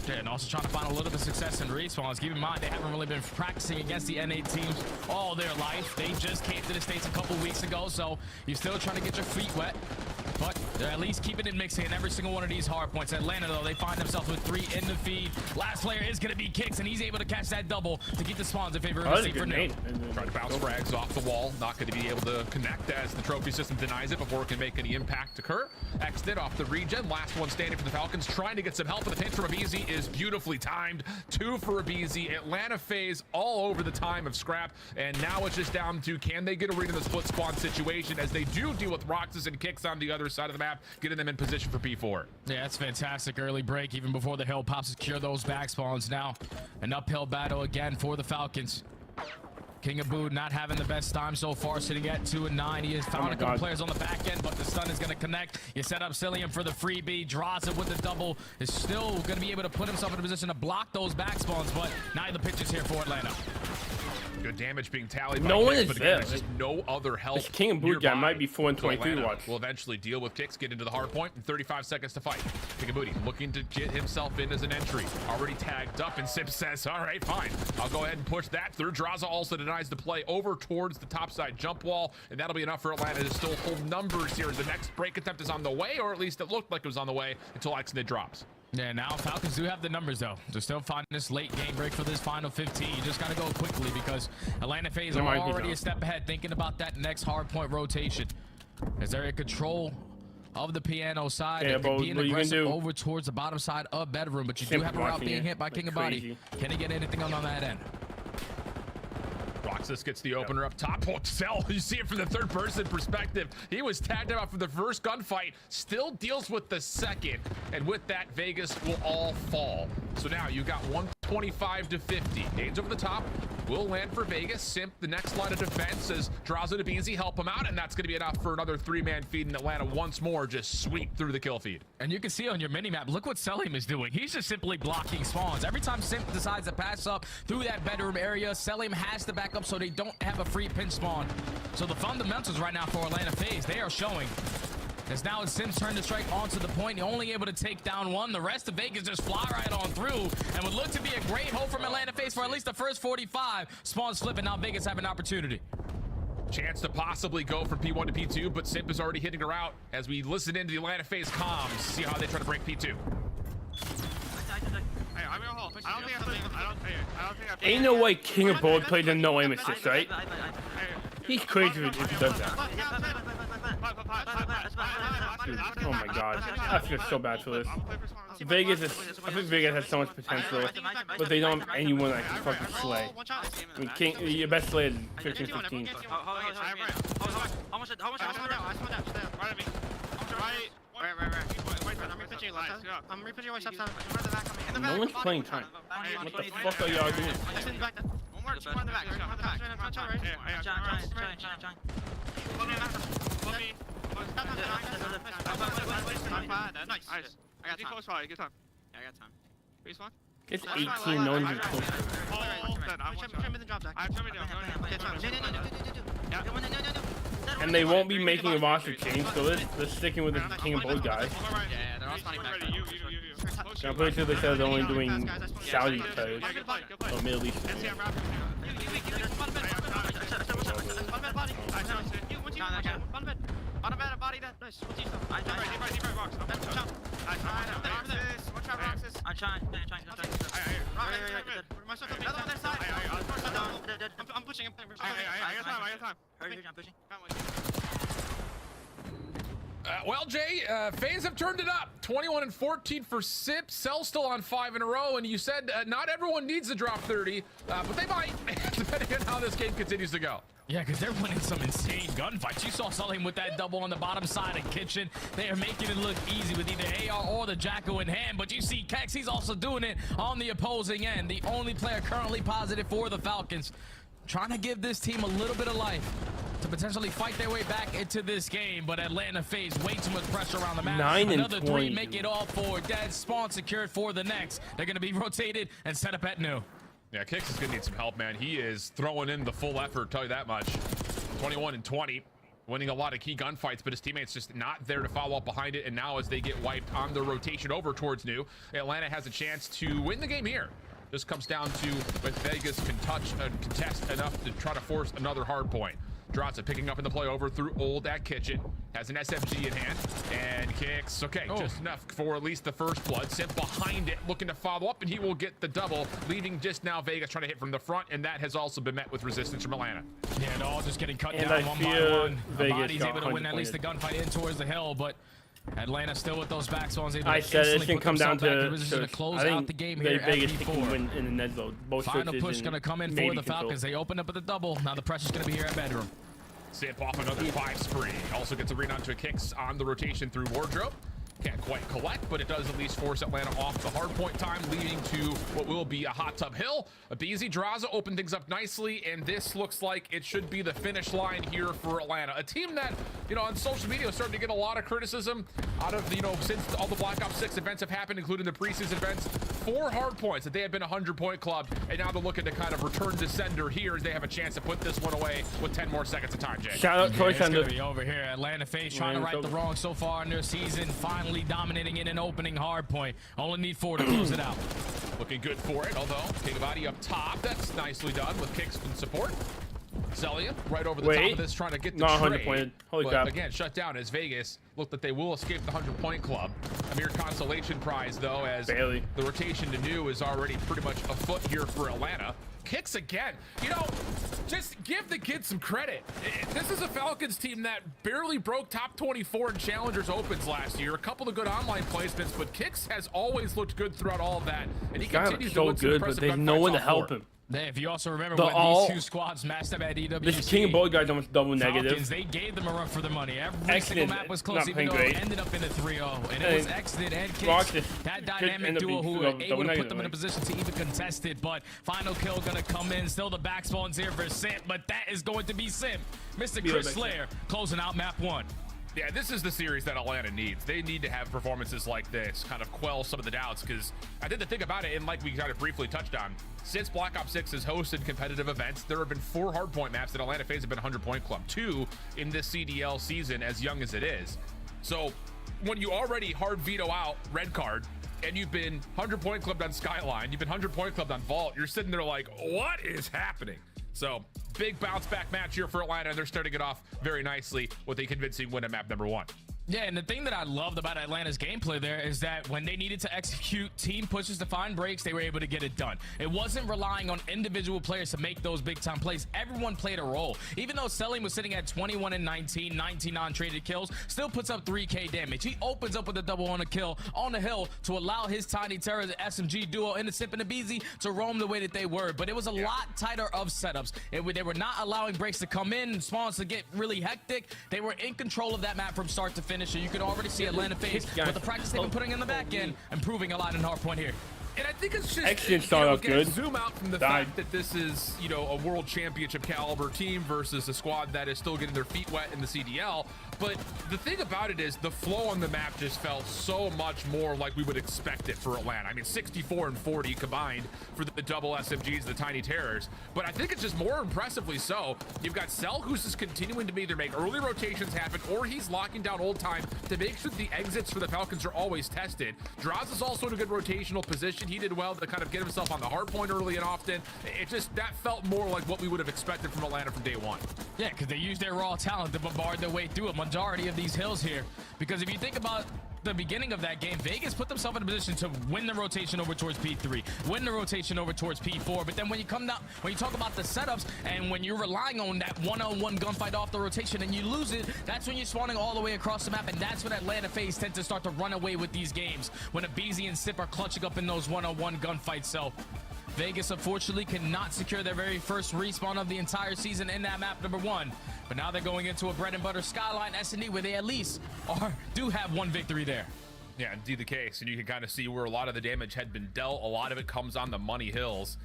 Yeah, and also trying to find a little bit of success in respawns. Keep in mind, they haven't really been practicing against the NA teams all their life. They just came to the States a couple weeks ago, so you're still trying to get your feet wet. But they're at least keeping it mixing in every single one of these hard points. Atlanta, though, they find themselves with 3 in the feed. Last player is going to be Kicks, and he's able to catch that double to keep the spawns in favor of the for new. Trying to bounce frags off the wall. Not going to be able to connect as the trophy system denies it before it can make any impact occur. Exit off the regen. Last one standing for the Falcons, trying to get some help. And the pinch from Abizi is beautifully timed. 2 for Abizi. Atlanta FaZe all over the time of Scrap. And now it's just down to, can they get a read in the split spawn situation as they do deal with Roxas and Kicks on the other side of the map, getting them in position for P4. Yeah, that's fantastic early break even before the hill pops, secure those back spawns. Now an uphill battle again for the Falcons. King of Boo not having the best time so far, sitting at 2 and 9. He has found a couple players on the back end, but the stun is going to connect. You set up Cillian for the freebie. Draws it with the double. Is still going to be able to put himself in a position to block those back spawns, but now the pitch is here for Atlanta. Good damage being tallied by no one Kicks, is but there. There's just no other help. This King of Boot guy might be 4 and 23 watch. Will eventually deal with Kicks, get into the hard point, and 35 seconds to fight. King of Booty looking to get himself in as an entry. Already tagged up, and Sip says, all right, fine. I'll go ahead and push that through. Draza also denies the play over towards the topside jump wall, and that'll be enough for Atlanta to still hold numbers here. The next break attempt is on the way, or at least it looked like it was on the way until Exnid drops. Yeah, now Falcons do have the numbers, though. They're still finding this late game break for this final 15. You just got to go quickly because Atlanta FaZe are already a step ahead thinking about that next hard point rotation. Is there a control of the piano side? Yeah, but being aggressive over towards the bottom side of bedroom, but you do have a route being hit by King of Body. Can he get anything on that end? Roxas gets the opener up top. Oh, Cell, you see it from the third person perspective. He was tagged out for the first gunfight, still deals with the second. And with that, Vegas will all fall. So now you got 125 to 50. Nades over the top will land for Vegas. Simp, the next line of defense, as Draza to Beezy help him out, and that's going to be enough for another 3-man feed in Atlanta once more. Just sweep through the kill feed. And you can see on your mini-map, look what Selim is doing. He's just simply blocking spawns. Every time Simp decides to pass up through that bedroom area, Selim has to back up so they don't have a free pinch spawn. So the fundamentals right now for Atlanta FaZe, they are showing. As now it's Sim's turn to strike onto the point, only able to take down one. The rest of Vegas just fly right on through and would look to be a great hope from Atlanta FaZe for at least the first 45. Spawns flipping, now Vegas have an opportunity. Chance to possibly go from P1 to P2, but Simp is already hitting her out as we listen into the Atlanta FaZe comms, see how they try to break P2. Ain't no way King of Bold plays a no aim assist, right? He's crazy if he does that. Dude, oh my god, I feel so bad for this. Vegas is, I think Vegas has so much potential, but they don't have anyone that can fucking slay. I mean, King, your best slay is 15-15. No one's playing time. What the fuck are y'all doing? It's 18, no one's even close. And they won't be making a roster change, so they're sticking with the King of Bold guys. I'm pretty sure they said they're only doing Saudi players, or Middle East. Well, Jay, FaZe have turned it up. 21 and 14 for Sip. Cell still on 5 in a row, and you said not everyone needs to drop 30, but they might, depending on how this game continues to go. Yeah, because they're winning some insane gunfights. You saw Sully with that double on the bottom side of Kitchen. They are making it look easy with either AR or the Jacko in hand, but you see Kex, he's also doing it on the opposing end. The only player currently positive for the Falcons. trying to give this team a little bit of life to potentially fight their way back into this game, but Atlanta faced way too much pressure around the map. 9 and Another 20. 3 make it all 4. Dead spawn secured for the next. They're going to be rotated and set up at new. Yeah, Kix is going to need some help, man. He is throwing in the full effort, tell you that much. 21 and 20, winning a lot of key gunfights, but his teammates just not there to follow up behind it. And now as they get wiped on their rotation over towards new, Atlanta has a chance to win the game here. This comes down to if Vegas can touch and contest enough to try to force another hard point. Drazah picking up in the play over through Old at Kitchen. Has an SMG in hand and Kix. Okay, just enough for at least the first blood. Simp behind it, looking to follow up, and he will get the double, leaving just now Vegas trying to hit from the front, and that has also been met with resistance from Atlanta. Yeah, they're all just getting cut down one by one. Body's able to win at least the gunfight in towards the hill, but Atlanta still with those back spawns. I said it's going to come down to close out the game here at Vegas can win in the net zone. Both final push going to come in for the Falcons. They open up with a double. Now the pressure's going to be here at bedroom. Simp off another 5 spree. Also gets a read onto a Kix on the rotation through wardrobe. Can't quite collect, but it does at least force Atlanta off the hard point time, leading to what will be a hot tub hill. BZ Drazah opened things up nicely, and this looks like it should be the finish line here for Atlanta. A team that, you know, on social media is starting to get a lot of criticism out of, you know, since all the Black Ops 6 events have happened, including the preseason events. 4 hard points that they had been a 100-point club, and now they're looking to kind of return to sender here as they have a chance to put this one away with 10 more seconds of time, Jay. Shout out Troy Sender. It's gonna be over here. Atlanta FaZe trying to right the wrong so far in their season. Finally dominating in an opening hard point. Only need 4 to close it out. Looking good for it, although Kigabody up top. That's nicely done with Kix and support. Zelia right over the top of this, trying to get the trade. Holy but crap. Again, shut down as Vegas look that they will escape the 100-point club. A mere consolation prize, though, as the rotation to new is already pretty much afoot here for Atlanta. Kix again. You know, just give the kid some credit. This is a Falcons team that barely broke top 24 in Challengers Opens last year. A couple of good online placements, but Kix has always looked good throughout all of that. And he continues to look good, but there's no one to help him. If you also remember when these 2 squads matched up at EWC, this King of Boy guys almost double negative. Falcons, they gave them a run for the money. Every single map was close, even though it ended up in a 3-0. And it was Exit and Kix, that dynamic duo who were able to put them in a position to even contest it. But final kill gonna come in. Still the back spawns here for Simp, but that is going to be Simp. Mr. Chris Slayer closing out map 1. Yeah, this is the series that Atlanta needs. They need to have performances like this, kind of quell some of the doubts, because I think the thing about it, and like we kind of briefly touched on, since Black Ops 6 has hosted competitive events, there have been 4 hardpoint maps that Atlanta FaZe have been 100-point club, 2 in this CDL season, as young as it is. So when you already hard veto out Red Card, and you've been 100-point clubbed on Skyline, you've been 100-point clubbed on Vault, you're sitting there like, what is happening? So big bounce back match here for Atlanta, and they're starting it off very nicely with a convincing win at map number 1. Yeah, and the thing that I loved about Atlanta's gameplay there is that when they needed to execute team pushes to find breaks, they were able to get it done. It wasn't relying on individual players to make those big time plays. Everyone played a role. Even though Selling was sitting at 21 and 19 non-traded kills, still puts up 3K damage. He opens up with a double on a kill on the hill to allow his Tiny Terror, the SMG duo, and the Simp and the BZ to roam the way that they were. But it was a lot tighter of setups. They were not allowing breaks to come in, spawns to get really hectic. They were in control of that map from start to finish. So you can already see Atlanta FaZe with the practice they've been putting in the back end, improving a lot in hardpoint here. And I think it's just zoom out from the fact that this is, you know, a world championship caliber team versus a squad that is still getting their feet wet in the CDL. But the thing about it is the flow on the map just felt so much more like we would expect it for Atlanta. I mean, 64 and 40 combined for the double SMGs, the Tiny Terrors. But I think it's just more impressively so. You've got Cell, who's just continuing to either make early rotations happen, or he's locking down old time to make sure the exits for the Falcons are always tested. Drazah is also in a good rotational position. He did well to kind of get himself on the hard point early and often. It just, that felt more like what we would have expected from Atlanta from day one. Yeah, because they used their raw talent to bombard their way through a majority of these hills here. Because if you think about the beginning of that game, Vegas put themselves in a position to win the rotation over towards P3, win the rotation over towards P4. But then when you come down, when you talk about the setups, and when you're relying on that one-on-one gunfight off the rotation and you lose it, that's when you're spawning all the way across the map. And that's when Atlanta FaZe tend to start to run away with these games, when a BZ and Sip are clutching up in those one-on-one gunfights. So Vegas, unfortunately, cannot secure their very first respawn of the entire season in that map number 1. But now they're going into a bread and butter Skyline S&D where they at least do have one victory there. Yeah, indeed the case. And you can kind of see where a lot of the damage had been dealt. A lot of it comes on the money hills.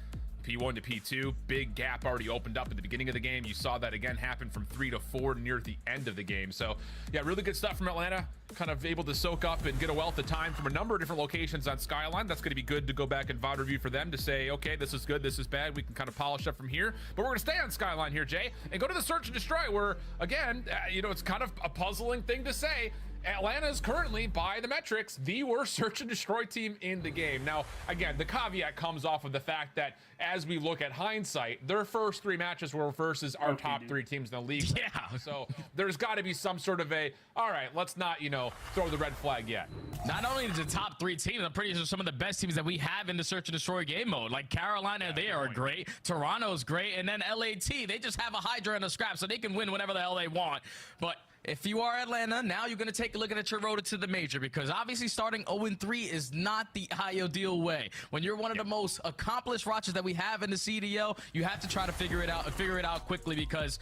P1 to P2. Big gap already opened up at the beginning of the game. You saw that again happen from 3 to 4 near the end of the game. So yeah, really good stuff from Atlanta. Kind of able to soak up and get a wealth of time from a number of different locations on Skyline. That's going to be good to go back and VOD review for them to say, okay, this is good, this is bad. We can kind of polish up from here. But we're going to stay on Skyline here, Jay, and go to the Search and Destroy, where, again, you know, it's kind of a puzzling thing to say. Atlanta is currently, by the metrics, the worst search and destroy team in the game. Now, again, the caveat comes off of the fact that as we look at hindsight, their first 3 matches were versus our top 3 teams in the league. Yeah. So there's got to be some sort of a, all right, let's not, you know, throw the red flag yet. Not only is the top 3 teams, I'm pretty sure some of the best teams that we have in the search and destroy game mode. Like Carolina, they are great. Toronto's great. And then LAT, they just have a Hydra and a Scrap, so they can win whenever the hell they want. But if you are Atlanta, now you're going to take a look at your road to the major, because obviously starting 0-3 is not the ideal way. When you're one of the most accomplished rosters that we have in the CDL, you have to try to figure it out and figure it out quickly, because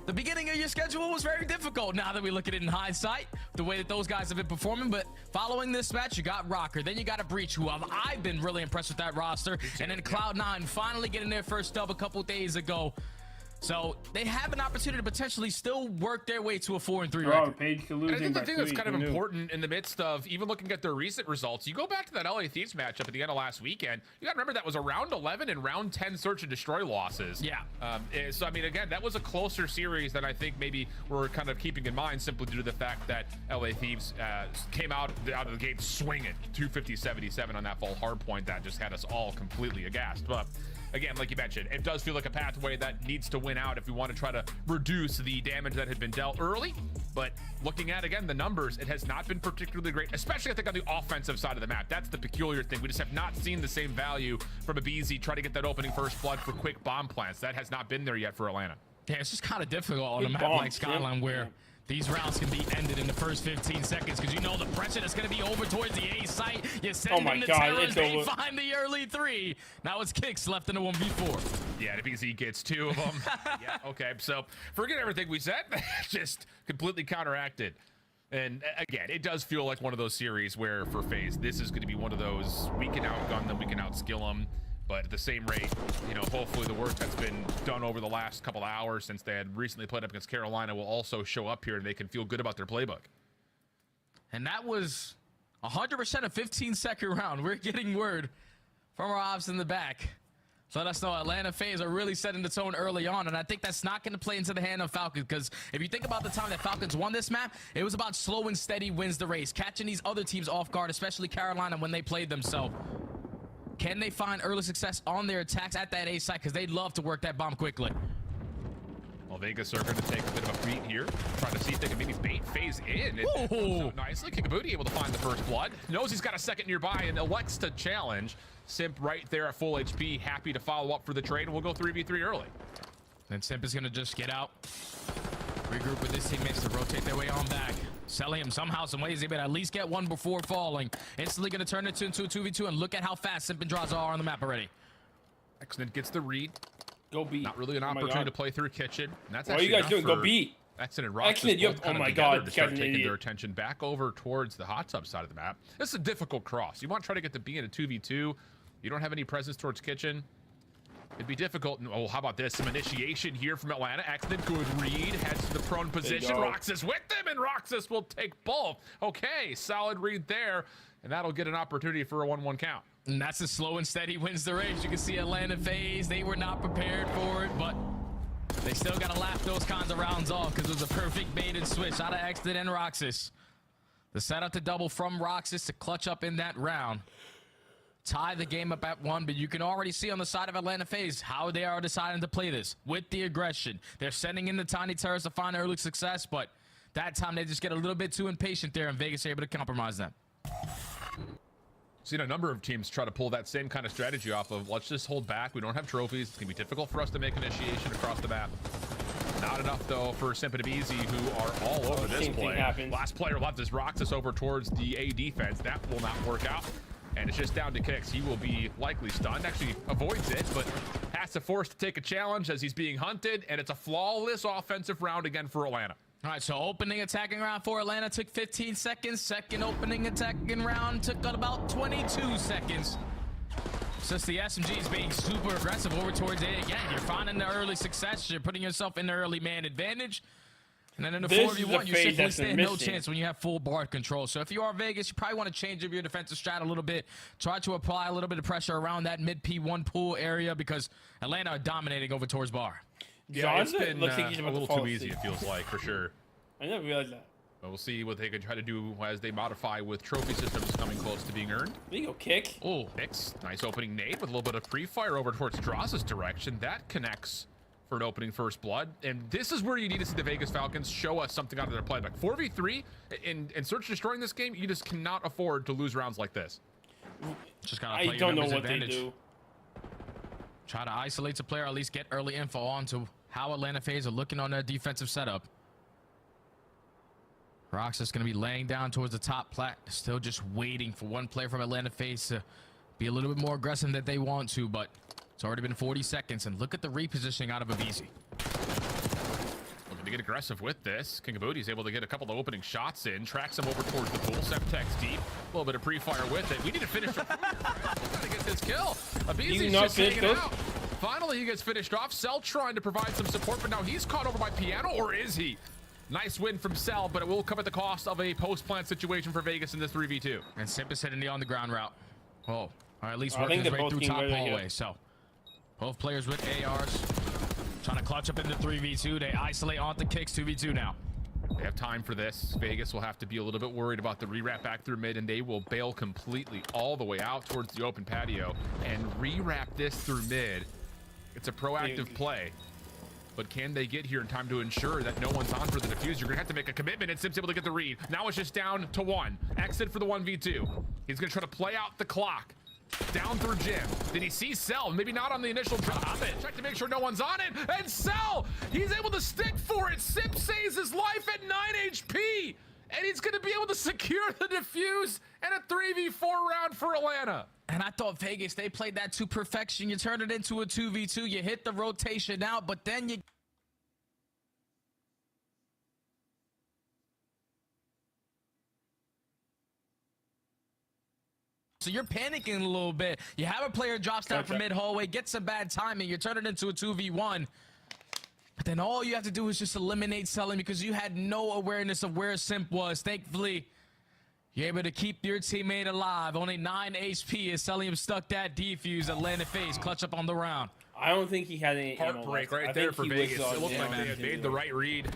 the beginning of your schedule was very difficult now that we look at it in hindsight, the way that those guys have been performing. But following this match, you got Rocker, then you got a Breach, who I've been really impressed with that roster, and then Cloud9 finally getting their first dub a couple days ago. So they have an opportunity to potentially still work their way to a 4-3 record. Page to losing. I think the thing that's 3, kind of important in the midst of even looking at their recent results, you go back to that LA Thieves matchup at the end of last weekend. You got to remember that was a round 11 and round 10 search and destroy losses. Yeah. So I mean, again, that was a closer series than I think maybe we're kind of keeping in mind, simply due to the fact that LA Thieves came out of the gate swinging 250-77 on that full hard point that just had us all completely aghast. But again, like you mentioned, it does feel like a pathway that needs to win out if we want to try to reduce the damage that had been dealt early. But looking at, again, the numbers, it has not been particularly great, especially I think on the offensive side of the map. That's the peculiar thing. We just have not seen the same value from aBeZy try to get that opening first blood for quick bomb plants. That has not been there yet for Atlanta. Yeah, it's just kind of difficult on a map like Skyline, where these rounds can be ended in the first 15 seconds, because you know the pressure that's going to be over towards the A site. You send in the terrors, they find the early 3. Now it's Kicks left in the 1v4. Yeah, aBeZy gets 2 of them. Yeah, okay, so forget everything we said. Just completely counteracted. And again, it does feel like one of those series where for FaZe, this is going to be one of those, we can outgun them, we can outskill them. But at the same rate, you know, hopefully the work that's been done over the last couple of hours since they had recently played up against Carolina will also show up here, and they can feel good about their playbook. And that was 100% a 15-second round. We're getting word from our ops in the back. So let us know Atlanta FaZe are really setting the tone early on, and I think that's not going to play into the hand of Falcons, because if you think about the time that Falcons won this map, it was about slow and steady wins the race, catching these other teams off guard, especially Carolina when they played them. So can they find early success on their attacks at that A site? Because they'd love to work that bomb quickly. Well, Vegas are going to take a bit of a beat here, trying to see if they can maybe bait FaZe in. It so nicely. Kikabooty able to find the first blood. Knows he's got a second nearby and elects to challenge. Simp right there at full HP, happy to follow up for the trade. We'll go 3v3 early. And Simp is going to just get out, regroup with his teammates to rotate their way on back. Cellium somehow, some ways, they better at least get one before falling. Instantly going to turn it into a 2v2, and look at how fast Simp and Draws are on the map already. Excellent gets the read. Go B. Not really an opportunity to play through Kitchen. And that's what are you guys doing? Go B. Excellent. Excellent. Oh my God. To start taking their attention back over towards the hot tub side of the map. This is a difficult cross. You want to try to get the B in a 2v2. You don't have any presence towards Kitchen. It'd be difficult. Oh, how about this? Some initiation here from Atlanta. Excellent. Good read. Heads to the prone position. Roxas with them, and Roxas will take both. Okay, solid read there. And that'll get an opportunity for a 1-1 count. And that's a slow and steady wins the race. You can see Atlanta FaZe, they were not prepared for it, but they still got to laugh those kinds of rounds off, because it was a perfect bait and switch out of Exton and Roxas. The setup to double from Roxas to clutch up in that round. Tie the game up at 1, but you can already see on the side of Atlanta FaZe how they are deciding to play this with the aggression. They're sending in the tiny turrets to find early success, but that time they just get a little bit too impatient there, and Vegas are able to compromise them. Seen a number of teams try to pull that same kind of strategy off of, let's just hold back. We don't have trophies. It's going to be difficult for us to make initiation across the map. Not enough, though, for Simp and aBeZy, who are all over this play. Last player left is Roxas over towards the A defense. That will not work out. And it's just down to Kicks. He will be likely stunned. Actually avoids it, but has to force to take a challenge as he's being hunted. And it's a flawless offensive round again for Atlanta. All right, so opening attacking round for Atlanta took 15 seconds. Second opening attacking round took about 22 seconds. It's just the SMGs being super aggressive over towards A again. You're finding the early success. You're putting yourself in the early man advantage. And then in the 4v1, you simply stand no chance when you have full bar control. So if you are Vegas, you probably want to change up your defensive strat a little bit. Try to apply a little bit of pressure around that mid P1 pool area because Atlanta are dominating over towards bar. Yeah, it's been a little too easy, it feels like, for sure. I never realized that. But we'll see what they can try to do as they modify with trophy systems coming close to being earned. There you go, kick. Oh, nice opening nade with a little bit of pre-fire over towards Draza's direction. That connects for an opening first blood. And this is where you need to see the Vegas Falcons show us something out of their playbook. 4v3 in Search Destroying this game, you just cannot afford to lose rounds like this. Just gotta play I don't know what advantage. they do. Try to isolate the player, at least get early info on to how Atlanta FaZe are looking on their defensive setup. Roxas going to be laying down towards the top plat, still just waiting for one player from Atlanta FaZe to be a little bit more aggressive than they want to, but it's already been 40 seconds, and look at the repositioning out of Avicii. Looking to get aggressive with this. King of Booty is able to get a couple of opening shots in, tracks him over towards the pool. Semtex deep, a little bit of pre-fire with it. We need to finish to get this kill. Avicii's just hanging out. Finally, he gets finished off. Cell trying to provide some support, but now he's caught over by Piano, or is he? Nice win from Cell, but it will come at the cost of a post-plant situation for Vegas in this 3v2. And Simp is hitting the on-the-ground route. Oh, or at least working his way through top hallway. So both players with ARs trying to clutch up into 3v2. They isolate onto kicks 2v2 now. They have time for this. Vegas will have to be a little bit worried about the re-wrap back through mid, and they will bail completely all the way out towards the open patio and re-wrap this through mid. It's a proactive play. But can they get here in time to ensure that no one's on for the defuse? You're gonna have to make a commitment, and Sim's able to get the read. Now it's just down to one. Exit for the 1v2. He's gonna try to play out the clock. Down through Jim. Did he see Cell? Maybe not on the initial drop. Check to make sure no one's on it. And Cell, he's able to stick for it. Sim saves his life at 9 HP. And he's gonna be able to secure the defuse and a 3v4 round for Atlanta. And I thought Vegas, they played that to perfection. You turn it into a 2v2, you hit the rotation out, but then you... So you're panicking a little bit. You have a player drops down from mid-hallway, gets some bad timing, you turn it into a 2v1. But then all you have to do is just eliminate Selling because you had no awareness of where Simp was. Thankfully, you're able to keep your teammate alive. Only 9 HP as Sellium stuck that defuse. Atlanta FaZe clutch up on the round. I don't think he had any heartbreak right there for Vegas. It looked like they had made the right read.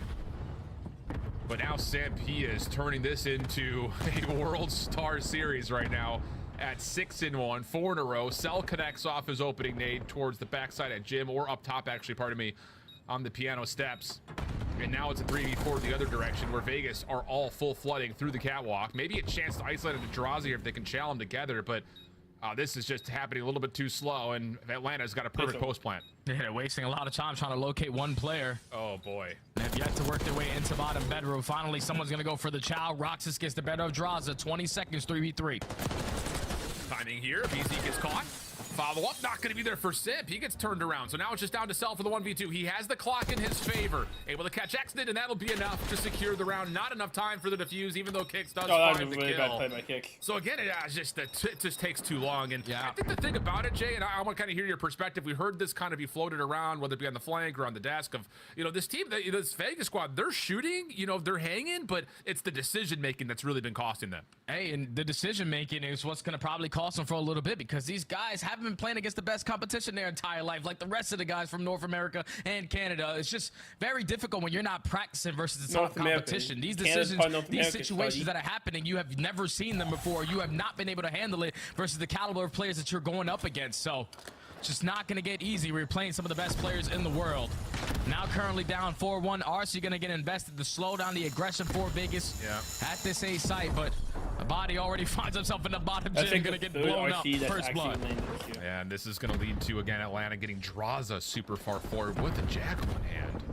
But now Simp, he is turning this into a World Star Series right now at 6-1, 4 in a row. Cell connects off his opening nade towards the backside at Jim, or up top actually, pardon me, on the piano steps. And now it's a 3v4 the other direction where Vegas are all full flooding through the catwalk. Maybe a chance to isolate it to Drazi here if they can challenge them together, but this is just happening a little bit too slow, and Atlanta's got a perfect post plant. Yeah, they're wasting a lot of time trying to locate one player. Oh boy. They have yet to work their way into bottom bedroom. Finally, someone's gonna go for the chow. Roxas gets the better of Draza. 20 seconds, 3v3. Timing here, BZ gets caught. Follow up, not gonna be there for Simp. He gets turned around, so now it's just down to Cell for the 1v2. He has the clock in his favor. Able to catch Exnid, and that'll be enough to secure the round. Not enough time for the defuse, even though Kix does find the really kill. Bad play by Kix. So again, it just takes too long. And I think the thing about it, Jay, and I want to kind of hear your perspective. We heard this kind of be floated around, whether it be on the flank or on the desk of, this team, this Vegas squad, they're shooting, they're hanging, but it's the decision making that's really been costing them. Hey, and the decision making is what's going to probably cost them for a little bit because these guys haven't been playing against the best competition their entire life, like the rest of the guys from North America and Canada. It's just very difficult when you're not practicing versus the top competition. These decisions, these situations that are happening, you have never seen them before. You have not been able to handle it versus the caliber of players that you're going up against. So it's just not going to get easy. We're playing some of the best players in the world. Now currently down 4-1. RC going to get invested to slow down the aggression for Vegas at this A site, but the body already finds himself in the bottom gym, going to get blown up. First blood. And this is going to lead to, again, Atlanta getting Draza super far forward with a jackal in hand.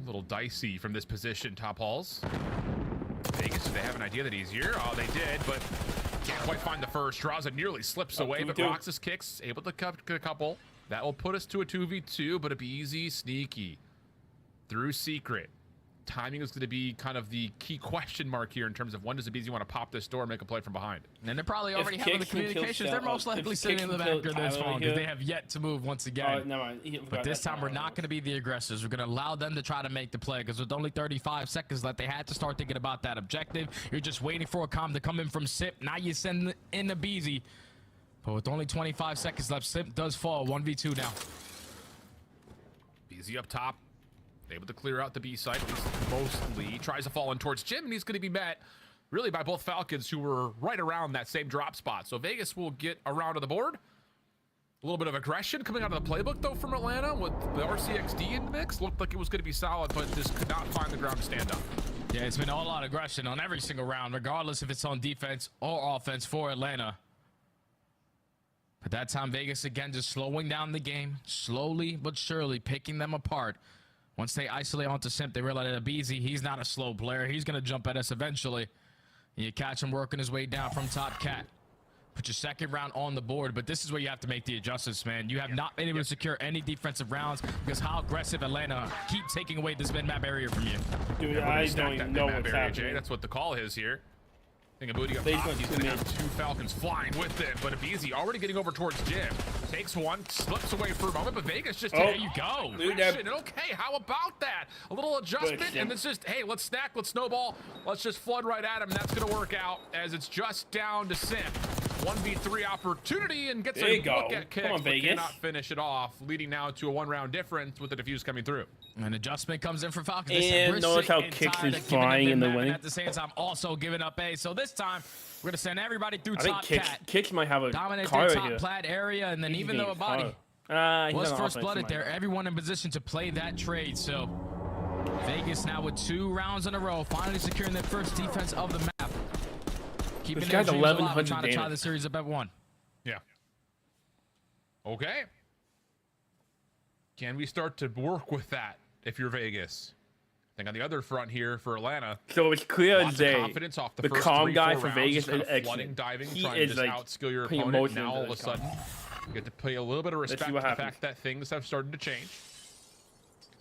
A little dicey from this position, top halls. Vegas, do they have an idea that he's here? Oh, they did, but can't quite find the first. Draza nearly slips away, but Roxas kicks, able to cut a couple. That will put us to a 2v2, but a easy, sneaky. Through secret. timing is going to be kind of the key question mark here in terms of when does aBeZy want to pop this door and make a play from behind. And they're probably already having the communications. They're most likely sitting in the back of this phone because they have yet to move once again. But this time we're not going to be the aggressors. We're going to allow them to try to make the play because with only 35 seconds left, they had to start thinking about that objective. You're just waiting for a comm to come in from Simp. Now you send in aBeZy. But with only 25 seconds left, Simp does fall 1v2 now. aBeZy up top. Able to clear out the B side, at least mostly. Tries to fall in towards Jim, and he's going to be met really by both Falcons who were right around that same drop spot. So Vegas will get around to the board. A little bit of aggression coming out of the playbook, though, from Atlanta with the RCXD in the mix. Looked like it was going to be solid, but just could not find the ground to stand up. Yeah, it's been all out aggression on every single round, regardless if it's on defense or offense for Atlanta. But that time, Vegas, again, just slowing down the game, slowly but surely picking them apart. Once they isolate onto Simp, they realize that aBeZy, he's not a slow player. He's going to jump at us eventually. And you catch him working his way down from top cat. Put your second round on the board, but this is where you have to make the adjustments, man. You have not been able to secure any defensive rounds because how aggressive Atlanta keep taking away this mid-map area from you. Dude, I don't even know what's happening. That's what the call is here. Think of Booty up top. He's going to have 2 Falcons flying with it, but aBeZy already getting over towards Jim. Takes one, slips away for a moment, but Vegas just there you go. Okay, how about that? A little adjustment, and it's just, hey, let's stack, let's snowball, let's just flood right at him. That's going to work out as it's just down to Simp. 1v3 opportunity and gets a look at Kicks, but cannot finish it off, leading now to a 1-round difference with the defuse coming through. An adjustment comes in for Falcons. And notice how Kicks is flying in the wing. At the same time, also giving up A. So this time, we're going to send everybody through top cat. Kicks might have a dominate car their top here. plat area, and then even though a body was first blooded there, everyone in position to play that trade. So Vegas now with 2 rounds in a row, finally securing their first defense of the map. Keeping this guy's 1100 trying to tie the series up at 1. Yeah. Okay. Can we start to work with that if you're Vegas? I think on the other front here for Atlanta. So it's clear as day. Confidence off the first calm 3-4 guy for rounds, Vegas is flooding, diving, he trying is to just like outskill your putting opponent. emotion Now all of a into sudden, you get to pay a little bit of respect to the fact that things have started to change.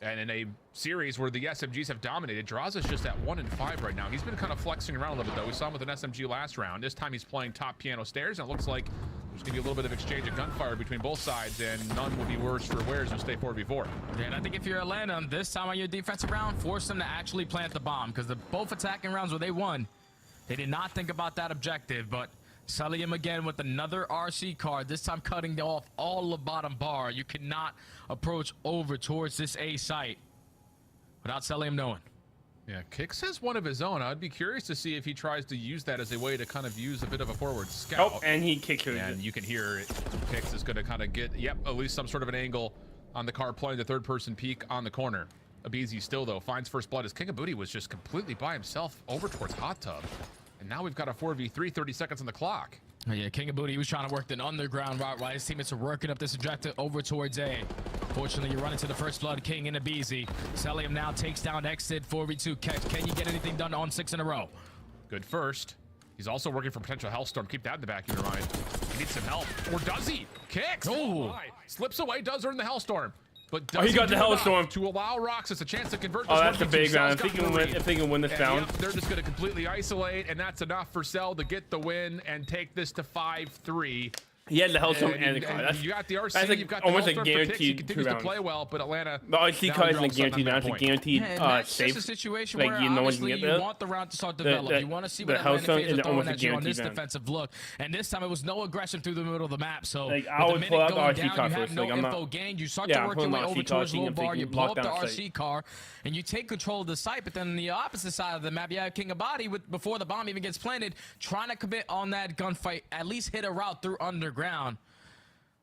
And in a series where the SMGs have dominated, Draza's just at 1-5 right now. He's been kind of flexing around a little bit, though. We saw him with an SMG last round. This time he's playing top piano stairs, and it looks like there's going to be a little bit of exchange of gunfire between both sides, and none will be worse for Wares who stay 4v4. Yeah, and I think if you're Atlanta, this time on your defensive round, force them to actually plant the bomb, because the both attacking rounds where they won, they did not think about that objective, but Cellium again with another RC card, this time cutting off all the bottom bar. You cannot approach over towards this A site without Cellium knowing. Yeah, Kicks has one of his own. I'd be curious to see if he tries to use that as a way to kind of use a bit of a forward scout. Oh, and he kicks it. And you can hear it. Kicks is going to kind of get, at least some sort of an angle on the car playing the third-person peek on the corner. aBeZy still, though, finds first blood as King of Booty was just completely by himself over towards Hot Tub. And now we've got a 4v3, 30 seconds on the clock. Yeah, King of Booty, he was trying to work an underground route while his teammates are working up this objective over towards A. Fortunately, you run into the first blood, King and aBeZy. Cellium now takes down Exit, 4v2. Can you get anything done on 6 in a row? Good first. He's also working for potential Hellstorm. Keep that in the back of your mind. He needs some help. Or does he? Kicks. Oh. Slips away, does earn the Hellstorm. But he got the Hellstorm to allow Roxas a chance to convert. Oh, that's a big round. If they can win this round, they're just going to completely isolate, and that's enough for Cell to get the win and take this to 5-3. He had the Hellstorm and the car. You got the RC, like, you've got the almost Hellstorm a guaranteed he continues to play well, but Atlanta. The RC car isn't a guaranteed round. It's a guaranteed safe. It's a situation where obviously you want the round to start develop. You want to see what Atlanta is throwing at you on this defensive look. And this time it was no aggression through the middle of the map. So like, I would pull out the RC car you have no info gained. You start to work your way over towards low bar. You blow up the RC car, and you take control of the site. But then on the opposite side of the map, you have King of Body before the bomb even gets planted, trying to commit on that gunfight, at least hit a route through underground.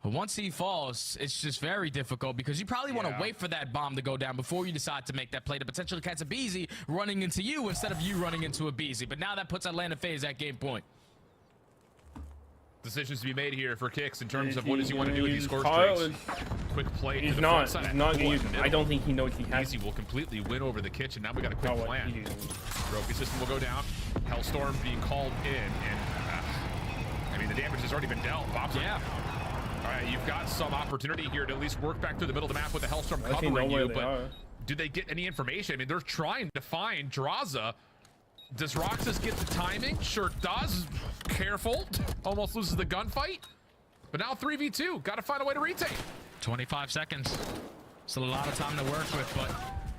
But once he falls, it's just very difficult because you probably want to wait for that bomb to go down before you decide to make that play to potentially catch aBeZy running into you instead of you running into aBeZy. But now that puts Atlanta FaZe at game point. Decisions to be made here for Kicks in terms of what does he want to do with these score streaks. Quick play. He's not going to use it. I don't think he knows he has. aBeZy will completely win over the kitchen. Now we got a quick plan. Trophy system will go down. Hellstorm being called in, and I mean the damage has already been dealt. Bob's all right, you've got some opportunity here to at least work back through the middle of the map with the Hellstorm covering you, but do they get any information? I mean, they're trying to find Drazah. Does Roxas get the timing? Sure does. Careful. Almost loses the gunfight. But now 3v2. Got to find a way to retake. 25 seconds. Still a lot of time to work with, but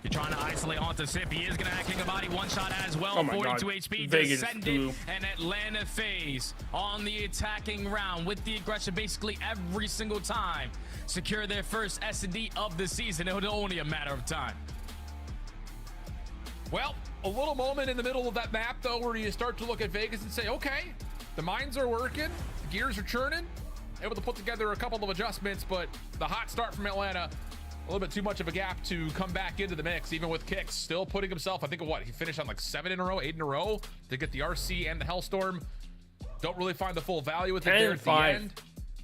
you're trying to isolate onto Sip. He is going to act King of Body one shot as well. Oh my 42 God. HP. Vegas Descended and Atlanta FaZe on the attacking round with the aggression basically every single time. Secure their first S&D of the season. It was only a matter of time. Well, a little moment in the middle of that map, though, where you start to look at Vegas and say, okay, the mines are working, the gears are churning, able to put together a couple of adjustments, but the hot start from Atlanta, a little bit too much of a gap to come back into the mix, even with Kicks still putting himself, I think, he finished on like 7 in a row, 8 in a row to get the RC and the Hellstorm. Don't really find the full value with it there at the end.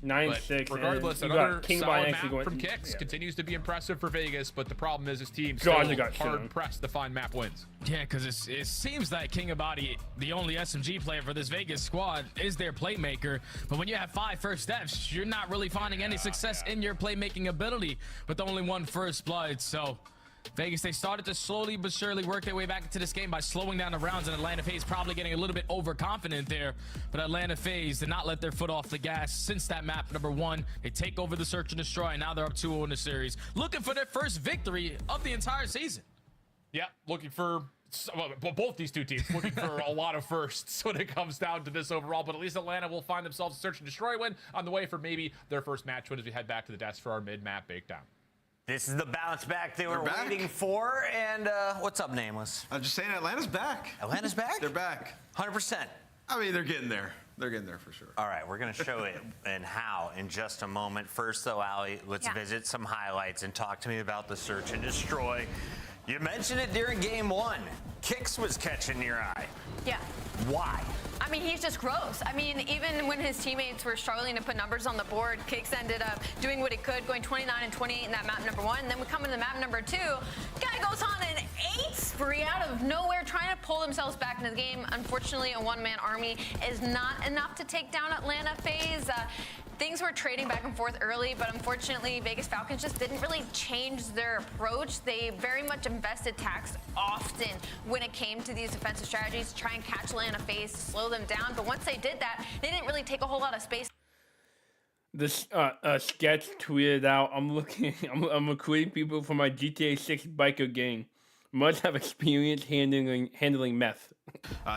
9-6. Regardless, another solid map from Kicks continues to be impressive for Vegas, but the problem is his team still hard pressed to find map wins. Yeah, because it seems that King of Body, the only SMG player for this Vegas squad, is their playmaker. But when you have 5 first steps, you're not really finding any success in your playmaking ability with only 1 first blood. So Vegas, they started to slowly but surely work their way back into this game by slowing down the rounds, and Atlanta FaZe probably getting a little bit overconfident there. But Atlanta FaZe did not let their foot off the gas since that map number 1. They take over the search and destroy, and now they're up 2-0 in the series, looking for their first victory of the entire season. Yeah, looking for both these two teams looking for a lot of firsts when it comes down to this overall, but at least Atlanta will find themselves a search and destroy win on the way for maybe their first match win as we head back to the desk for our mid-map breakdown. This is the bounce back they were waiting for. And what's up, Nameless? I'm just saying Atlanta's back. Atlanta's back? They're back. 100%. I mean, they're getting there. They're getting there for sure. All right, we're going to show it and how in just a moment. First, though, Allie, let's visit some highlights and talk to me about the search and destroy. You mentioned it during game 1. Kicks was catching your eye. Yeah. Why? I mean, he's just gross. I mean, even when his teammates were struggling to put numbers on the board, Kicks ended up doing what he could, going 29 and 28 in that map number 1. And then we come into map number 2. Guy goes on an 8 spree out of nowhere, trying to pull themselves back into the game. Unfortunately, a one-man army is not enough to take down Atlanta FaZe. Things were trading back and forth early, but unfortunately, Vegas Falcons just didn't really change their approach. They very much invested tax often when it came to these defensive strategies to try and catch Atlanta FaZe, slow them down. But once they did that, they didn't really take a whole lot of space. This sketch tweeted out, I'm recruiting people for my GTA 6 biker gang. Must have experience handling meth.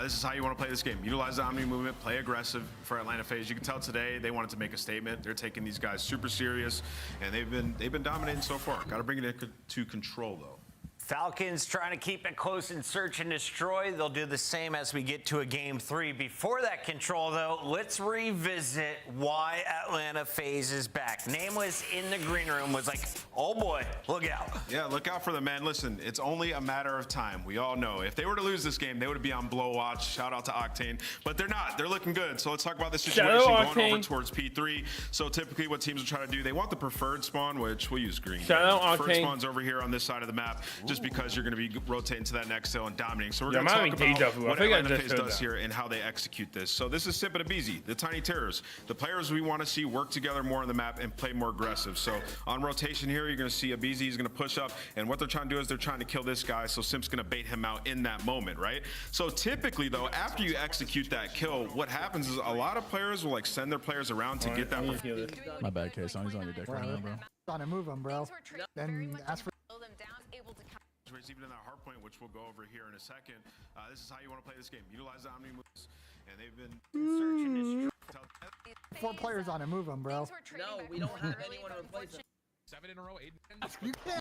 This is how you want to play this game. Utilize the Omni movement, play aggressive for Atlanta FaZe. You can tell today they wanted to make a statement. They're taking these guys super serious, and they've been dominating so far. Got to bring it to control though. Falcons trying to keep it close and search and destroy. They'll do the same as we get to a game 3. Before that control, though, let's revisit why Atlanta FaZe is back. Nameless in the green room was like, oh boy, look out. Yeah, look out for the man. Listen, it's only a matter of time. We all know. If they were to lose this game, they would be on blow watch. Shout out to Octane. But they're not. They're looking good. So let's talk about this situation going over towards P3. So typically what teams will try to do, they want the preferred spawn, which we'll use green. Shout out Octane. Preferred spawn's over here on this side of the map. Just because you're going to be rotating to that next hill and dominating. So we're going to talk about what Atlanta FaZe does here and how they execute this. So this is Sip and Abizi, the Tiny Terrors, the players we want to see work together more on the map and play more aggressive. So on rotation here, you're going to see Abizi, he's going to push up, and what they're trying to do is they're trying to kill this guy, so Simp's going to bait him out in that moment, right? So typically, though, after you execute that kill, what happens is a lot of players will like send their players around to get that. My bad, Case. He's on your dick right now, bro. On to move him, bro. Then ask for. Even in that hard point, which we'll go over here in a second. This is how you want to play this game. Utilize the Omni moves, and they've been searching. 4 players on it. Move them, bro. No, we don't have anyone to replace him. 7 in a row, 8 You can't.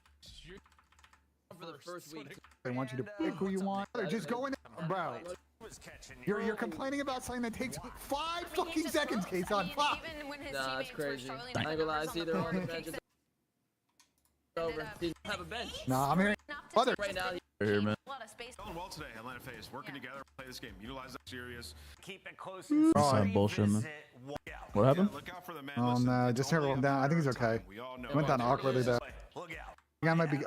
For the first week. They want you to pick who you want. Just go in, bro. You're complaining about something that takes 5 fucking seconds, Case on 5. Nah, that's crazy. I ain't gonna lie, it's either on the bench or over. He doesn't have a bench. Nah, I'm hearing other right now. Here, man. Going well today, Atlanta FaZe working together, play this game. Utilize that serious. Keep it close. Some bullshit, man. What happened? Look out for the man. Oh no, just turn him down. I think he's okay. He went down awkwardly though. The guy might be.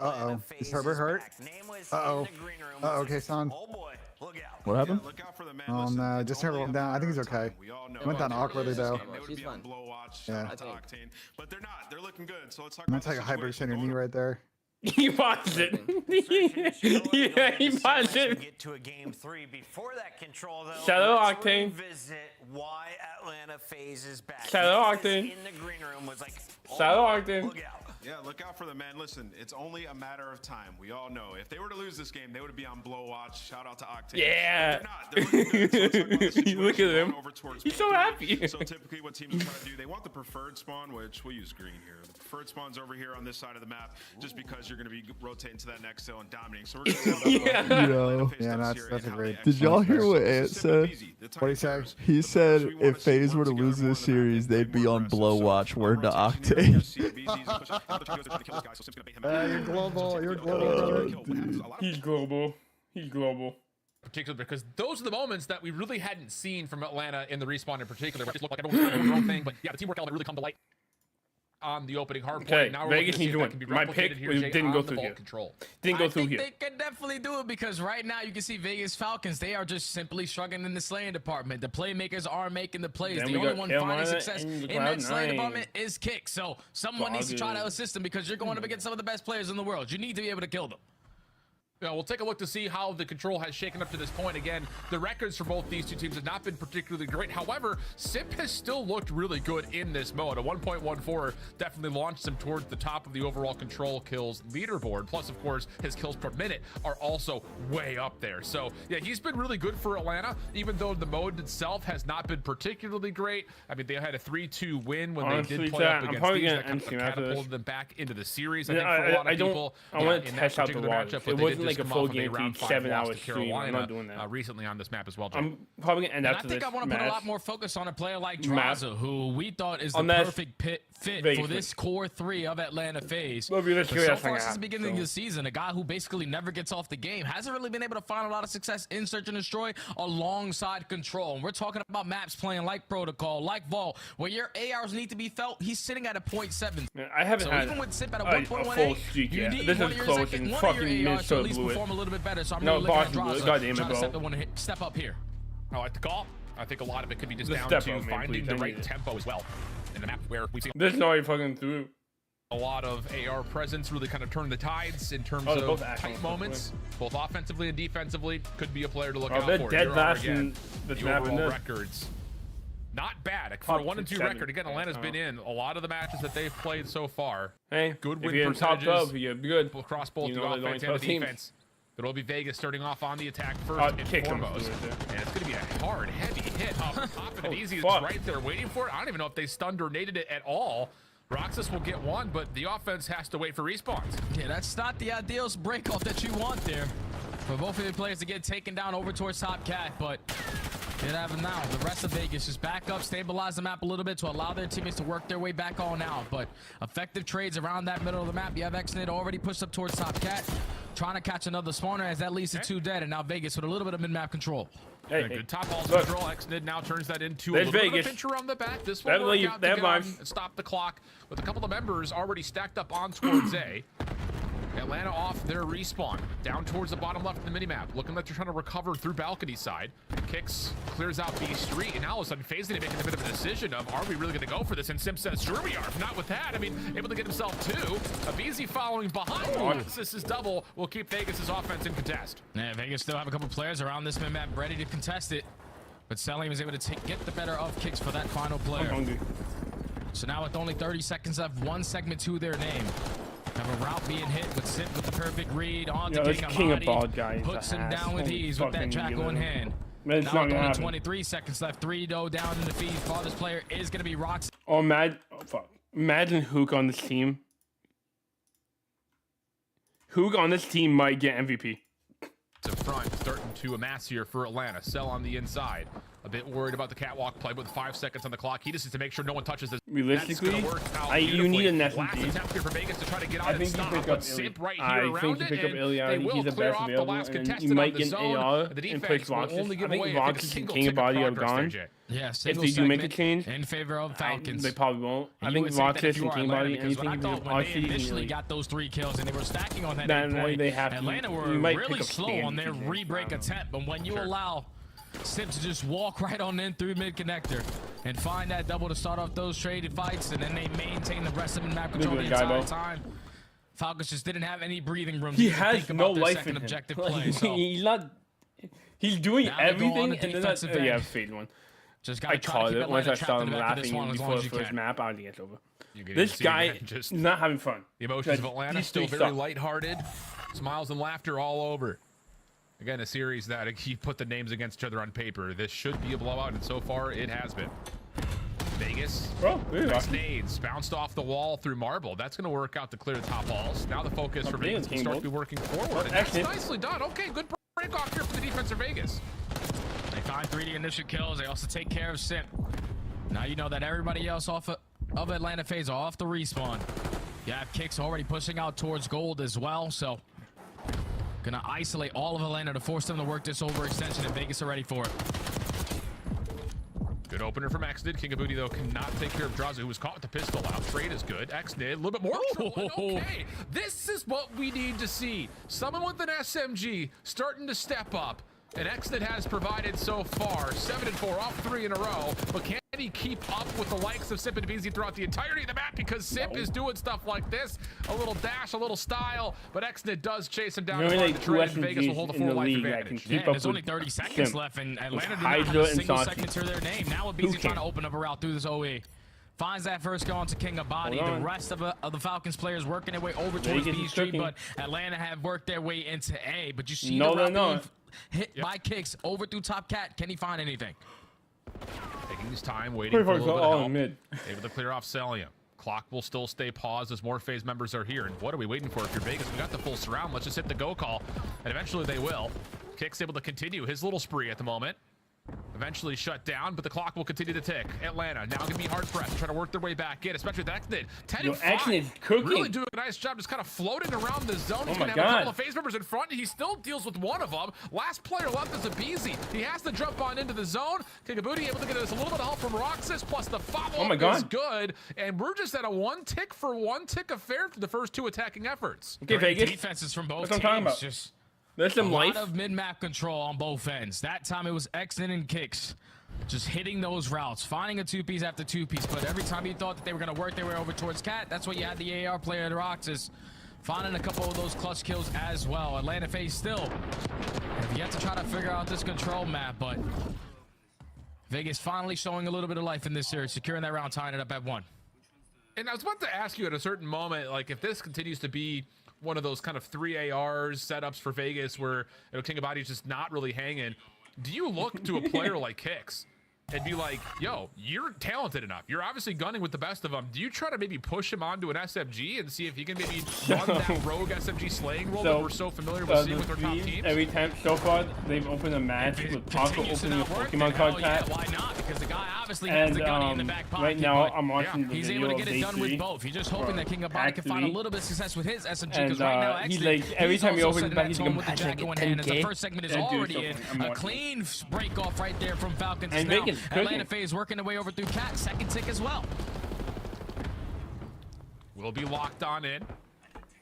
Is Herbert hurt? Okay, son. What happened? Oh no, just turn him down. I think he's okay. He went down awkwardly though. Yeah. But they're not. They're looking good. So let's talk I'm gonna about take a hybrid center knee right there. He paused it. Yeah, he paused it. Get to a game 3 before that control though. Shadow let's Octane. Revisit why Atlanta FaZe is back. Shadow Memphis Octane. in the green room was like, Shadow oh, Octane. look out. Yeah, look out for the man. Listen, it's only a matter of time. We all know. If they were to lose this game, they would be on blow watch. Shout out to Octane. Yeah. They're not. They're looking good. So let's talk about the situation Look at him. going over towards He's so Pit 3. happy. So typically what teams try to do, they want the preferred spawn, which we'll use green here. The preferred spawn's over here on this side of the map, just because you're going to be rotating to that next hill and dominating. So we're going to that's a great. Did y'all hear what Ant said? What he say? He said if FaZe were to lose this series, they'd be on blow watch. Word to Octane. You're global. You're global. He's global. He's global. Particularly because those are the moments that we really hadn't seen from Atlanta in the respawn in particular. It just looked like everyone was doing their own thing, but yeah, the teamwork element really come to light on the opening hard point. Okay, Now we're Vegas needs to win. My pick didn't go through here. Didn't go through here. They can definitely do it because right now you can see Vegas Falcons. They are just simply struggling in the slaying department. The playmakers are making the plays. Then the we only got one Carolina finding success and in that Cloud9. slaying department is Kick. So someone needs to try to Doggy. assist them because you're going up against some of the best players in the world. You need to be able to kill them. Yeah, we'll take a look to see how the control has shaken up to this point. Again, the records for both these two teams have not been particularly great. However, Simp has still looked really good in this mode. A 1.14 definitely launched him towards the top of the overall control kills leaderboard. Plus, of course, his kills per minute are also way up there. So, yeah, he's been really good for Atlanta, even though the mode itself has not been particularly great. I mean, they had a 3-2 win when Honestly, they did play up I'm against probably these. gonna That kind of end after this. catapulted them back into the series. I Yeah, think for a lot of I don't- people, I want to in that test out the particular waters. matchup, It but they wasn't did like just a come full off of game round feed, 5 7-hour loss to stream. I'm Carolina, not doing that. recently on this map as well, Jay. I'm probably gonna end And I after think this I want to put a match. lot more focus on a player like Map. Draza, who we thought is the On that perfect fit Vegas for this core 3 of Atlanta FaZe. Well, But realistically, so that's not far gonna since the happen, beginning of so. the season, a guy who basically never gets off the game, hasn't really been able to find a lot of success in Search and Destroy alongside Control. And we're talking about maps playing like Protocol, like Vol, where your ARs need to be felt. He's sitting at a 0.7. Man, I haven't so had even with Simp at a a full 1.18, streak you yet. need This one is of close your and second, one of fucking your ARs to Minnesota at least blew it. perform a little bit better. So I'm No, really looking at Boston blew it. Draza God damn it, trying to bro. step up here. I like the call. I think a lot of it could be just Just down step to up, man, finding please. the I right need it. tempo as well. In the map where we've seen There's no way fucking through. a lot of AR presence really kind of turn the tides in terms Oh, they're of both excellent, tight moments, both offensively and defensively. Could be a player to look Oh, out they're for. dead Here are last again in the the map in overall this. records. Not bad for a 1 and 2 7. record. Again, Atlanta's been in a lot of the matches that they've played so far. Hey, good if win you're in top percentages 12, you're good. across both You the know they're offense only and the 12 teams. defense. It'll be Vegas starting off on the attack first Oh, and kick him foremost. through it And it's going to be a hard, heavy hit off the top of it. Oh, Easy is fuck. right there waiting for it. I don't even know if they stunned or naded it at all. Roxas will get one, but the offense has to wait for respawns. Yeah, that's not the ideal break off that you want there. For both of the players to get taken down over towards Top Cat, but they have him now. The rest of Vegas just back up, stabilize the map a little bit to allow their teammates to work their way back on out. But effective trades around that middle of the map. You have XNID already pushed up towards Top Cat, trying to catch another spawner as that leads to 2 dead, and now Vegas with a little bit of mid-map control. Hey, Good top ball look. control. XNID now turns that into There's a little bit Vegas. of a pincher on the back. This That will work leave- out to that get on vibes. and stop the clock with a couple of members already stacked up on towards A. Atlanta off their respawn. Down towards the bottom left of the minimap. Looking like they're trying to recover through balcony side. Kicks, clears out B Street, and now all of a sudden FaZe making a bit of a decision of, are we really going to go for this? And Sim says, sure we are. If not with that, I mean, able to get himself 2. Abizi following behind. Roxas is double. Will keep Vegas' offense in contest. Yeah, Vegas still have a couple players around this mid-map ready to contest it. But Selim was able to get the better of Kicks for that final I'm player. hungry. So now with only 30 seconds left, 1 segment to their name. Have a route being hit, but Simp with the perfect read on Yo, to this King king of Amadi. bald guy is Puts a him ass. down with Holy ease with that fucking jackal in unit. hand. Man, it's Now not with gonna only happen. 23 seconds left, 3 though down in the feed. Farthest player is going to be Roxas. Oh, fuck. Imagine Hook on this team. Hook on this team might get MVP. To front, starting to amass here for Atlanta. Cell on the inside. A bit worried about the catwalk play with 5 seconds on the clock. He just needs to make sure no one touches this. Realistically, That's gonna work out you need an beautifully. SMG. Last attempt here for Vegas to try to get I on and think you stop, pick but up Simp right I here think around you it, pick up and Ilya. they I think will he's the clear best off the available, last and contestant you might on the get an zone. AR The and defense push will Roxas. only give I think away, I think, a Roxas and single King tick of Body are progress there, gone. Jay. Yeah, If single they do make a segment change, in favor of Falcons. they probably won't. I You think would think that Roxas if you and are King Atlanta, Body, because when I anything thought you when do, they initially got those 3 kills and they were stacking on that Then point, they have to- Atlanta you were might really pick up slow Stan on their if you did. re-break attempt. But when you allow Simp to just walk right on in through mid-connector and find that double to start off those traded fights, and then they maintain the rest of the map control the Look at the guy, entire bro. time. Falcons just didn't have any breathing room. He to has think no about their life second in him. objective Like, play. So he's not. He's doing now they go on everything, the and then defensive yeah, end. fade one. Just I gotta try to called keep it once I Atlanta saw trapped him in the back of this laughing one as long before as the you first can. map. I think it's over. You can This see guy again, just not having fun. the emotions of Just Atlanta these still three very suck. lighthearted, smiles and laughter all over. Again, a series that he put the names against each other on paper. This should be a blowout, and so far it has been. Vegas. Nice nades bounced off the wall through marble. That's going to work out to clear the top walls. Now the focus for Vegas can start to be working forward. And that's nicely done. Okay, good break off here for the defense of Vegas. They find 3D initial kills. They also take care of Simp. Now you know that everybody else of Atlanta FaZe are off the respawn. You have Kicks already pushing out towards gold as well, so gonna isolate all of Atlanta to force them to work this overextension, and Vegas are ready for it. Good opener from Xnid. King of Booty, though, cannot take care of Draza, who was caught with the pistol out. Trade is good. Xnid, a little bit more trouble. Okay, this is what we need to see. Someone with an SMG starting to step up. And Xnid has provided so far 7-4 off 3 in a row, but can he keep up with the likes of Simp and Beezy throughout the entirety of the map? Because Simp is doing stuff like this, a little dash, a little style, but Xnid does chase him down. Really, like, the trade, and Vegas will hold a full life advantage. Yeah, there's only 30 seconds left, and Atlanta did not have a single second to their name. Now with Beezy trying to open up a route through this OE. Finds that first go onto King of Body. The rest of the Falcons players working their way over towards B Street, but Atlanta have worked their way into A. But you see the route being hit by Kicks over through Top Cat. Can he find anything? Taking his time, waiting for a little bit of help. Mid. Able to clear off Celium. Clock will still stay paused as more FaZe members are here. And what are we waiting for? If you're Vegas, we got the full surround. Let's just hit the go call, and eventually they will. Kicks able to continue his little spree at the moment. Eventually shut down, but the clock will continue to tick. Atlanta now gonna be hard pressed, try to work their way back in, especially with Xnid. 10-5, really doing a nice job, just kind of floating around the zone. He's gonna have a couple of FaZe members in front. He still deals with one of them. Last player left is Abizi. He has to jump on into the zone. King of Booty able to get us a little bit of help from Roxas, plus the follow-up is good. And we're just at a one tick affair for the first two attacking efforts. Okay, Vegas. Defenses from both teams. Just there's some lot of mid-map control on both ends. That time it was Xnid and Kicks. Just hitting those routes, finding a two-piece after two-piece. But every time you thought that they were going to work their way over towards Cat, that's what you had the AR player at Roxas. Finding a couple of those clutch kills as well. Atlanta FaZe still have yet to try to figure out this control map, but Vegas finally showing a little bit of life in this series, securing that round, tying it up at 1. And I was about to ask you at a certain moment, like if this continues to be one of those kind of 3 ARs setups for Vegas where King of Body's just not really hanging, do you look to a player like Kicks and be like, yo, you're talented enough, you're obviously gunning with the best of them, do you try to maybe push him onto an SMG and see if he can maybe run that rogue SMG slaying role that we're so familiar with seeing with our top teams? Every time so far they've opened a match with Paco opening a Pokemon card pack. Why not? Because the guy obviously has the gunny in the back pocket. Right now I'm watching the he's video able to get it done with both. He's just hoping that King of Body can find a little bit of success with his SMG, because right now he's like every time he opens the back he's with the Jacko in hand. As the first segment is already in, a clean break off right there from Falcons. And now Atlanta FaZe working their way over through Cat. Second tick as well. Will be locked on in.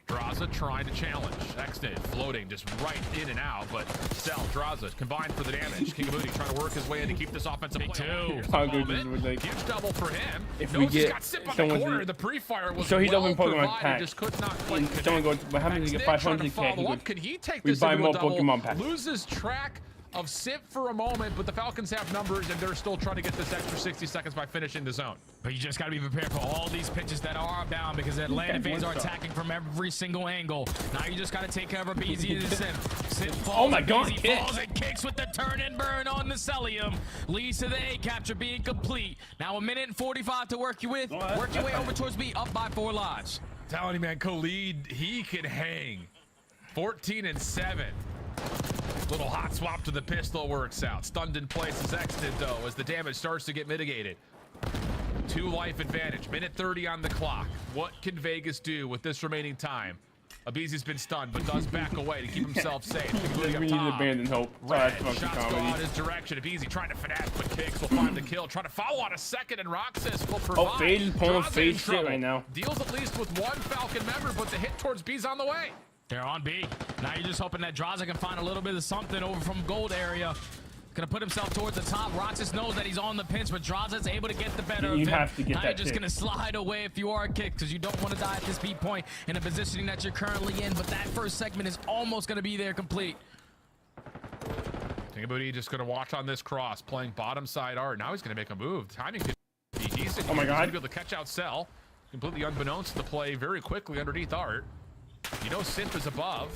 Draza trying to challenge. Xnid floating just right in and out, but Cell, Draza combined for the damage. King of Booty trying to work his way in to keep this offensive play. Huge double for him. If we get someone the pre-fire was so he's well open Pokemon provided, pack. just could not quite Someone goes, what happens if you get 500k? Could he take we this buy into more a double, Pokemon packs. loses track of Simp for a moment, but the Falcons have numbers and they're still trying to get this extra 60 seconds by finishing the zone. But you just got to be prepared for all these pitches that are bound, because Atlanta FaZe are attacking from every single angle. Now you just got to take care of Abizi and Simp. Simp falls, oh my God, falls and Kicks with the turn and burn on the Celium. Leads to the A capture being complete. Now 1 minute and 45 to work you with. Work your way over towards B, up by 4 lives. Telling you, man, Khalid, he can hang. 14 and 7. Little hot swap to the pistol works out. Stunned in place is Xnid, though, as the damage starts to get mitigated. 2 life advantage. Minute 30 on the clock. What can Vegas do with this remaining time? Abizi's been stunned, but does back away to keep himself safe. We need to abandon hope. Red, shots go out his direction. Abizi trying to finesse, but Kicks will find the kill. Trying to follow on a second, and Roxas will provide. Oh, FaZe is pulling FaZe shit right now. Deals at least with 1 Falcon member, but the hit towards B's on the way. They're on B. Now you're just hoping that Draza can find a little bit of something over from gold area. Gonna put himself towards the top. Roxas knows that he's on the pinch, but Draza's able to get the better of him. You have to get now that you're just pick. gonna slide away if you are a kick, because you don't want to die at this beat point in a positioning that you're currently in. But that first segment is almost gonna be there complete. Kigabooty just gonna watch on this cross, playing bottom side art. Now he's gonna make a move. Timing could be decent. Oh my God. He's gonna be able to catch out Cell, completely unbeknownst to the play very quickly underneath art. You know Simp is above.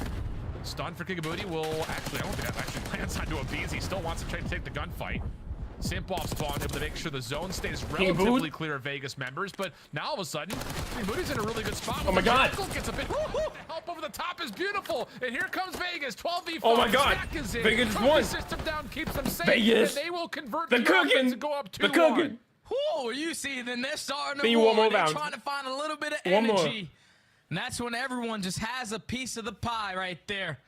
Stun for Kigabooty will actually, I don't think that actually lands onto Abizi. He still wants to try to take the gunfight. Simp off spawn, able to make sure the zone stays relatively clear of Vegas members, but now all of a sudden, Kigabooty's in a really good spot. Oh my God. Gets a bit, the help over the top is beautiful, and here comes Vegas, 12v5. Oh my God. Stack is in. Vegas Trophy won. System down keeps them safe, Vegas. and they will convert The the cooking. offense and go up 2-1. The cooking. Whoa, you see, then they're starting to Be one more roar. They're round. trying to find a little bit of One more. energy. And that's when everyone just has a piece of the pie right there.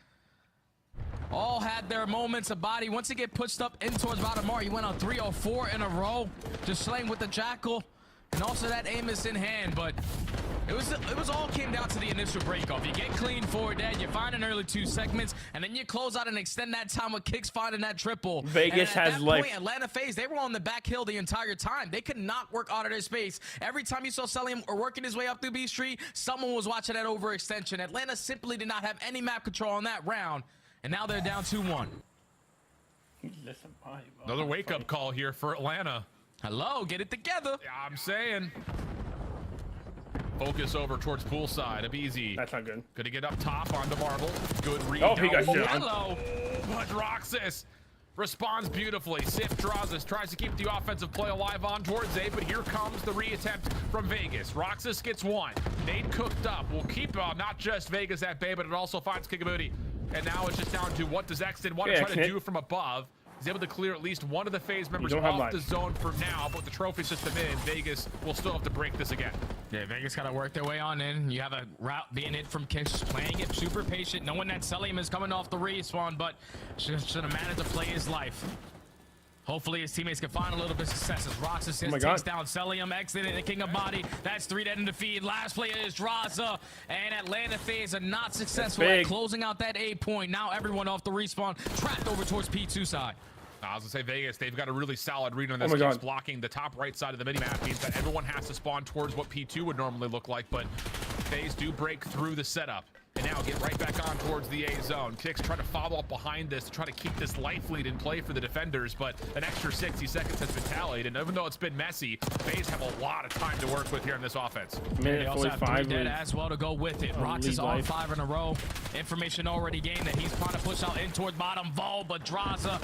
All had their moments of body. Once he get pushed up in towards Valdemar, he went on 3 or 4 in a row, just slaying with the Jackal, and also that Amos in hand. But it was all came down to the initial breakoff. You get clean forward dead, you find an early 2 segments, and then you close out and extend that time with kicks finding that triple. Vegas and at has that life. point, Atlanta FaZe, they were on the back hill the entire time. They could not work out of their space. Every time you saw Celium or working his way up through B Street, someone was watching that overextension. Atlanta simply did not have any map control on that round. And now they're down 2-1. Another wake-up call here for Atlanta. Hello, get it together. Yeah, I'm saying. Focus over towards poolside. Abizi. That's not good. Gonna get up top onto Marble. Good read. Oh, he got down. shot. Hello. But Roxas responds beautifully. Sif draws us, tries to keep the offensive play alive on towards A, but here comes the reattempt from Vegas. Roxas gets 1. Nade cooked up. We'll keep not just Vegas at bay, but it also finds Kigabooty. And now it's just down to what does Exton want to try to do from above. He's able to clear at least one of the FaZe members off the zone for now, but the trophy system in, Vegas will still have to break this again. Yeah, Vegas got to work their way on in. You have a route being hit from Kish, playing it super patient, knowing that Celium is coming off the respawn, but should have managed to play his life. Hopefully his teammates can find a little bit of success as Roxas takes down Celium, exiting the King of Body. That's 3 dead in the feed. Last player is Draza, and Atlanta FaZe are not successful at closing out that A point. Now everyone off the respawn, trapped over towards P2 side. I was gonna say Vegas, they've got a really solid read on this. Keeps blocking the top right side of the minimap. Means that everyone has to spawn towards what P2 would normally look like, but FaZe do break through the setup. And now get right back on towards the A zone. Kicks try to follow up behind this to try to keep this life lead in play for the defenders, but an extra 60 seconds has been tallied. And even though it's been messy, FaZe have a lot of time to work with here in this offense. They also have 3 dead as well to go with it. Roxas on 5 in a row. Information already gained that he's trying to push out in toward bottom Vol, but Draza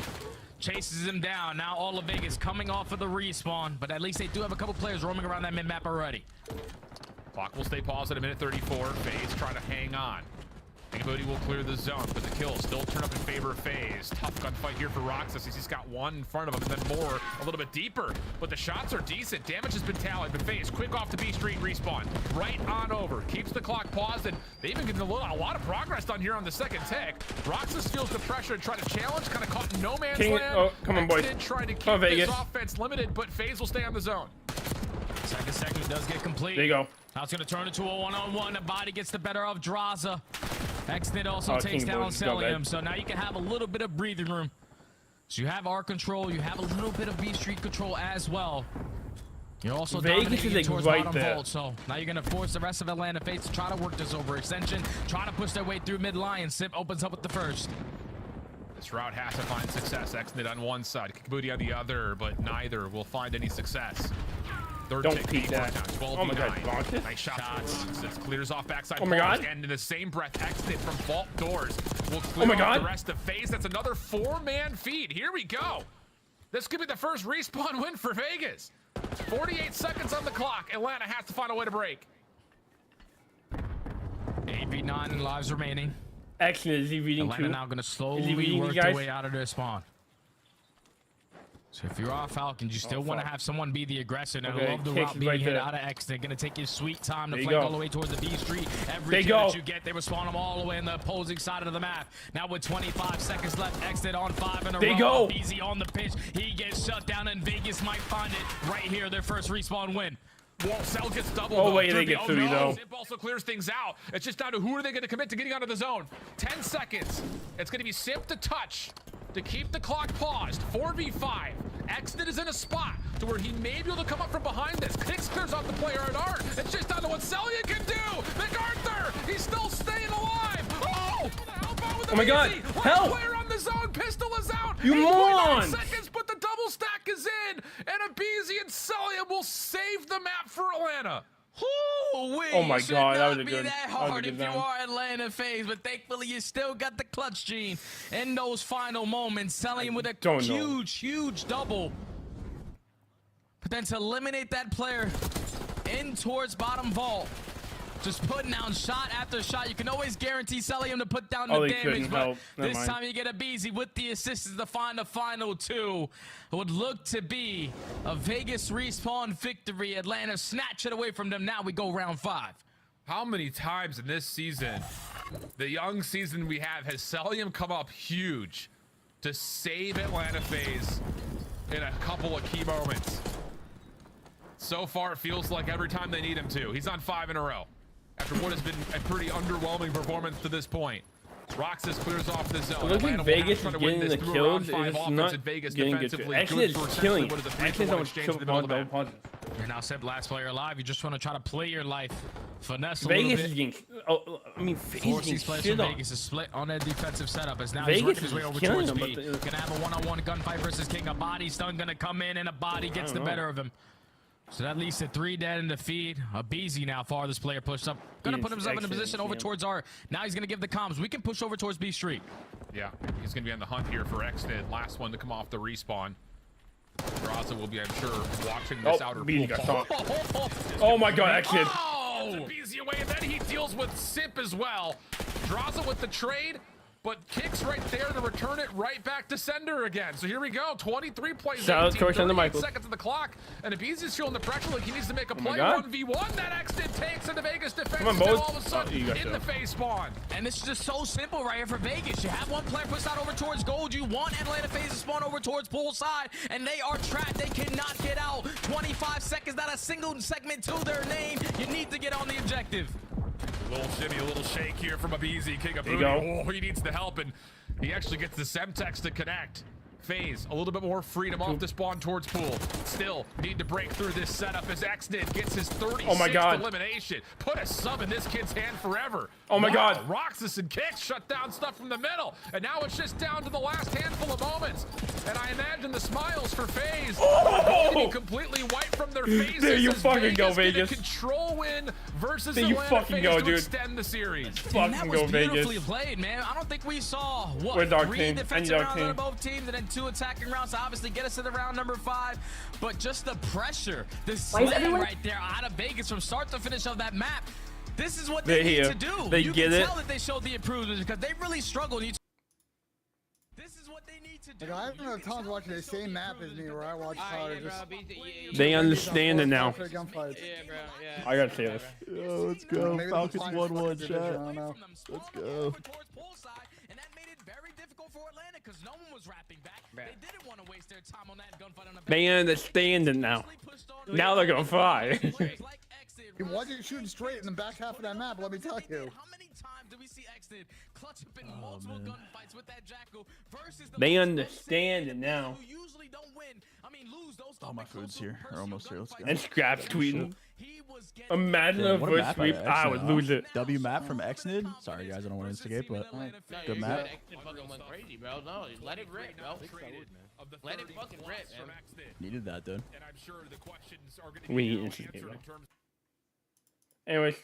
chases him down. Now all of Vegas coming off of the respawn, but at least they do have a couple players roaming around that mid-map already. Clock will stay paused at 1:34. FaZe trying to hang on. Kigabooty will clear the zone, but the kills still turn up in favor of FaZe. Tough gunfight here for Roxas. He's got 1 in front of him, and then more a little bit deeper. But the shots are decent. Damage has been tallied, but FaZe quick off to B Street respawn. Right on over. Keeps the clock paused, and they've been getting a lot of progress done here on the second tick. Roxas feels the pressure to try to challenge, kind of caught in no man's land. Oh, come on, boys. Trying to keep this offense limited, but FaZe will stay on the zone. Second segment does get complete. There you go. Now it's going to turn into a one-on-one. The body gets the better of Draza. Exnid also takes down Celium, so now you can have a little bit of breathing room. So you have R control, you have a little bit of B Street control as well. You're also dominating towards bottom vault, so now you're going to force the rest of Atlanta FaZe to try to work this overextension, try to push their way through mid-line. Simp opens up with the first. This route has to find success. Exnid on one side, Kigabooty on the other, but neither will find any success. Third Don't peek that. 12 Oh my God, Roxas. Nice shots. Clears off backside. Oh my God. And in the same breath, Exnid from vault doors will clear off the rest of FaZe. That's another 4-man feed. Here we go. This could be the first respawn win for Vegas. 48 seconds on the clock. Atlanta has to find a way to break. 8v9 lives remaining. Excellent. Is he reading Atlanta too? now going to slowly work their way out of their spawn. So if you're off Falcons, you still want to have someone be the aggressor. Now, I love the route being hit out of X. They're going to take your sweet time to flank all the way towards the B Street. Every kill that you get, they respawn them all the way in the opposing side of the map. Now with 25 seconds left, Exit on 5 in a row. Easy on the pitch. He gets shut down, and Vegas might find it right here. Their first respawn win. Cell gets doubled. Oh, wait, they get 3 though. Zip also clears things out. It's just down to who are they going to commit to getting out of the zone. 10 seconds. It's going to be Simp to touch. to keep the clock paused. 4v5. Exton is in a spot to where he may be able to come up from behind this. Kicks clears off the player at art. It's just down to what Cellium can do. MacArthur, he's still staying alive. Oh! Oh my God! Help! Player on the zone. Pistol is out. You moron! Seconds, but the double stack is in. And Abizi and Cellium will save the map for Atlanta. Oh my God, that was a good. That hard if you are Atlanta FaZe, but thankfully you still got the clutch gene in those final moments. Cellium with a huge double. But then to eliminate that player in towards bottom vault, just putting down shot after shot. You can always guarantee Cellium to put down the damage, but this time you get Abizi with the assists to find the final two. It would look to be a Vegas Respawn victory. Atlanta snatch it away from them. Now we go round 5. How many times in this season, the young season we have, has Cellium come up huge to save Atlanta FaZe in a couple of key moments? So far, it feels like every time they need him to. He's on 5 in a row. After what has been a pretty underwhelming performance to this point. Roxas clears off the zone. It looks like Vegas is getting the kills. It's not getting good. Actually, it's killing. Actually, don't kill the ball. You're now set last player alive. You just want to try to play your life. Finesse a Vegas little bit. is getting. Oh, I mean, Force these players from Vegas is split on that defensive setup as now he's working his way over towards B. Gonna have a one-on-one gunfight versus King. A body stun gonna come in and a body gets the better of him. So that leads to 3 dead in the feed. Abizi now, farthest player pushed up. Gonna put himself in a position over towards R. Now he's gonna give the comms. We can push over towards B Street. Yeah, he's gonna be on the hunt here for Exton. Last one to come off the respawn. Draza will be, I'm sure, watching this outer pool. Oh my God, Exton. Oh! Abizi away, and then he deals with Simp as well. Draza with the trade, but kicks right there to return it right back to sender again. So here we go. 23 plays, 18, 38 seconds of the clock. And Abizi's feeling the pressure like he needs to make a play. 1v1 that Exton takes into Vegas defense. And all of a sudden in the face spawn. And this is just so simple right here for Vegas. You have one player pushed out over towards gold. You want Atlanta FaZe to spawn over towards poolside. And they are trapped. They cannot get out. 25 seconds, not a single segment to their name. You need to get on the objective. A little shimmy, a little shake here from Abizi. King of Booty. Oh, he needs the help, and he actually gets the Semtex to connect. FaZe, a little bit more freedom off the spawn towards pool. Still need to break through this setup as Exton gets his 36th elimination. Put a sub in this kid's hand forever. Oh my God. Roxas and Kicks shut down stuff from the middle. And now it's just down to the last handful of moments. And I imagine the smiles for FaZe will be completely wiped from their faces. There you fucking go, Vegas. Control win versus there you Atlanta fucking FaZe go, to dude. extend the series. That was beautifully played, man. I don't think we saw what 3 defensive rounds out of both teams and then 2 attacking rounds to obviously get us to the round number 5. But just the pressure, the sweat right there out of Vegas from start to finish of that map. This is what they need to do. They you get can it. tell that they showed the improvements because they really struggled. This is what they need to do. I don't know if Tom's watching the same map as me where I watch Tyler. They understand it now. Yeah, bro. Yeah. I gotta say this. Yo, let's go. Falcons 1-1, chat. Let's go. Because no one was rapping back. They didn't want to waste their time on that gunfight on the They understand it now. Now they're gonna fly. He wasn't shooting straight in the back half of that map, let me tell you. How many times do we see Exton clutch up in multiple gunfights with that Jackal versus the They understand it now. who usually don't win? I mean, lose those. All my food's here. Or almost here. Let's go. And Scraps tweeting. Imagine a first sweep. I would lose it. W map from Xnid. Sorry guys, I don't want to instigate, but good map. Fucking went crazy, bro. No, let it rip, bro. Let it fucking rip, man. Needed that, dude. And I'm sure the questions are going to We be instigate, answered bro. in terms Anyways.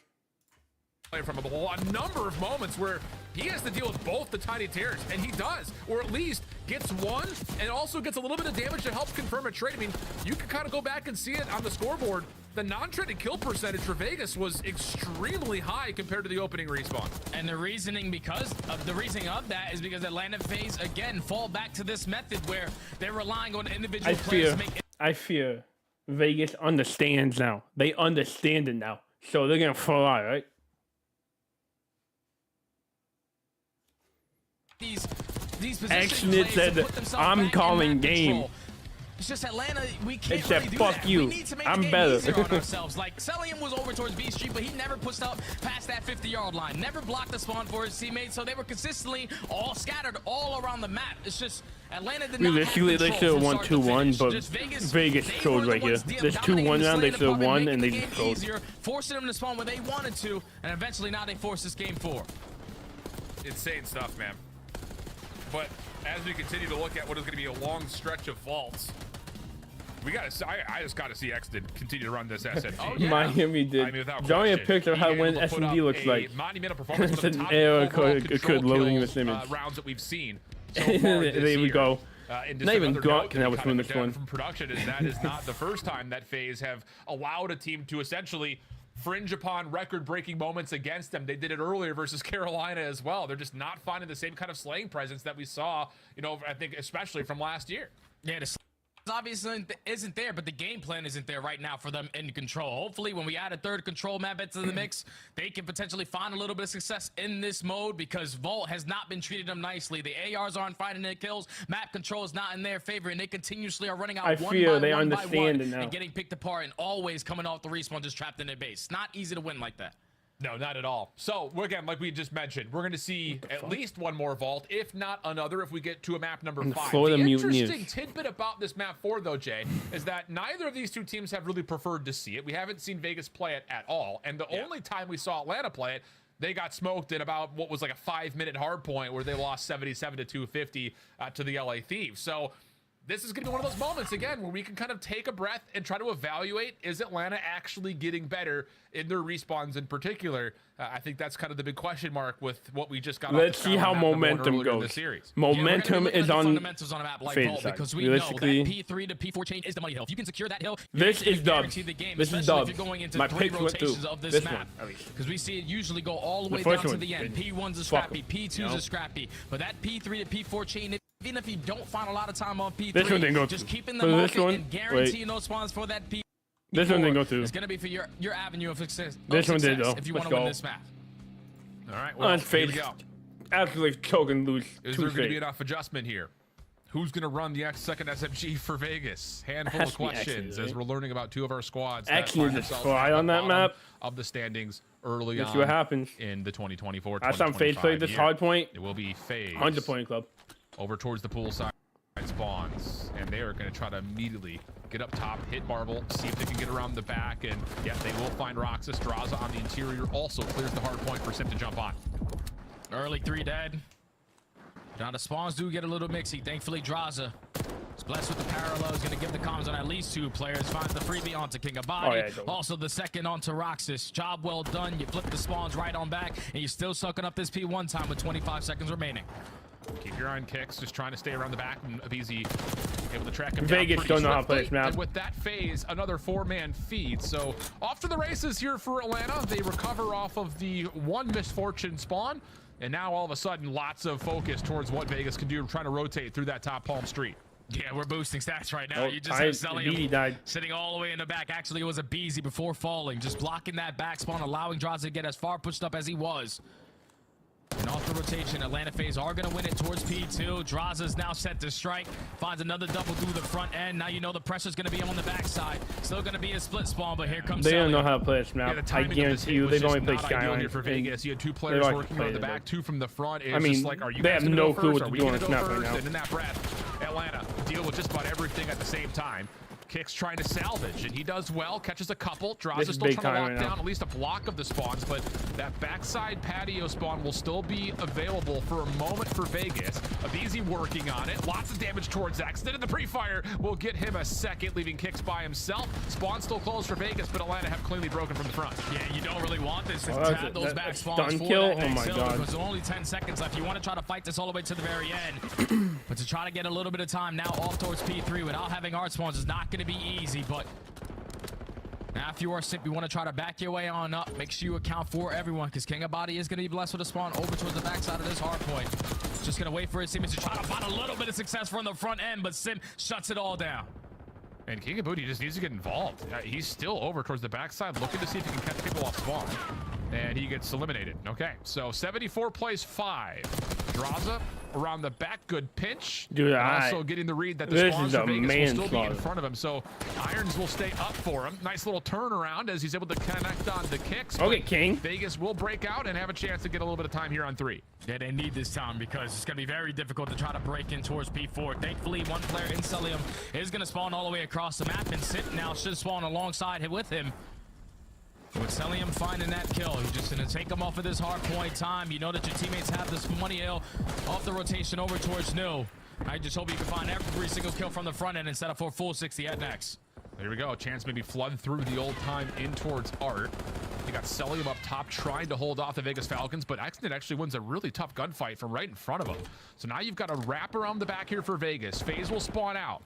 from a number of moments where he has to deal with both the Tiny Tears, and he does, or at least gets one and also gets a little bit of damage to help confirm a trade. I mean, you can kind of go back and see it on the scoreboard. The non-traded kill percentage for Vegas was extremely high compared to the opening respawn. And the reasoning of that is because Atlanta FaZe again fall back to this method where they're relying on individual players to make. I fear Vegas understands now. They understand it now. So they're gonna fly, right? These Xnid said, I'm calling game. It's just Atlanta, we can't Except really do fuck that. you. We need to make I'm the game better. easier on ourselves. Like, Celium was over towards B Street, but he never pushed up past that 50-yard line. Never blocked the spawn for his teammates, so they were consistently all scattered all around the map. It's just Atlanta did not Realistically, they should have won 2-1, but Vegas showed right here. This 2-1 round, they should have won, and they just showed. Forcing them to spawn when they wanted to, and eventually now they force this game 4. Insane stuff, man. But as we continue to look at what is going to be a long stretch of vaults, we got to. I just got to see Exton continue to run this SMG. Oh, yeah. Miami did. I mean, Drawing a picture of how when SMG looks like. Monumental performance. It's an error could loading this image. Rounds that we've seen. So there we go. Not even Gaunt can help us win this one. From production, is that is not the first time that FaZe have allowed a team to essentially fringe upon record-breaking moments against them. They did it earlier versus Carolina as well. They're just not finding the same kind of slaying presence that we saw, you know, I think especially from last year. Yeah, the obviously isn't there, but the game plan isn't there right now for them in control. Hopefully, when we add a third control map into the mix, they can potentially find a little bit of success in this mode, because Vault has not been treating them nicely. The ARs aren't finding their kills. Map control is not in their favor, and they continuously are running out I one feel by they one understand by one it now. and getting picked apart, and always coming off the respawn just trapped in their base. Not easy to win like that. No, not at all. So, again, like we just mentioned, we're going to see at least one more vault, if not another, if we get to a map number 5. The interesting tidbit about this map 4, though, Jay, is that neither of these two teams have really preferred to see it. We haven't seen Vegas play it at all. And the only time we saw Atlanta play it, they got smoked in about what was like a 5-minute hard point where they lost 77 to 250 to the LA Thieves. So this is going to be one of those moments, again, where we can kind of take a breath and try to evaluate, is Atlanta actually getting better in their respawns in particular? I think that's kind of the big question mark with what we just got. Let's see how momentum goes. Momentum is on a map like Vault, because we know that P3 to P4 chain is the money hill. If you can secure that hill, this is dubs. This is dubs. If you're going into My 3 picks went through rotations of this this map, one, because we see it usually go all the way down to the end. P1's a scrappy, P2's a scrappy, but that P3 to P4 chain, even if you don't find a lot of time on P3, just keeping them open and guaranteeing those spawns for that P4. This one didn't go through. It's going to be for your avenue of success. This one did, though. If you want to win this map. All right, well, here we go. Absolutely choking loose. Is there going to be enough adjustment here? Who's going to run the second SMG for Vegas? Handful of questions as we're learning about 2 of our squads. Actually, just fly on that map of the standings early Let's on. see what happens In the 2024. Last time FaZe played this hard point, it will be FaZe 100-point club over towards the poolside spawns, and they are going to try to immediately get up top, hit Marble, see if they can get around the back, and yeah, they will find Roxas. Draza on the interior also clears the hard point for Sim to jump on. Early 3 dead. Now the spawns do get a little mixy. Thankfully, Draza is blessed with the parallel. He's going to give the comms on at least 2 players. Finds the freebie onto King of Body. Also the second onto Roxas. Job well done. You flip the spawns right on back, and you're still sucking up this P1 time with 25 seconds remaining. Keep your eye on Kicks, just trying to stay around the back, and Abizi able to track him Vegas down don't know how to play this map. And with that FaZe, another 4-man feed. So off to the races here for Atlanta. They recover off of the 1 misfortune spawn, and now all of a sudden lots of focus towards what Vegas can do, trying to rotate through that top Palm Street. Yeah, we're boosting stats right now. You just have Celium sitting all the way in the back. Actually, it was a Beezy before falling, just blocking that back spawn, allowing Draza to get as far pushed up as he was. And off the rotation, Atlanta FaZe are going to win it towards P2. Draza's now set to strike. Finds another double through the front end. Now you know the pressure's going to be on the backside. Still going to be a split spawn, but here comes They Celium. don't know how to play this map. I guarantee you, they've only played Skyline. For Vegas, you had 2 players working on the back, 2 from the front. It's I mean, just like, are you they have no clue what to do on this map right now. And in that breath, Atlanta deal with just about everything at the same time. Kicks trying to salvage, and he does well, catches a couple. Draza still trying to lock down at least a block of the spawns, but that backside patio spawn will still be available for a moment for Vegas. Abizi working on it. Lots of damage towards Exton, and the pre-fire will get him a second, leaving Kicks by himself. Spawn still closed for Vegas, but Atlanta have cleanly broken from the front. Yeah, you don't really want this to have those back spawns for kill? that Oh my god. Because there's only 10 seconds left. You want to try to fight this all the way to the very end. But to try to get a little bit of time now off towards P3 without having hard spawns is not going to be easy, but now if you are Simp, you want to try to back your way on up. Make sure you account for everyone, because King of Body is going to be blessed with a spawn over towards the backside of this hard point. Just going to wait for his teammates to try to find a little bit of success from the front end, but Sim shuts it all down. And King of Booty just needs to get involved. He's still over towards the backside, looking to see if he can catch people off spawn. And he gets eliminated. Okay, so 74 plays 5. Draza around the back. Good pinch. Dude, also getting the read that the sponsor Vegas will still be in front of him. So Irons will stay up for him. Nice little turnaround as he's able to connect on the kicks. Okay, King. Vegas will break out and have a chance to get a little bit of time here on 3. Yeah, they need this time because it's going to be very difficult to try to break in towards P4. Thankfully, one player in Celium is going to spawn all the way across the map, and Simp now should spawn alongside with him. With Celium finding that kill, he's just going to take him off of this hard point time. You know that your teammates have this money hill off the rotation over towards New. I just hope you can find every single kill from the front end instead of for full 60 at next. There we go. Chance maybe flood through the old time in towards Art. You got Celium up top trying to hold off the Vegas Falcons, but Exnid actually wins a really tough gunfight from right in front of him. So now you've got a wrap around the back here for Vegas. FaZe will spawn out.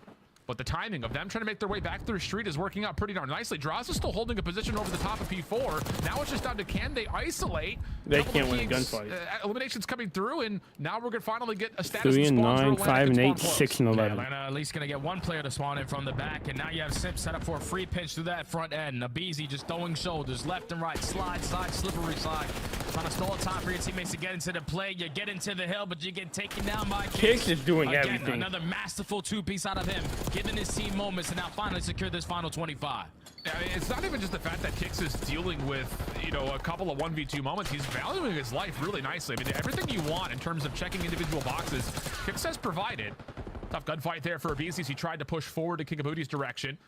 But the timing of them trying to make their way back through street is working out pretty darn nicely. Draws is still holding a position over the top of P4. Now it's just down to can they isolate? They can't win a gunfight. Eliminations coming through, and now we're going to finally get a status. 3 and 9, 5 and 8, 6 and 11. Atlanta at least going to get one player to spawn in from the back, and now you have Simp set up for a free pinch through that front end. Nabeezy just throwing shoulders left and right, slide, slippery slide. Trying to stall time for your teammates to get into the play. You get into the hill, but you get taken down by Kicks is doing again, everything. Another masterful two-piece out of him, giving his team moments to now finally secure this final 25. I mean, it's not even just the fact that Kix is dealing with, you know, a couple of 1v2 moments. He's valuing his life really nicely. I mean, everything you want in terms of checking individual boxes, Kix has provided. Tough gunfight there for Abesis. He tried to push forward to King of Booty's direction.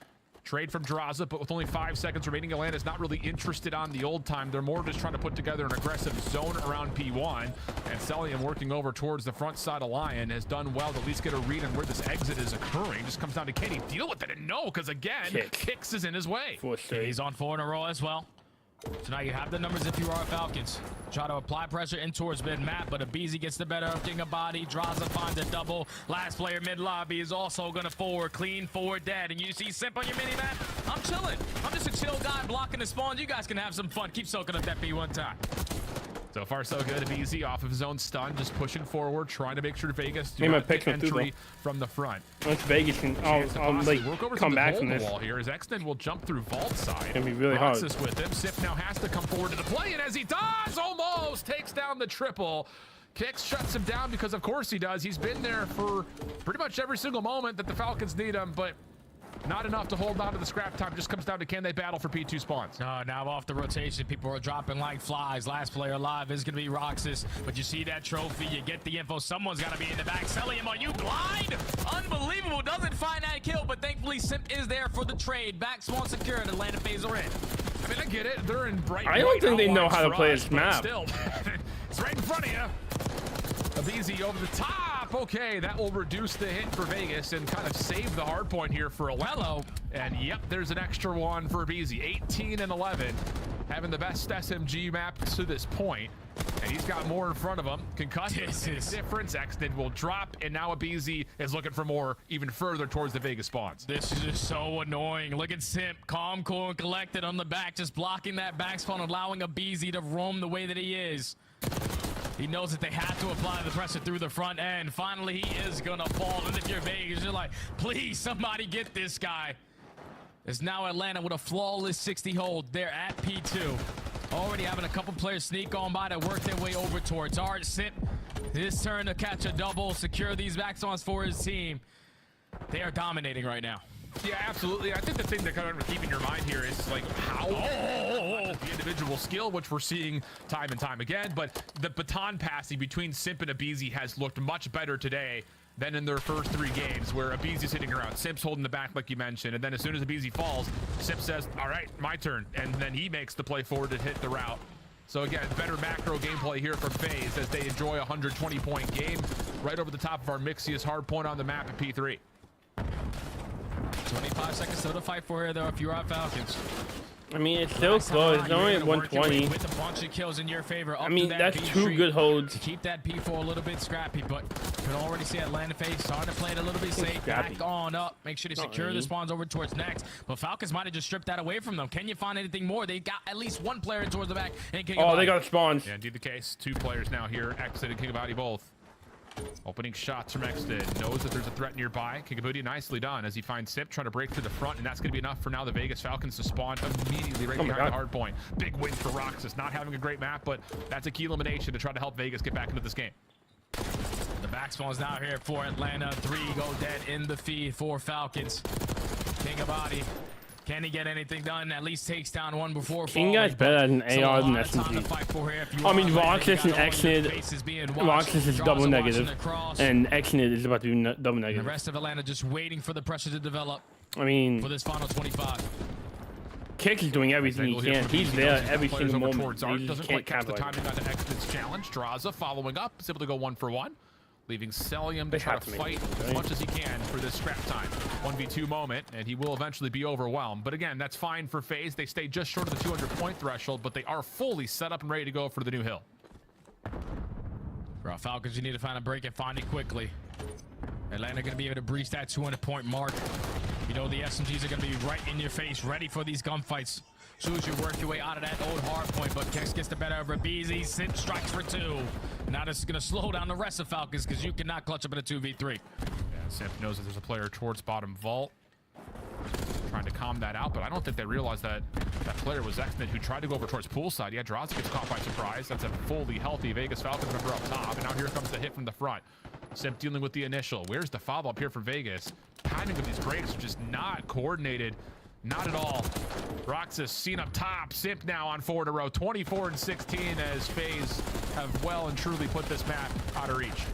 Trade from Draza, but with only 5 seconds remaining, Atlanta's not really interested on the old time. They're more just trying to put together an aggressive zone around P1. And Celium working over towards the front side of Lion has done well to at least get a read on where this exit is occurring. Just comes down to can he deal with it? And no, because again, Kix is in his way. He's on 4 in a row as well. So now you have the numbers if you are Falcons. Try to apply pressure in towards mid-map, but Abeezy gets the better of King of Body. Draza finds a double. Last player mid-lobby is also going to forward. Clean forward dead. And you see Simp on your mini-map. I'm chilling. I'm just a chill guy blocking the spawn. You guys can have some fun. Keep soaking up that B1 time. So far, so good. Abeezy off of his own stun, just pushing forward, trying to make sure Vegas do not get entry from the front. Once Vegas can, I'll like come back from this. Wall here as Extend will jump through vault side. It's gonna be really hard. With him. Sip now has to come forward to the play, and as he does, almost takes down the triple. Kix shuts him down because of course he does. He's been there for pretty much every single moment that the Falcons need him, but not enough to hold on to the scrap time. Just comes down to can they battle for P2 spawns. Now off the rotation, people are dropping like flies. Last player alive is going to be Roxas, but you see that trophy, you get the info. Someone's got to be in the back. Celium, are you blind? Unbelievable. Doesn't find that kill, but thankfully Simp is there for the trade. Back spawn secured. Atlanta FaZe are in. I mean, I get it. They're in bright. I don't think they know how to play this map. Still, it's right in front of you. Abeezy over the top. Okay, that will reduce the hit for Vegas and kind of save the hard point here for Hello. And yep, there's an extra one for Abeezy. 18 and 11, having the best SMG map to this point. And he's got more in front of him. Concussion difference. Extend will drop, and now Abeezy is looking for more even further towards the Vegas spawns. This is just so annoying. Look at Simp, calm, cool, and collected on the back, just blocking that back spawn, allowing Abeezy to roam the way that he is. He knows that they have to apply the pressure through the front end. Finally, he is going to fall. And if you're Vegas, you're like, please, somebody get this guy. It's now Atlanta with a flawless 60 hold. They're at P2. Already having a couple players sneak on by to work their way over towards Art. Simp, his turn to catch a double, secure these back spawns for his team. They are dominating right now. Yeah, absolutely. I think the thing that kind of keep in your mind here is like how the individual skill, which we're seeing time and time again, but the baton passing between Simp and Abeezy has looked much better today than in their first 3 games, where Abeezy's hitting around, Simp's holding the back like you mentioned, and then as soon as Abeezy falls, Simp says, all right, my turn, and then he makes the play forward to hit the route. So again, better macro gameplay here from FaZe as they enjoy a 120-point game right over the top of our Mixius hard point on the map at P3. 25 seconds still to fight for here, though, if you are Falcons. I mean, it's still close. It's only at 120. With a bunch of kills in your favor. I mean, that's 2 good holds. To keep that P4 a little bit scrappy, but you can already see Atlanta FaZe starting to play it a little bit safe. Back on up. Make sure to secure the spawns over towards next. But Falcons might have just stripped that away from them. Can you find anything more? They got at least 1 player towards the back. And King they got spawns. Yeah, indeed the case. 2 players now here. Exit and King of Body both. Opening shots from Extend. Knows that there's a threat nearby. King of Booty nicely done as he finds Simp trying to break through the front, and that's going to be enough for now the Vegas Falcons to spawn immediately right behind the hard point. Big win for Roxas. Not having a great map, but that's a key elimination to try to help Vegas get back into this game. The backspawn's now here for Atlanta. 3 go dead in the feed for Falcons. King of Body. Can he get anything done? At least takes down one before King guy's better at an AR than SMG. I mean, Roxas and Exnid. Roxas is double negative, and Exnid is about to do double negative. The rest of Atlanta just waiting for the pressure to develop. I mean, for this final 25. Kick is doing everything he can. He's there every single moment. He doesn't quite catch the timing on the Exnid's challenge. Draza following up, is able to go 1 for 1. Leaving Celium to try to fight as much as he can for this scrap time. 1v2 moment, and he will eventually be overwhelmed. But again, that's fine for FaZe. They stay just short of the 200-point threshold, but they are fully set up and ready to go for the new hill. For our Falcons, you need to find a break and find it quickly. Atlanta going to be able to breach that 200-point mark. You know the SMGs are going to be right in your face, ready for these gunfights. As soon as you work your way out of that old hard point, but Kex gets the better of Rabizi. Simp strikes for 2. Now this is going to slow down the rest of Falcons because you cannot clutch up in a 2v3. Yeah, Simp knows that there's a player towards bottom vault. Trying to calm that out, but I don't think they realized that that player was Exnid who tried to go over towards poolside. Yeah, Draza gets caught by surprise. That's a fully healthy Vegas Falcons member up top, and now here comes the hit from the front. Simp dealing with the initial. Where's the follow-up here for Vegas? Timing of these grades are just not coordinated. Not at all. Roxas seen up top. Simp now on 4 in a row. 24 and 16 as FaZe have well and truly put this map out of reach.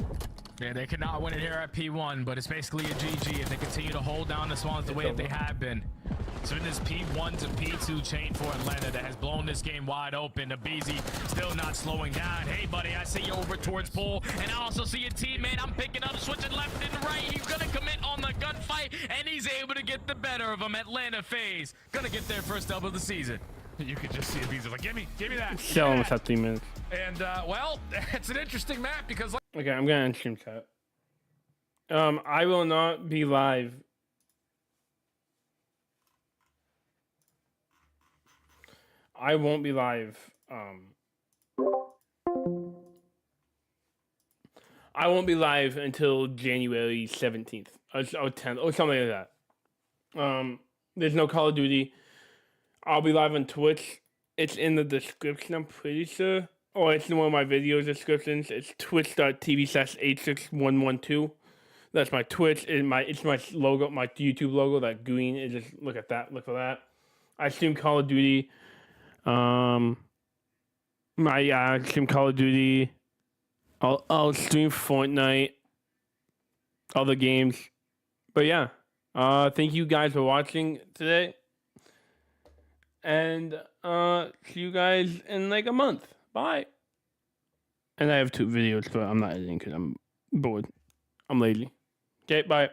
Yeah, they cannot win it here at P1, but it's basically a GG if they continue to hold down the Swans the way that they have been. So in this P1 to P2 chain for Atlanta that has blown this game wide open. Abizi still not slowing down. Hey, buddy, I see you over towards pool, and I also see your teammate. I'm picking up, switching left and right. He's going to commit on the gunfight, and he's able to get the better of him. Atlanta FaZe going to get their first dub of the season. You could just see Abizi like, give me that. Still almost have 3 minutes. And, well, it's an interesting map because... Okay, I'm going to end stream chat. I will not be live. I won't be live. I won't be live until January 17th or 10th or something like that. There's no Call of Duty. I'll be live on Twitch. It's in the description, I'm pretty sure. Or it's in one of my video descriptions. It's twitch.tv/861112. That's my Twitch. It's my logo, my YouTube logo, that green. Is just look at that. Look for that. I stream Call of Duty. I stream Call of Duty. I'll stream Fortnite. Other games. But yeah. Thank you guys for watching today. And see you guys in like a month. Bye. And I have 2 videos, but I'm not editing because I'm bored. I'm lazy. Okay, bye.